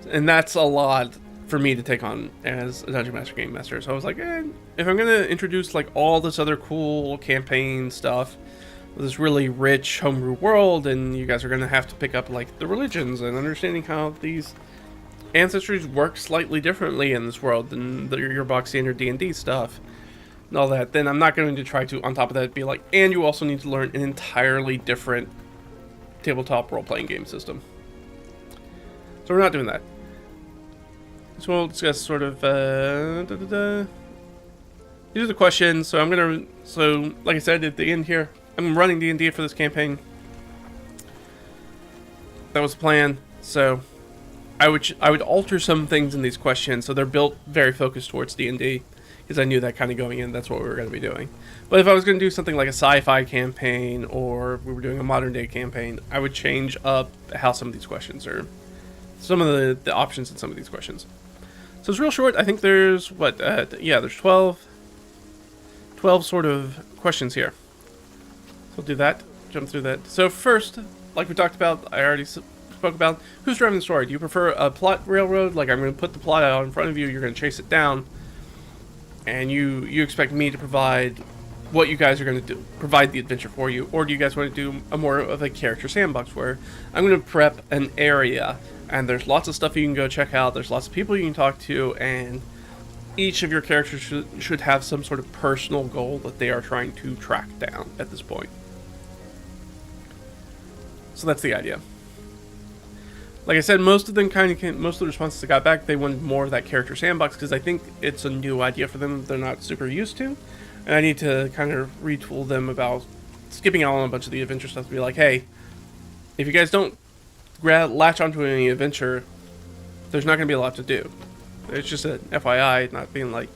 And that's a lot for me to take on as a Dungeon Master Game Master. So I was like, if I'm going to introduce like all this other cool campaign stuff, this really rich homebrew world, and you guys are going to have to pick up like the religions and understanding how these ancestries work slightly differently in this world than your box standard D&D stuff and all that, then I'm not going to try to, on top of that, be like, and you also need to learn an entirely different tabletop role-playing game system. So we're not doing that. So we'll discuss sort of, these are the questions. So like I said at the end here, I'm running D&D for this campaign. That was the plan. So I would alter some things in these questions, so they're built very focused towards D&D, because I knew that kind of going in, that's what we were going to be doing. But if I was going to do something like a sci-fi campaign, or we were doing a modern day campaign, I would change up how some of these questions are, some of the options in some of these questions. So it's real short. I think there's, there's 12 sort of questions here. So we'll do that, jump through that. So first, like we talked about, I already spoke about, who's driving the story. Do you prefer a plot railroad? Like, I'm going to put the plot out in front of you, you're going to chase it down, and you expect me to provide what you guys are going to do, provide the adventure for you? Or do you guys want to do a more of a character sandbox, where I'm going to prep an area, and there's lots of stuff you can go check out, there's lots of people you can talk to, and each of your characters should have some sort of personal goal that they are trying to track down at this point. So that's the idea. Like I said, most of the responses I got back, they wanted more of that character sandbox, because I think it's a new idea for them that they're not super used to. And I need to kind of retool them about skipping out on a bunch of the adventure stuff, to be like, hey, if you guys don't latch onto any adventure, there's not going to be a lot to do. It's just an FYI, not being like,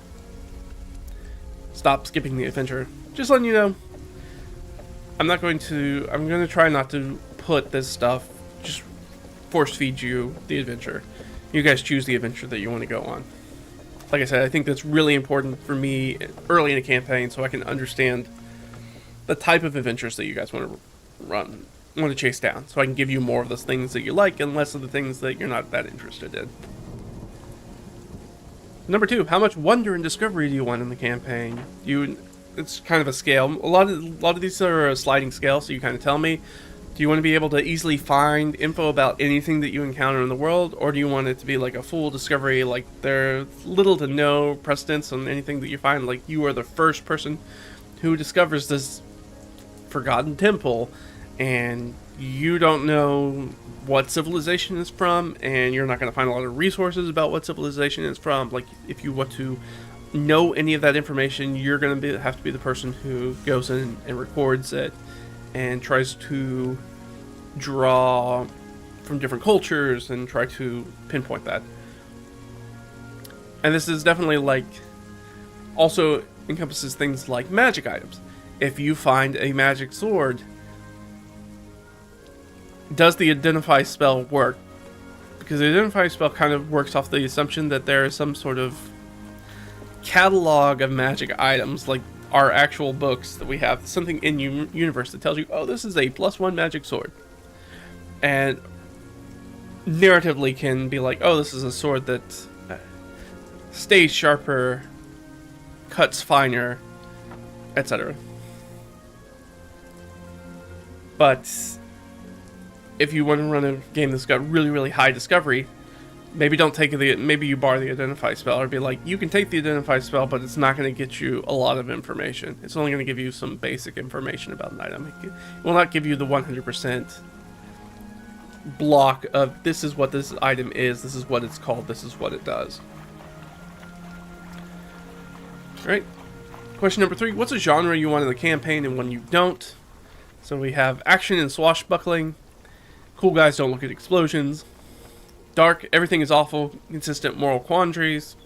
stop skipping the adventure. Just letting you know, I'm going to try not to put this stuff, just force feed you the adventure. You guys choose the adventure that you want to go on. Like I said, I think that's really important for me early in a campaign, so I can understand the type of adventures that you guys want to chase down, so I can give you more of those things that you like and less of the things that you're not that interested in. Number 2, how much wonder and discovery do you want in the campaign? It's kind of a scale. A lot of these are a sliding scale, so you kind of tell me. Do you want to be able to easily find info about anything that you encounter in the world, or do you want it to be like a full discovery, like there's little to no precedence on anything that you find, like you are the first person who discovers this forgotten temple, and you don't know what civilization it's from, and you're not going to find a lot of resources about what civilization it's from. Like, if you want to know any of that information, you're going to have to be the person who goes in and records it and tries to draw from different cultures and try to pinpoint that. And this is definitely, like, also encompasses things like magic items. If you find a magic sword, does the identify spell work? Because the identify spell kind of works off the assumption that there is some sort of catalog of magic items, like our actual books that we have, something in universe that tells you, oh, this is a +1 magic sword. And narratively can be like, oh, this is a sword that stays sharper, cuts finer, etc. But if you want to run a game that's got really, really high discovery, maybe don't take maybe you bar the identify spell, or be like, you can take the identify spell, but it's not going to get you a lot of information. It's only going to give you some basic information about an item. It will not give you the 100% block of this is what this item is, this is what it's called, this is what it does. Alright, question number 3. What's a genre you want in the campaign and one you don't? So we have action and swashbuckling. Cool guys don't look at explosions. Dark, everything is awful, consistent moral quandaries.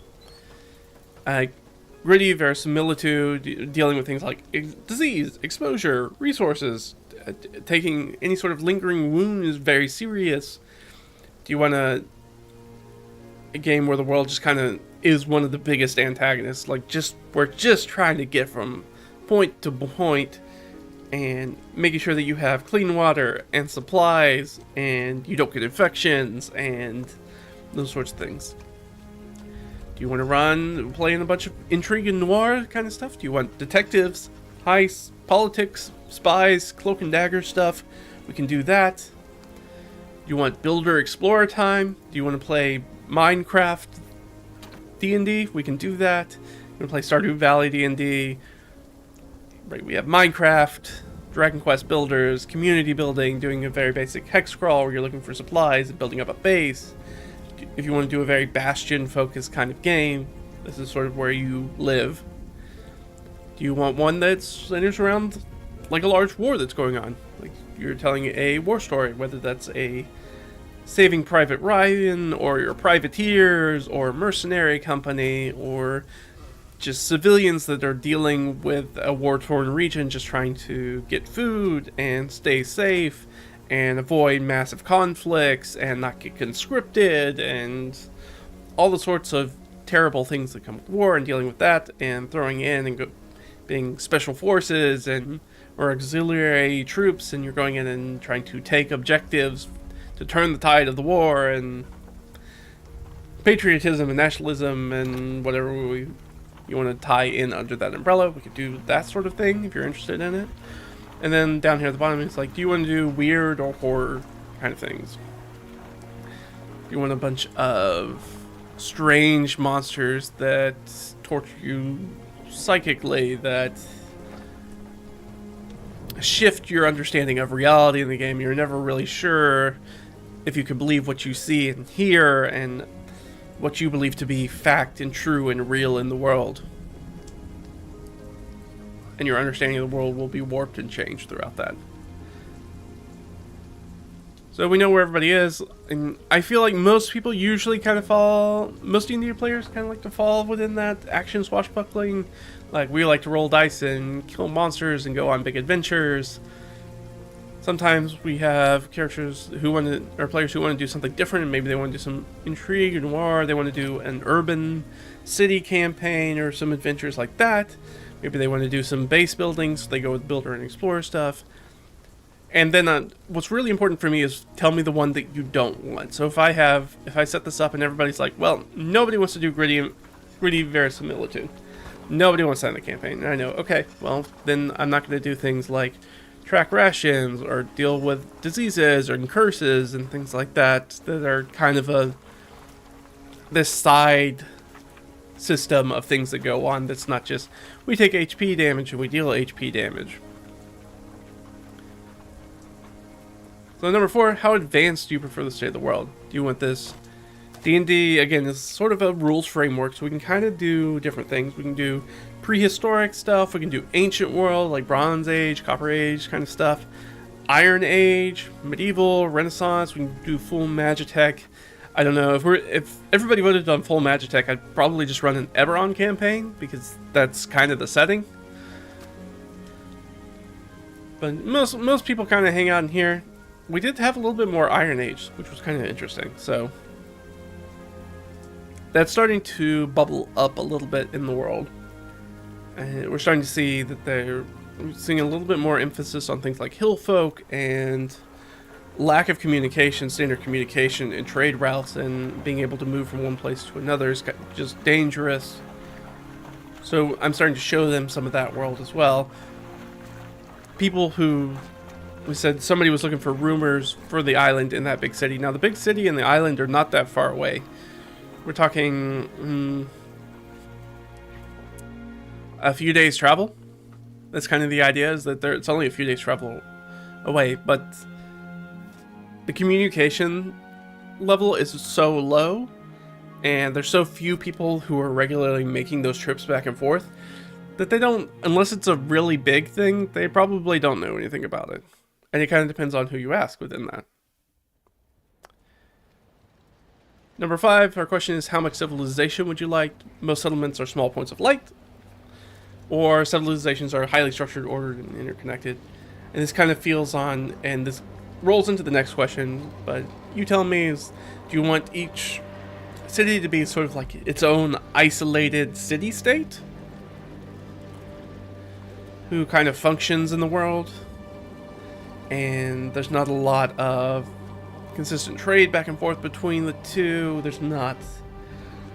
Gritty, verisimilitude, dealing with things like disease, exposure, resources. Taking any sort of lingering wound is very serious. Do you want a game where the world just kind of is one of the biggest antagonists? Like, we're just trying to get from point to point, and making sure that you have clean water and supplies, and you don't get infections, and those sorts of things. Do you want to play in a bunch of intrigue and noir kind of stuff? Do you want detectives, heists, politics, spies, cloak and dagger stuff? We can do that. Do you want builder explorer time? Do you want to play Minecraft D&D? We can do that. You want to play Stardew Valley D&D? Right, we have Minecraft, Dragon Quest builders, community building, doing a very basic hex crawl where you're looking for supplies and building up a base. If you want to do a very bastion focused kind of game, this is sort of where you live. Do you want one that centers around like a large war that's going on? Like, you're telling a war story, whether that's a Saving Private Ryan, or your privateers, or mercenary company, or just civilians that are dealing with a war-torn region, just trying to get food and stay safe and avoid massive conflicts and not get conscripted, and all the sorts of terrible things that come with war, and dealing with that and throwing in and being special forces or auxiliary troops, and you're going in and trying to take objectives to turn the tide of the war, and patriotism and nationalism and whatever you want to tie in under that umbrella. We could do that sort of thing if you're interested in it. And then down here at the bottom, it's like, do you want to do weird or horror kind of things? Do you want a bunch of strange monsters that torture you psychically, that shift your understanding of reality in the game? You're never really sure if you can believe what you see and hear, and what you believe to be fact and true and real in the world. And your understanding of the world will be warped and changed throughout that. So we know where everybody is, and I feel like most people usually kind of most D&D players kind of like to fall within that action swashbuckling. Like, we like to roll dice and kill monsters and go on big adventures. Sometimes we have characters or players who want to do something different, and maybe they want to do some intrigue or noir. They want to do an urban city campaign or some adventures like that. Maybe they want to do some base building, so they go with builder and explorer stuff. And then what's really important for me is tell me the one that you don't want. So if I set this up and everybody's like, well, nobody wants to do gritty verisimilitude. Nobody wants that in the campaign. And I know, okay, well, then I'm not going to do things like track rations or deal with diseases and curses and things like that are kind of this side system of things that go on that's not just we take HP damage and we deal HP damage. So number 4, how advanced do you prefer the state of the world? Do you want this? D&D, again, is sort of a rules framework, so we can kind of do different things. We can do prehistoric stuff, we can do ancient world, like Bronze Age, Copper Age kind of stuff, Iron Age, Medieval, Renaissance, we can do full Magitech. I don't know, if everybody voted on full Magitech, I'd probably just run an Eberron campaign, because that's kind of the setting. But most people kind of hang out in here. We did have a little bit more Iron Age, which was kind of interesting, so that's starting to bubble up a little bit in the world. And we're starting to see that they're seeing a little bit more emphasis on things like hill folk and lack of communication, standard communication, and trade routes, and being able to move from one place to another is just dangerous. So I'm starting to show them some of that world as well. People who... We said somebody was looking for rumors for the island in that big city. Now, the big city and the island are not that far away. We're talking a few days travel. That's kind of the idea, is that it's only a few days travel away. But the communication level is so low, and there's so few people who are regularly making those trips back and forth, that they don't, unless it's a really big thing, they probably don't know anything about it. And it kind of depends on who you ask within that. Number 5, our question is, how much civilization would you like? Most settlements are small points of light, or civilizations are highly structured, ordered, and interconnected. And this kind of feels on, and this rolls into the next question, but you tell me, do you want each city to be sort of like its own isolated city-state? Who kind of functions in the world? And there's not a lot of consistent trade back and forth between the two. There's not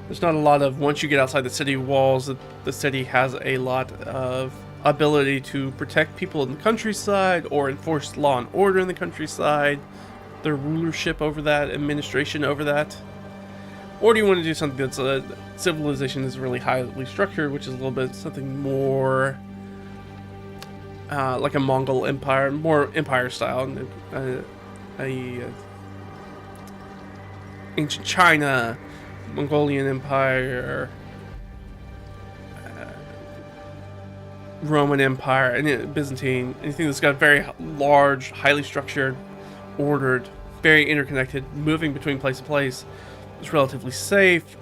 a lot of, once you get outside the city walls, the city has a lot of ability to protect people in the countryside or enforce law and order in the countryside, their rulership over that, administration over that. Or do you want to do something that's a civilization is really highly structured, which is a little bit something more like a Mongol empire, more empire style, ancient China, Mongolian Empire, Roman Empire, and Byzantine, anything that's got a very large, highly structured, ordered, very interconnected, moving between place to place, is relatively safe.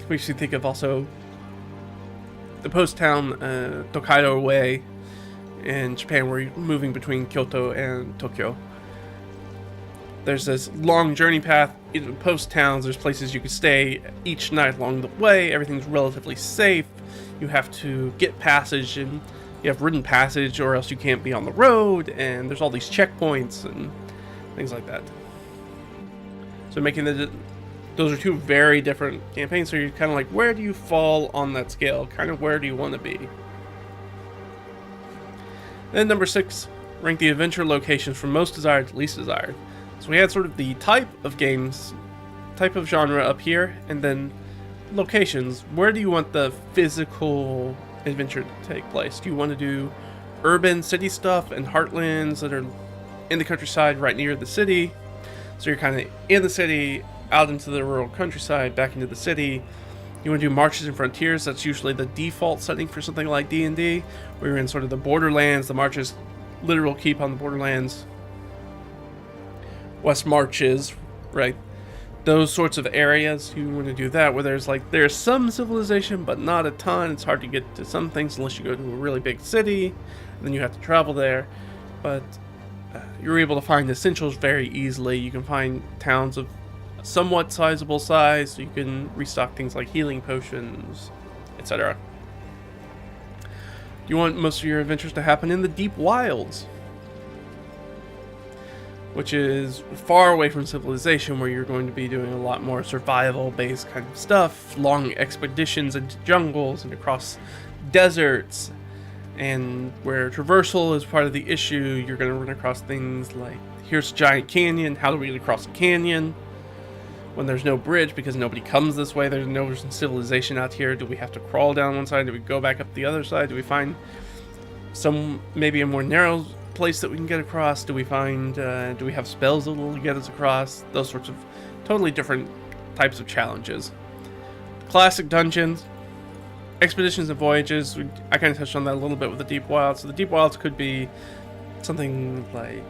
We should think of also the post town Tokaido Way in Japan, where you're moving between Kyoto and Tokyo. There's this long journey path in post towns. There's places you can stay each night along the way. Everything's relatively safe. You have to get passage, and you have written passage, or else you can't be on the road. And there's all these checkpoints and things like that. So making those are two very different campaigns. So you're kind of like, where do you fall on that scale? Kind of where do you want to be? Then number 6, rank the adventure locations from most desired to least desired. So we had sort of the type of games, type of genre up here, and then locations. Where do you want the physical adventure to take place? Do you want to do urban city stuff and heartlands that are in the countryside right near the city? So you're kind of in the city, out into the rural countryside, back into the city. You want to do marches and frontiers. That's usually the default setting for something like D&D, where you're in sort of the borderlands. The marches literal keep on the borderlands. West Marches, right? Those sorts of areas. You want to do that, where there's some civilization, but not a ton. It's hard to get to some things unless you go to a really big city, and then you have to travel there. But you're able to find essentials very easily. You can find towns of somewhat sizable size, so you can restock things like healing potions, etc. You want most of your adventures to happen in the deep wilds, which is far away from civilization, where you're going to be doing a lot more survival-based kind of stuff, long expeditions into jungles and across deserts, And where traversal is part of the issue, you're going to run across things like, here's a giant canyon, how do we get across a canyon? When there's no bridge because nobody comes this way, there's no civilization out here, do we have to crawl down one side, do we go back up the other side, do we find maybe a more narrow place that we can get across, do we have spells that will get us across, those sorts of totally different types of challenges. Classic dungeons, expeditions and voyages, I kind of touched on that a little bit with the Deep Wilds. So the Deep Wilds could be something like,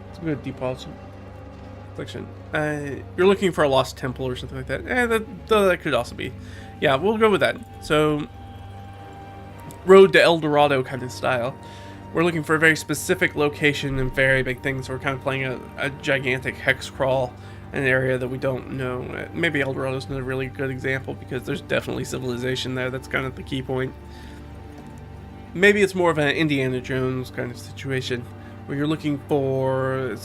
it's a good Deep Wilds collection. You're looking for a lost temple or something like that. That could also be. Yeah, we'll go with that. So, Road to El Dorado kind of style. We're looking for a very specific location and very big things. So we're kind of playing a gigantic hex crawl in an area that we don't know. Maybe El Dorado is not a really good example because there's definitely civilization there. That's kind of the key point. Maybe it's more of an Indiana Jones kind of situation where you're looking for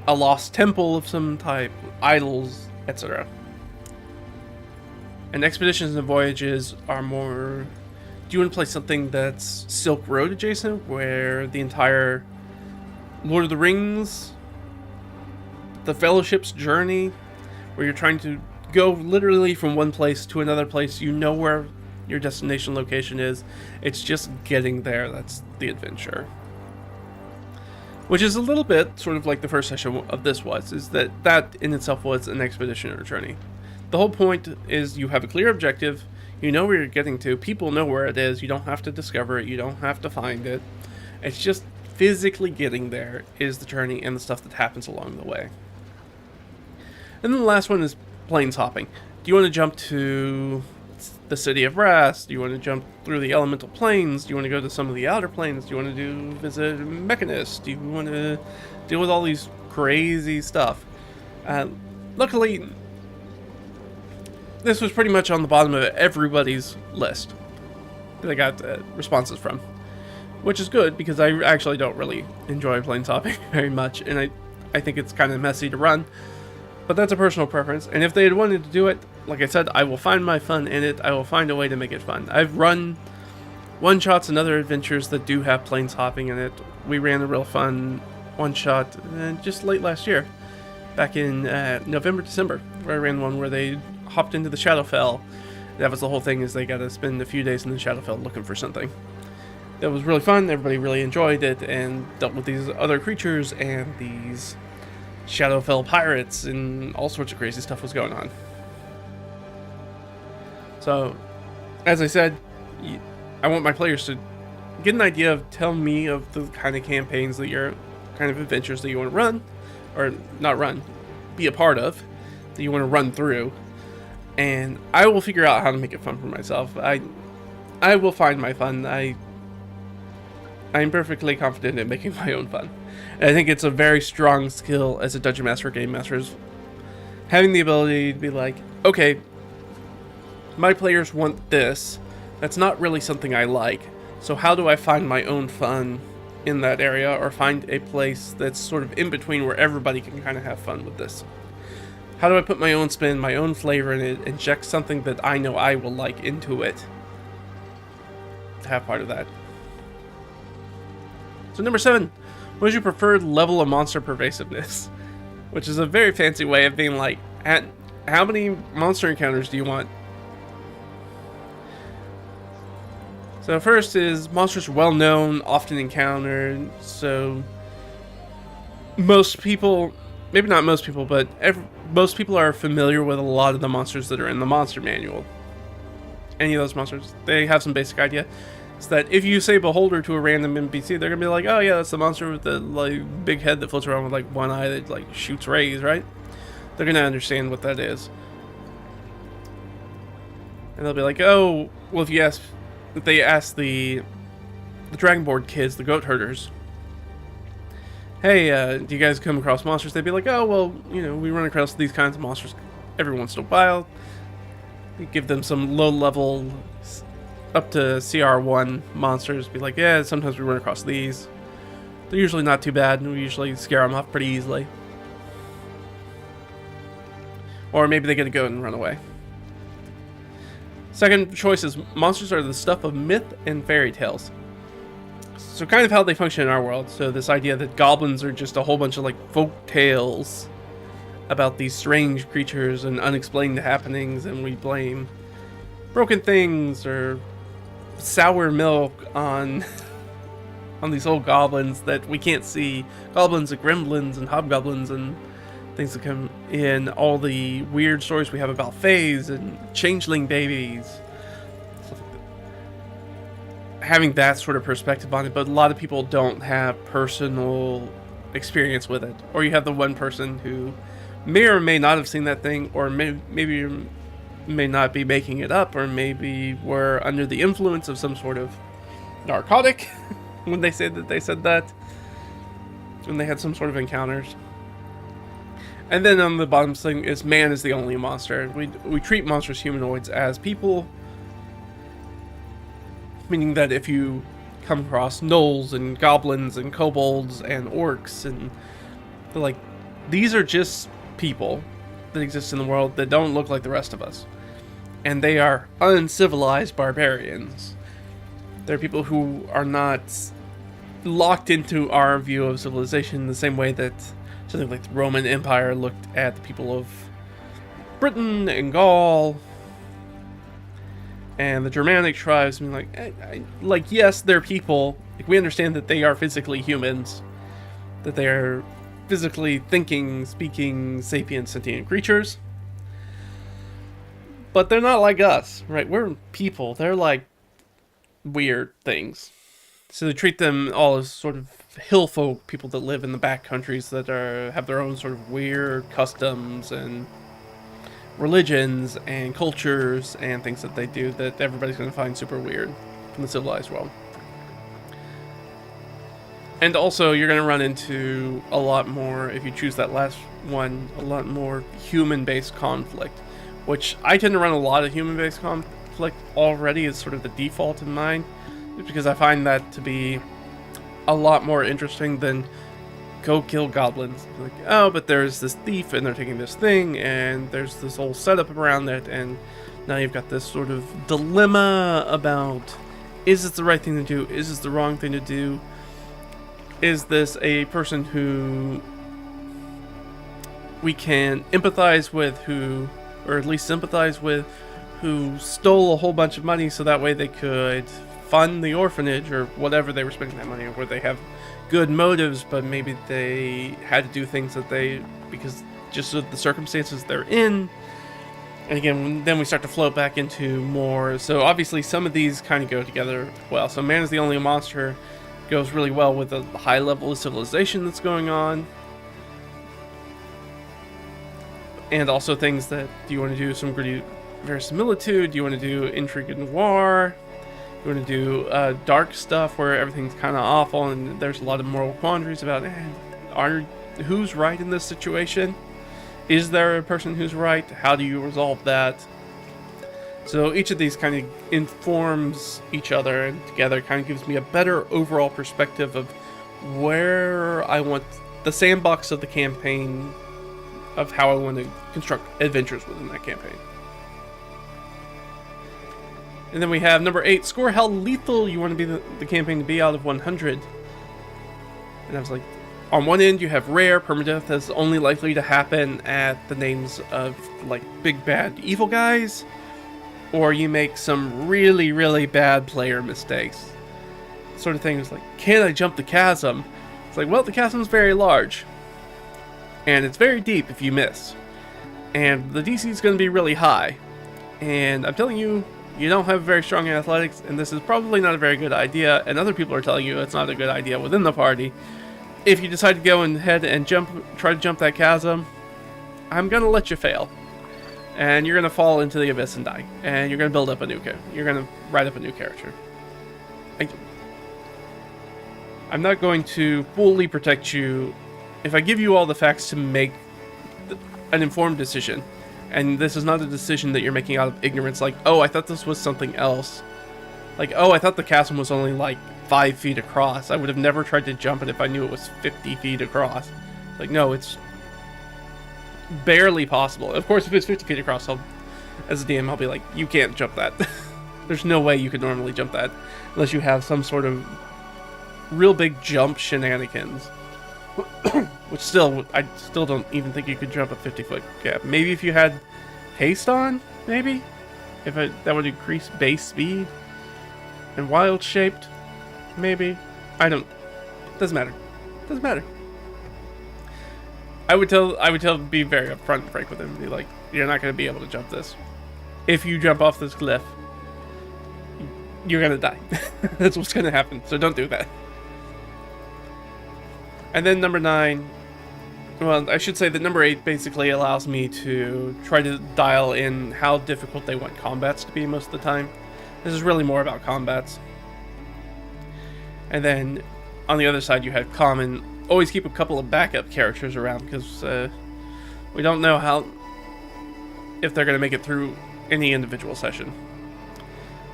a lost temple of some type, idols, etc. And expeditions and voyages are more... Do you want to play something that's Silk Road adjacent, where the entire Lord of the Rings, the Fellowship's journey, where you're trying to go literally from one place to another place, you know where your destination location is, it's just getting there, that's the adventure. Which is a little bit sort of like the first session of this was, is that in itself was an expedition or journey. The whole point is you have a clear objective, you know where you're getting to, people know where it is, you don't have to discover it, you don't have to find it. It's just physically getting there is the journey and the stuff that happens along the way. And then the last one is planes hopping. Do you want to jump to the City of Brass? Do you want to jump through the elemental planes? Do you want to go to some of the outer planes? Do you want to visit Mechanist? Do you want to deal with all these crazy stuff? Luckily, this was pretty much on the bottom of everybody's list that I got responses from, which is good because I actually don't really enjoy planes hopping very much, and I think it's kind of messy to run, but that's a personal preference. And if they had wanted to do it, like I said, I will find my fun in it. I will find a way to make it fun. I've run one-shots and other adventures that do have planes hopping in it. We ran a real fun one-shot just late last year, back in November, December, where I ran one where they hopped into the Shadowfell. That was the whole thing, is they got to spend a few days in the Shadowfell looking for something. That was really fun, everybody really enjoyed it, and dealt with these other creatures and these Shadowfell pirates, and all sorts of crazy stuff was going on. So, as I said, I want my players to get an idea of, tell me of the kind of campaigns that you're, kind of adventures that you want to run, or not run, be a part of, that you want to run through, and I will figure out how to make it fun for myself. I will find my fun. I'm perfectly confident in making my own fun. And I think it's a very strong skill as a Dungeon Master or Game Master, is having the ability to be like, okay, my players want this. That's not really something I like. So how do I find my own fun in that area, or find a place that's sort of in between where everybody can kind of have fun with this? How do I put my own spin, my own flavor in it, inject something that I know I will like into it to have part of that? So number 7, what is your preferred level of monster pervasiveness? Which is a very fancy way of being like, how many monster encounters do you want? So first is, monsters are well known, often encountered, so most people, maybe not most people, but most people are familiar with a lot of the monsters that are in the monster manual. Any of those monsters, they have some basic idea. So that if you say Beholder to a random NPC, they're gonna be like, oh yeah, that's the monster with the like big head that floats around with like one eye that like shoots rays, right? They're gonna understand what that is. And they'll be like, oh, well, if they ask the Dragonboard kids, the goat herders, hey, do you guys come across monsters? They'd be like, oh, well, you know, we run across these kinds of monsters every once in a while. We give them some low-level, up to CR1 monsters. Be like, yeah, sometimes we run across these. They're usually not too bad, and we usually scare them off pretty easily. Or maybe they get a goat and run away. Second choice is monsters are the stuff of myth and fairy tales. So kind of how they function in our world. So this idea that goblins are just a whole bunch of like folk tales about these strange creatures and unexplained happenings, and we blame broken things or sour milk on these old goblins that we can't see. Goblins and gremlins and hobgoblins and things that come in. All the weird stories we have about fays and changeling babies. Stuff like that. Having that sort of perspective on it, but a lot of people don't have personal experience with it. Or you have the one person who may or may not have seen that thing, or maybe may not be making it up, or maybe were under the influence of some sort of narcotic when they said that, when they had some sort of encounters. And then on the bottom thing is man is the only monster. We treat monstrous humanoids as people, meaning that if you come across gnolls and goblins and kobolds and orcs, and like, these are just people that exist in the world that don't look like the rest of us. And they are uncivilized barbarians. They're people who are not locked into our view of civilization in the same way that something like the Roman Empire looked at the people of Britain and Gaul and the Germanic tribes. I mean, like, yes, they're people. Like, we understand that they are physically humans, that they are physically thinking, speaking, sapient, sentient creatures. But they're not like us, right? We're people. They're like weird things. So they treat them all as sort of hill folk, people that live in the back countries that have their own sort of weird customs and religions and cultures and things that they do that everybody's going to find super weird from the civilized world. And also, you're going to run into a lot more, if you choose that last one, a lot more human-based conflict, which I tend to run a lot of human-based conflict already as sort of the default in mine, just because I find that to be a lot more interesting than go kill goblins. Like, oh, but there's this thief and they're taking this thing and there's this whole setup around it, and now you've got this sort of dilemma about, is this the right thing to do? Is this the wrong thing to do? Is this a person who we can empathize with, who, or at least sympathize with, who stole a whole bunch of money so that way they could fund the orphanage or whatever they were spending that money on, where they have good motives, but maybe they had to do things that they, because just of the circumstances they're in. And again, then we start to float back into more. So obviously some of these kind of go together well. So man is the only monster goes really well with the high level of civilization that's going on. And also things that, do you want to do some gritty verisimilitude? Do you want to do intrigue and noir? Do you want to do dark stuff where everything's kind of awful and there's a lot of moral quandaries about who's right in this situation? Is there a person who's right? How do you resolve that? So each of these kind of informs each other, and together kind of gives me a better overall perspective of where I want the sandbox of the campaign, of how I want to construct adventures within that campaign. And then we have number 8, score how lethal you want to be the campaign to be out of 100. And I was like, on one end you have rare, permadeath is only likely to happen at the names of like big bad evil guys, or you make some really, really bad player mistakes. Sort of thing is like, can I jump the chasm? It's like, well, the chasm's very large. And it's very deep if you miss. And the DC is going to be really high. And I'm telling you, you don't have very strong athletics, and this is probably not a very good idea, and other people are telling you it's not a good idea within the party. If you decide to go ahead and try to jump that chasm, I'm going to let you fail. And you're going to fall into the abyss and die. And you're going to build up a new character. You're going to write up a new character. I'm not going to fully protect you if I give you all the facts to make an informed decision. And this is not a decision that you're making out of ignorance, like, oh, I thought this was something else. Like, oh, I thought the chasm was only like 5 feet across. I would have never tried to jump it if I knew it was 50 feet across. Like, no, it's barely possible. Of course, if it's 50 feet across, I'll as a DM, I'll be like, you can't jump that. There's no way you could normally jump that unless you have some sort of real big jump shenanigans. Which I still don't even think you could jump a 50-foot gap. Maybe if you had haste on, maybe? That would increase base speed. And wild shaped, maybe? Doesn't matter. Doesn't matter. I would be very upfront and frank with him. Be like, you're not going to be able to jump this. If you jump off this cliff, you're going to die. That's what's going to happen. So don't do that. And then number 9, well, I should say that number 8 basically allows me to try to dial in how difficult they want combats to be most of the time. This is really more about combats. And then on the other side, you have common. Always keep a couple of backup characters around because we don't know if they're going to make it through any individual session.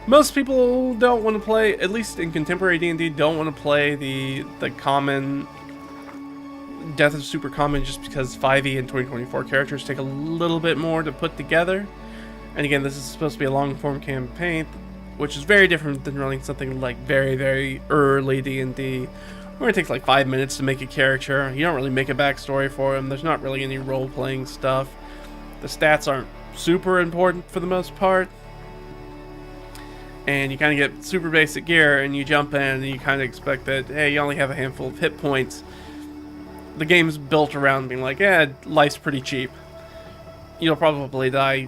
Most people don't want to play, at least in contemporary D&D, don't want to play the common Death of Super Common just because 5e and 2024 characters take a little bit more to put together. And again, this is supposed to be a long-form campaign, which is very different than running something like very, very early D&D, where it takes like 5 minutes to make a character. You don't really make a backstory for him. There's not really any role-playing stuff. The stats aren't super important for the most part. And you kind of get super basic gear, and you jump in, and you kind of expect that, hey, you only have a handful of hit points. The game's built around being like, life's pretty cheap. You'll probably die.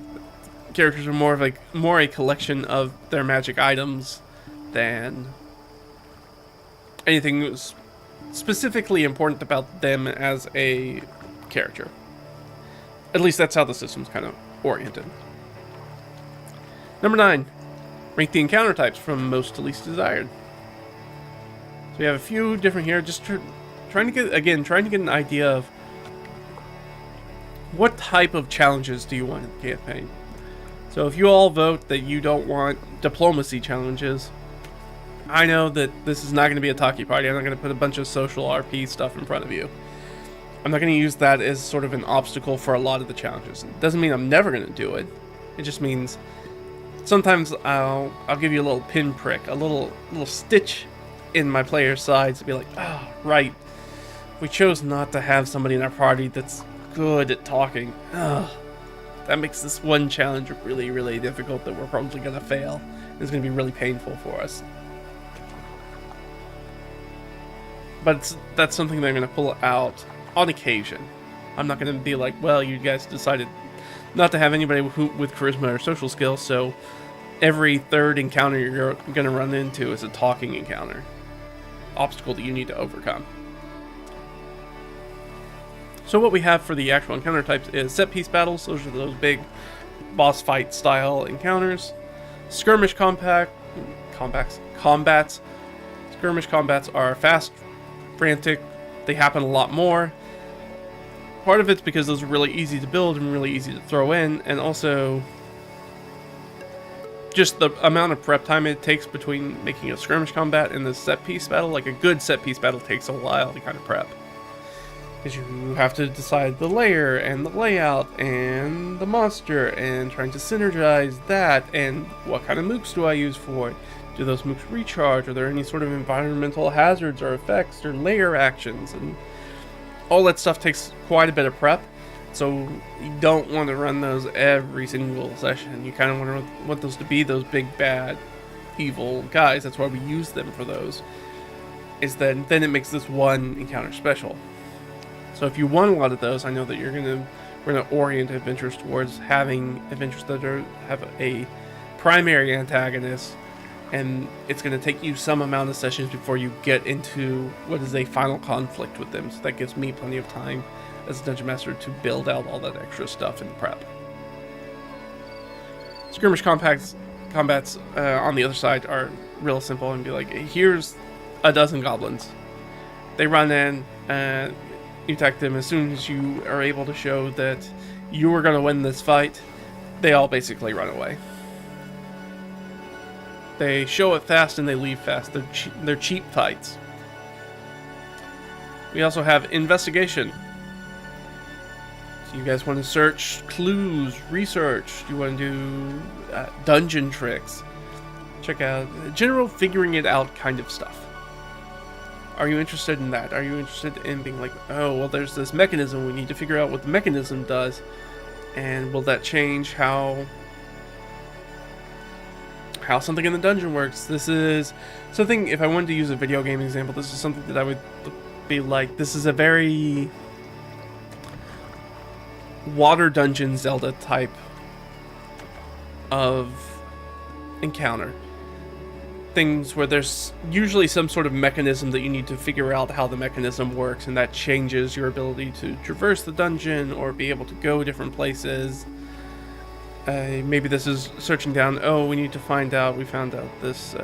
Characters are more a collection of their magic items than anything specifically important about them as a character. At least that's how the system's kind of oriented. Number 9, rank the encounter types from most to least desired. So we have a few different here, just trying to get an idea of what type of challenges do you want in the campaign. So if you all vote that you don't want diplomacy challenges, I know that this is not going to be a talkie party. I'm not going to put a bunch of social RP stuff in front of you. I'm not going to use that as sort of an obstacle for a lot of the challenges. It doesn't mean I'm never going to do it. It just means sometimes I'll give you a little pinprick, a little stitch in my player's sides to be like, oh, right. We chose not to have somebody in our party that's good at talking. Ugh. That makes this one challenge really, really difficult that we're probably going to fail. It's going to be really painful for us. But that's something they're going to pull out on occasion. I'm not going to be like, well, you guys decided not to have anybody with charisma or social skills, so every third encounter you're going to run into is a talking encounter. Obstacle that you need to overcome. So what we have for the actual encounter types is set-piece battles. Those are those big boss fight style encounters. Skirmish combats. Skirmish combats are fast, frantic. They happen a lot more. Part of it's because those are really easy to build and really easy to throw in, and also just the amount of prep time it takes between making a skirmish combat and the set-piece battle. Like a good set-piece battle takes a while to kind of prep. Because you have to decide the layer and the layout and the monster and trying to synergize that and what kind of mooks do I use for it? Do those mooks recharge? Are there any sort of environmental hazards or effects or layer actions? And all that stuff takes quite a bit of prep. So you don't want to run those every single session. You kind of want those to be those big bad evil guys. That's why we use them for those. Is that then it makes this one encounter special. So if you want a lot of those, I know that we're gonna orient adventures towards having adventures that have a primary antagonist, and it's gonna take you some amount of sessions before you get into what is a final conflict with them. So that gives me plenty of time as a dungeon master to build out all that extra stuff in the prep. Skirmish combats on the other side are real simple and be like, here's a dozen goblins. They run in. You attack them. As soon as you are able to show that you are going to win this fight, they all basically run away. They show it fast and they leave fast. They're cheap fights. We also have investigation. So Do you guys want to search clues, research? Do you want to do dungeon tricks? Check out general figuring it out kind of stuff. Are you interested in that? Are you interested in being like, oh, well, there's this mechanism, we need to figure out what the mechanism does, and will that change how something in the dungeon works? This is something, if I wanted to use a video game example, this is something that I would be like, this is a very water dungeon Zelda type of encounter. Things where there's usually some sort of mechanism that you need to figure out how the mechanism works, and that changes your ability to traverse the dungeon or be able to go different places. Maybe this is searching down, oh, we need to find out, we found out this,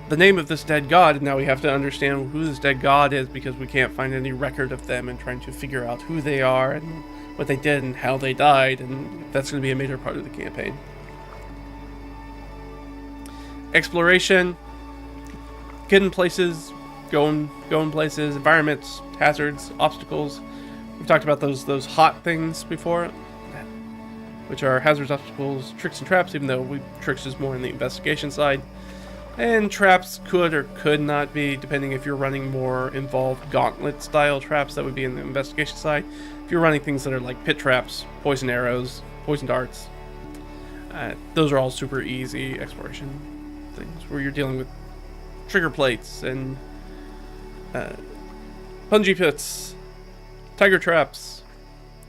the name of this dead god, and now we have to understand who this dead god is because we can't find any record of them, and trying to figure out who they are and what they did and how they died, and that's going to be a major part of the campaign. Exploration, getting places, going places, environments, hazards, obstacles. We've talked about those hot things before, which are hazards, obstacles, tricks, and traps, even though tricks is more on the investigation side. And traps could or could not be, depending if you're running more involved gauntlet-style traps, that would be in the investigation side. If you're running things that are like pit traps, poison arrows, poison darts, those are all super easy exploration things, where you're dealing with trigger plates and bungee pits, tiger traps,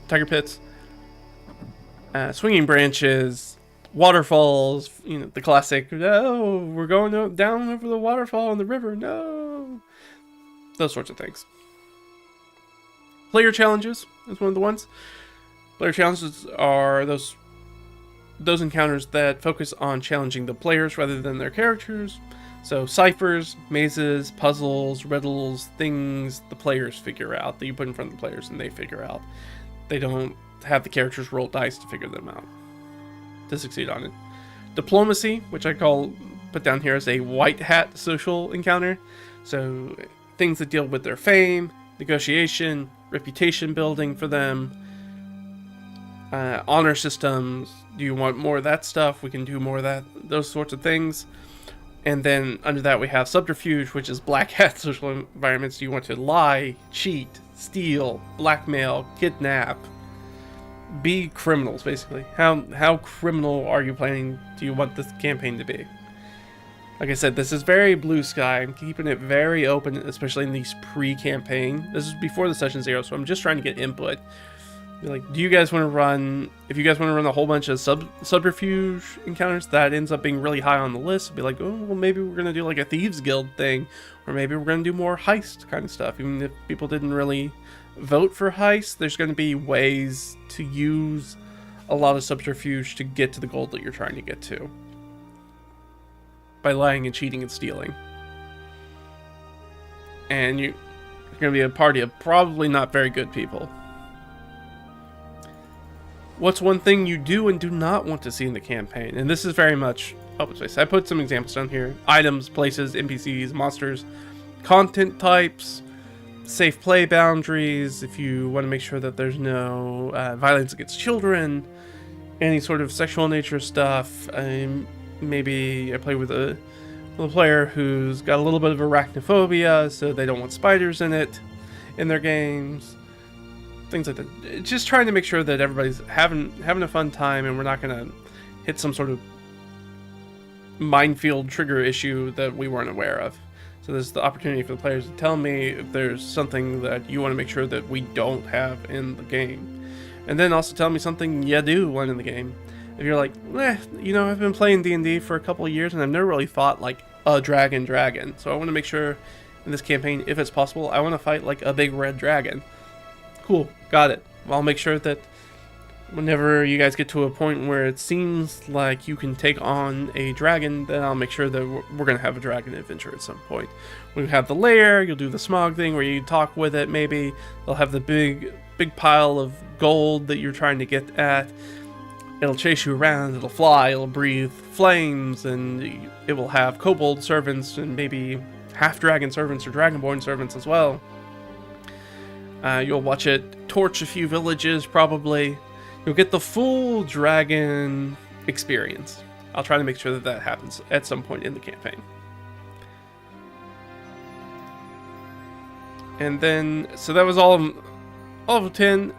tiger pits, swinging branches, waterfalls, you know, the classic, no, we're going down over the waterfall in the river, no. Those sorts of things. Player challenges is one of the ones. Player challenges are those encounters that focus on challenging the players rather than their characters. So ciphers, mazes, puzzles, riddles, things the players figure out that you put in front of the players and they figure out. They don't have the characters roll dice to figure them out, to succeed on it. Diplomacy, which I put down here as a white hat social encounter. So things that deal with their fame, negotiation, reputation building for them, honor systems. Do you want more of that stuff? We can do more of that, those sorts of things. And then under that we have subterfuge, which is black hat social environments. Do you want to lie, cheat, steal, blackmail, kidnap, be criminals, basically? How criminal are you planning? Do you want this campaign to be? Like I said, this is very blue sky. I'm keeping it very open, especially in these pre-campaign. This is before the session 0, so I'm just trying to get input. Like, do you guys want to run, if you guys want to run a whole bunch of subterfuge encounters, that ends up being really high on the list. Be like, oh, well, maybe we're going to do like a Thieves Guild thing, or maybe we're going to do more heist kind of stuff. Even if people didn't really vote for heist, there's going to be ways to use a lot of subterfuge to get to the goal that you're trying to get to. By lying and cheating and stealing. And you're going to be a party of probably not very good people. What's one thing you do and do not want to see in the campaign? And this is very much open space. I put some examples down here. Items, places, NPCs, monsters, content types, safe play boundaries, if you want to make sure that there's no violence against children, any sort of sexual nature stuff. Maybe I play with a player who's got a little bit of arachnophobia, so they don't want spiders in their games. Things like that. Just trying to make sure that everybody's having a fun time, and we're not going to hit some sort of minefield trigger issue that we weren't aware of. So there's the opportunity for the players to tell me if there's something that you want to make sure that we don't have in the game. And then also tell me something you do want in the game. If you're like, I've been playing D&D for a couple of years and I've never really fought like a dragon. So I want to make sure in this campaign, if it's possible, I want to fight like a big red dragon. Cool, got it. I'll make sure that whenever you guys get to a point where it seems like you can take on a dragon, then I'll make sure that we're going to have a dragon adventure at some point. When you have the lair, you'll do the smog thing where you talk with it, maybe. They'll have the big pile of gold that you're trying to get at. It'll chase you around, it'll fly, it'll breathe flames, and it will have kobold servants and maybe half-dragon servants or dragonborn servants as well. You'll watch it torch a few villages, probably. You'll get the full dragon experience. I'll try to make sure that that happens at some point in the campaign. And then, so that was all of 10.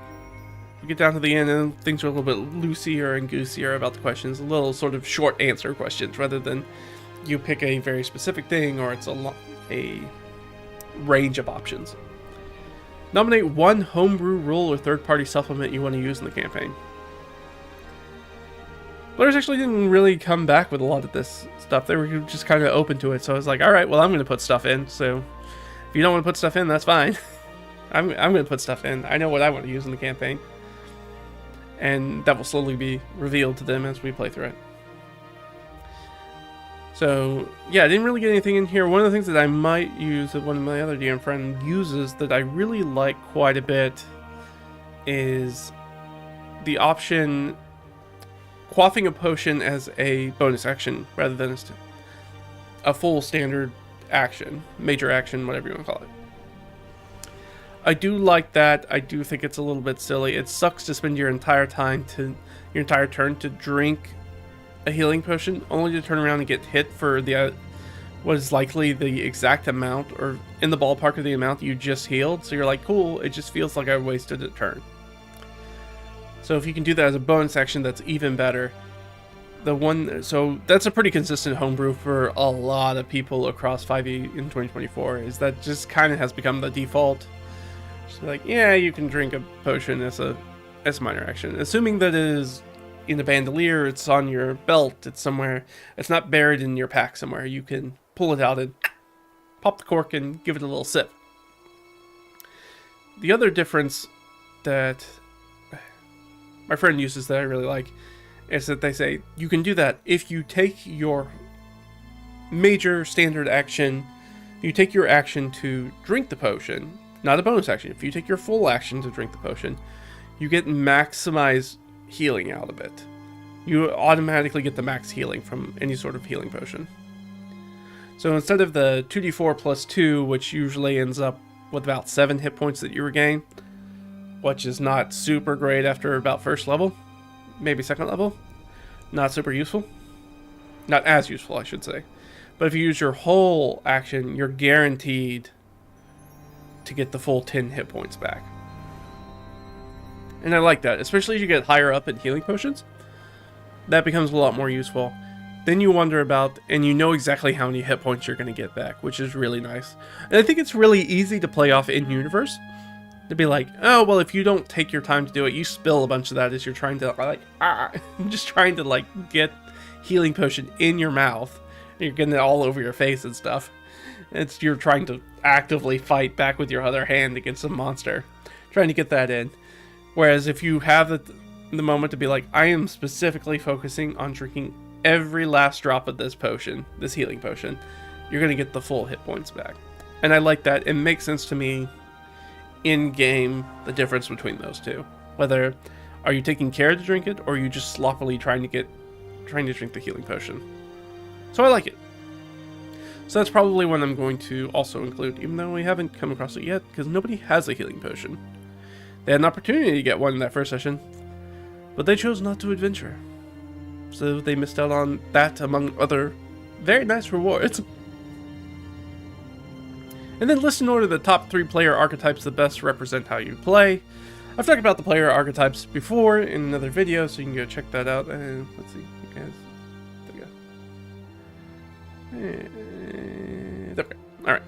We get down to the end and things are a little bit loosier and goosier about the questions. A little sort of short answer questions rather than you pick a very specific thing or it's a range of options. Nominate one homebrew rule or third-party supplement you want to use in the campaign. Players actually didn't really come back with a lot of this stuff. They were just kind of open to it. So I was like, all right, well, I'm going to put stuff in. So if you don't want to put stuff in, that's fine. I'm going to put stuff in. I know what I want to use in the campaign. And that will slowly be revealed to them as we play through it. So, yeah, I didn't really get anything in here. One of the things that I might use that one of my other DM friends uses that I really like quite a bit is the option quaffing a potion as a bonus action rather than a full standard action, major action, whatever you want to call it. I do like that. I do think it's a little bit silly. It sucks to spend your entire turn to drink a healing potion, only to turn around and get hit for the what is likely the exact amount, or in the ballpark of the amount you just healed. So you're like, cool, it just feels like I wasted a turn. So if you can do that as a bonus action, that's even better. So that's a pretty consistent homebrew for a lot of people across 5e in 2024, is that just kind of has become the default. Just like, yeah, you can drink a potion as a minor action, assuming that it is in a bandolier, it's on your belt, it's somewhere, it's not buried in your pack somewhere. You can pull it out and pop the cork and give it a little sip. The other difference that my friend uses that I really like is that they say you can do that if you take your major standard action, you take your action to drink the potion, not a bonus action. If you take your full action to drink the potion, you get maximized healing out of it. You automatically get the max healing from any sort of healing potion. So instead of the 2d4 plus 2, which usually ends up with about 7 hit points that you regain, which is not super great after about first level, maybe second level, not super useful. Not as useful, I should say. But if you use your whole action, you're guaranteed to get the full 10 hit points back. And I like that, especially as you get higher up in healing potions. That becomes a lot more useful. Then you wonder about, and you know exactly how many hit points you're going to get back, which is really nice. And I think it's really easy to play off in-universe. To be like, oh, well, if you don't take your time to do it, you spill a bunch of that as you're trying to, like, just trying to, like, get healing potion in your mouth. You're getting it all over your face and stuff. You're trying to actively fight back with your other hand against a monster. Trying to get that in. Whereas if you have the moment to be like, I am specifically focusing on drinking every last drop of this potion, this healing potion, you're going to get the full hit points back. And I like that. It makes sense to me in game, the difference between those two. Whether are you taking care to drink it, or are you just sloppily trying to drink the healing potion. So I like it. So that's probably one I'm going to also include, even though we haven't come across it yet, because nobody has a healing potion. They had an opportunity to get one in that first session, but they chose not to adventure. So they missed out on that, among other very nice rewards. And then list in order the top 3 player archetypes that best represent how you play. I've talked about the player archetypes before in another video, so you can go check that out. And let's see, you guys. There we go. Alright.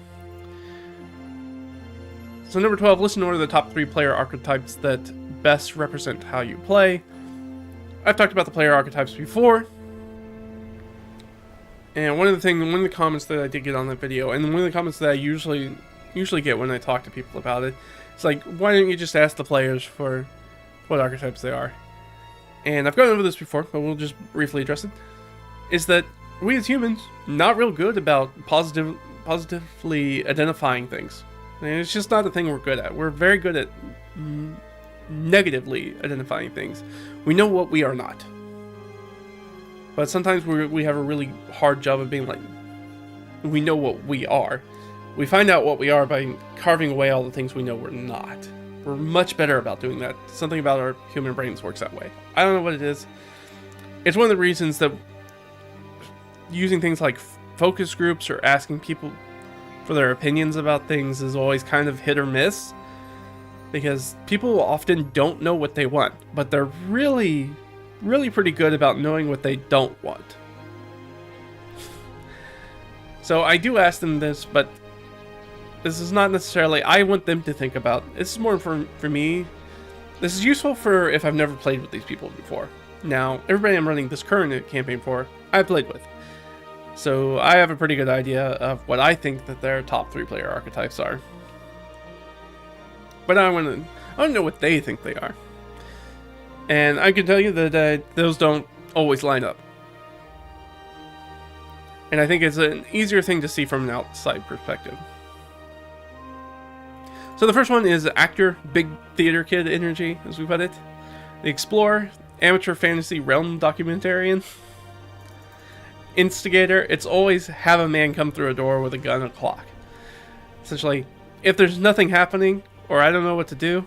So number 12, list in order the top 3 player archetypes that best represent how you play. I've talked about the player archetypes before. And one of the comments that I did get on that video, and one of the comments that I usually get when I talk to people about it, it's like, why don't you just ask the players for what archetypes they are? And I've gone over this before, but we'll just briefly address it. Is that we as humans, not real good about positively identifying things. And it's just not a thing we're good at. We're very good at negatively identifying things. We know what we are not. But sometimes we have a really hard job of being like, we know what we are. We find out what we are by carving away all the things we know we're not. We're much better about doing that. Something about our human brains works that way. I don't know what it is. It's one of the reasons that using things like focus groups or asking people for their opinions about things is always kind of hit or miss. Because people often don't know what they want, but they're really, really pretty good about knowing what they don't want. So I do ask them this, but this is not necessarily I want them to think about. This is more for me. This is useful for if I've never played with these people before. Now, everybody I'm running this current campaign for, I've played with. So I have a pretty good idea of what I think that their top 3 player archetypes are. But I want to know what they think they are. And I can tell you that those don't always line up. And I think it's an easier thing to see from an outside perspective. So the first one is actor, big theater kid energy, as we put it. The explorer, amateur fantasy realm documentarian. Instigator, it's always have a man come through a door with a gun and a clock. Essentially, if there's nothing happening, or I don't know what to do,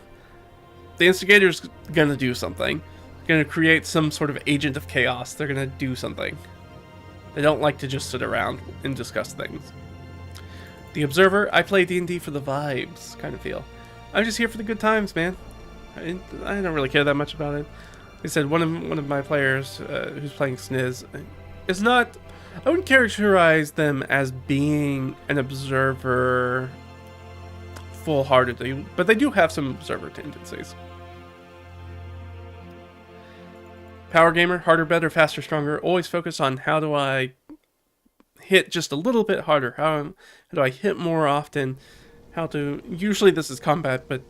the instigator's gonna do something. Gonna create some sort of agent of chaos. They're gonna do something. They don't like to just sit around and discuss things. The observer, I play D&D for the vibes kind of feel. I'm just here for the good times, man. I don't really care that much about it. Like I said, one of my players who's playing Sniz is not. I wouldn't characterize them as being an observer full-heartedly, but they do have some observer tendencies. Power gamer, harder, better, faster, stronger. Always focus on how do I hit just a little bit harder? How do I hit more often? Usually this is combat, but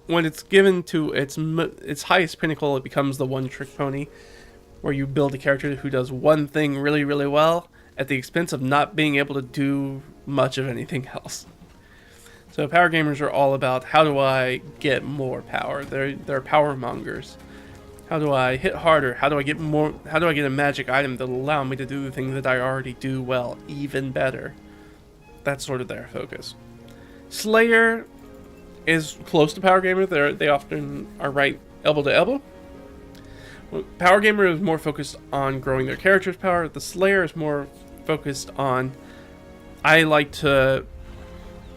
when it's given to its highest pinnacle, it becomes the one-trick pony, where you build a character who does one thing really, really well at the expense of not being able to do much of anything else. So power gamers are all about how do I get more power? They're power mongers. How do I hit harder? How do I get more? How do I get a magic item that'll allow me to do the thing that I already do well, even better? That's sort of their focus. Slayer is close to Power Gamer. They often are right elbow to elbow. Power Gamer is more focused on growing their character's power. The Slayer is more focused on, I like to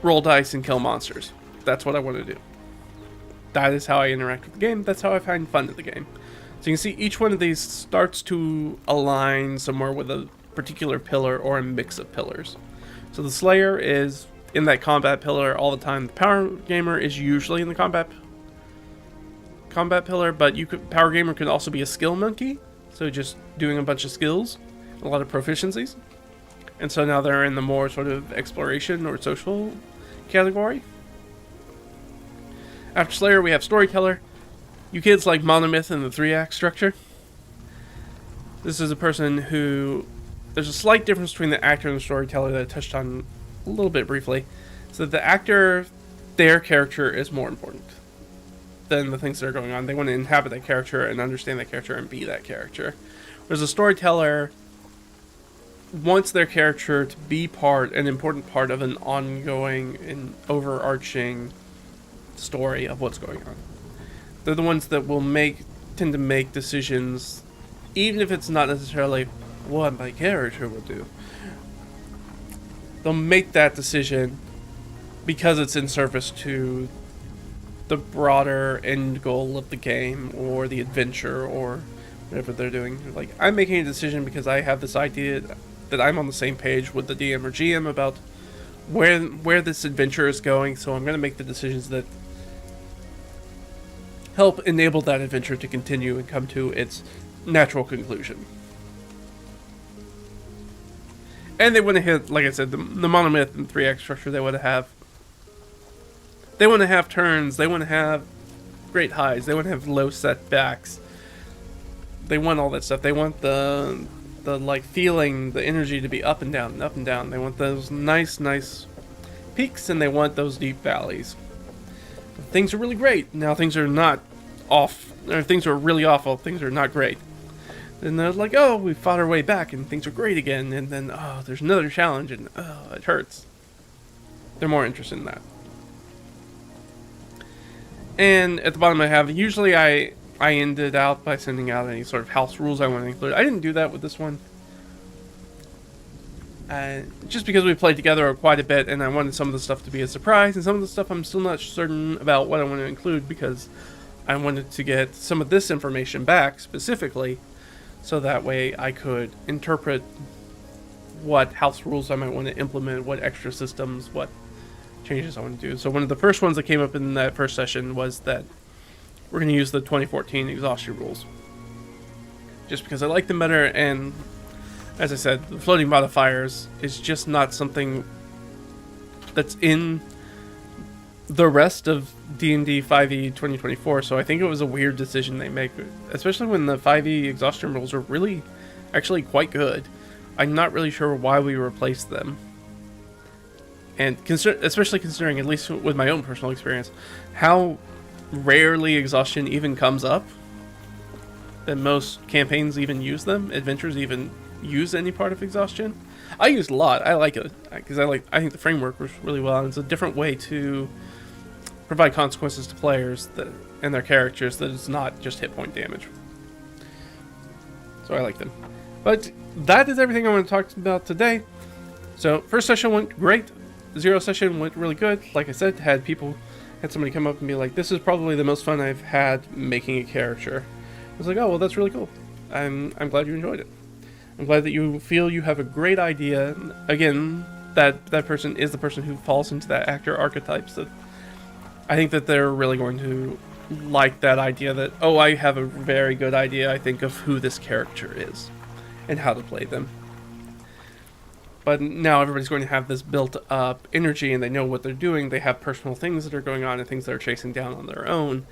roll dice and kill monsters. That's what I want to do. That is how I interact with the game. That's how I find fun in the game. So you can see each one of these starts to align somewhere with a particular pillar or a mix of pillars. So the Slayer is in that combat pillar all the time. The Power Gamer is usually in the combat pillar, but Power Gamer can also be a skill monkey. So just doing a bunch of skills, a lot of proficiencies. And so now they're in the more sort of exploration or social category. After Slayer, we have Storyteller. You kids like Monomyth and the 3-act structure. This is a person who... There's a slight difference between the actor and the storyteller that I touched on a little bit briefly. So the actor, their character is more important than the things that are going on. They want to inhabit that character and understand that character and be that character. Whereas a storyteller wants their character to be an important part of an ongoing and overarching story of what's going on. They're the ones that will tend to make decisions, even if it's not necessarily what my character will do. They'll make that decision because it's in service to the broader end goal of the game or the adventure or whatever they're doing. Like, I'm making a decision because I have this idea that I'm on the same page with the DM or GM about where this adventure is going, so I'm going to make the decisions that help enable that adventure to continue and come to its natural conclusion. And they want to hit, like I said, the Monomyth and 3-act structure. They want to have turns. They want to have great highs. They want to have low setbacks. They want all that stuff. They want the like feeling, the energy to be up and down and up and down. They want those nice peaks, and they want those deep valleys. Things are really great. Now things are not off, or things are really awful. Things are not great. Then they're like, oh, we fought our way back and things are great again. And then, oh, there's another challenge and, oh, it hurts. They're more interested in that. And at the bottom I have, usually I ended out by sending out any sort of house rules I want to include. I didn't do that with this one. Just because we played together quite a bit, and I wanted some of the stuff to be a surprise, and some of the stuff I'm still not certain about what I want to include, because I wanted to get some of this information back specifically, so that way I could interpret what house rules I might want to implement, what extra systems, what changes I want to do. So one of the first ones that came up in that first session was that we're going to use the 2014 exhaustion rules, just because I like them better, and as I said, the floating modifiers is just not something that's in the rest of D&D 5e 2024, so I think it was a weird decision they make, especially when the 5e exhaustion rules are really actually quite good. I'm not really sure why we replaced them. And especially considering, at least with my own personal experience, how rarely exhaustion even comes up, that most campaigns even use them, adventures even use any part of exhaustion. I use a lot. I like it because I think the framework works really well, and it's a different way to provide consequences to players and their characters that it's not just hit point damage. So I like them. But that is everything I want to talk about today. So first session went great. Zero session went really good. Like I said, had somebody come up and be like, "This is probably the most fun I've had making a character." I was like, "Oh well, that's really cool. I'm glad you enjoyed it. I'm glad that you feel you have a great idea." Again, that person is the person who falls into that actor archetypes. That I think that they're really going to like that idea that, oh, I have a very good idea, I think, of who this character is and how to play them. But now everybody's going to have this built up energy, and they know what they're doing. They have personal things that are going on and things that are chasing down on their own.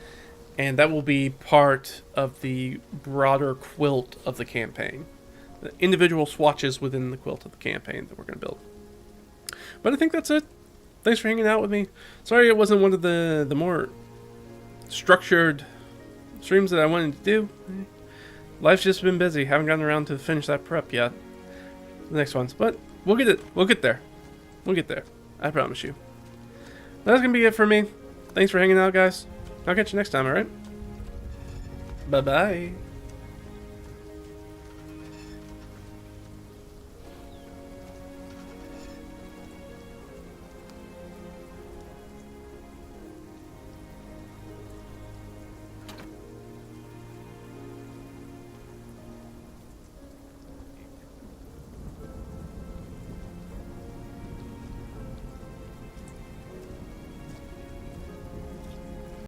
And that will be part of the broader quilt of the campaign. The individual swatches within the quilt of the campaign that we're going to build. But I think that's it. Thanks for hanging out with me. Sorry it wasn't one of the more structured streams that I wanted to do. Life's just been busy. Haven't gotten around to finish that prep yet. The next ones. But we'll get it. We'll get there. We'll get there. I promise you. That's going to be it for me. Thanks for hanging out, guys. I'll catch you next time, alright? Bye-bye.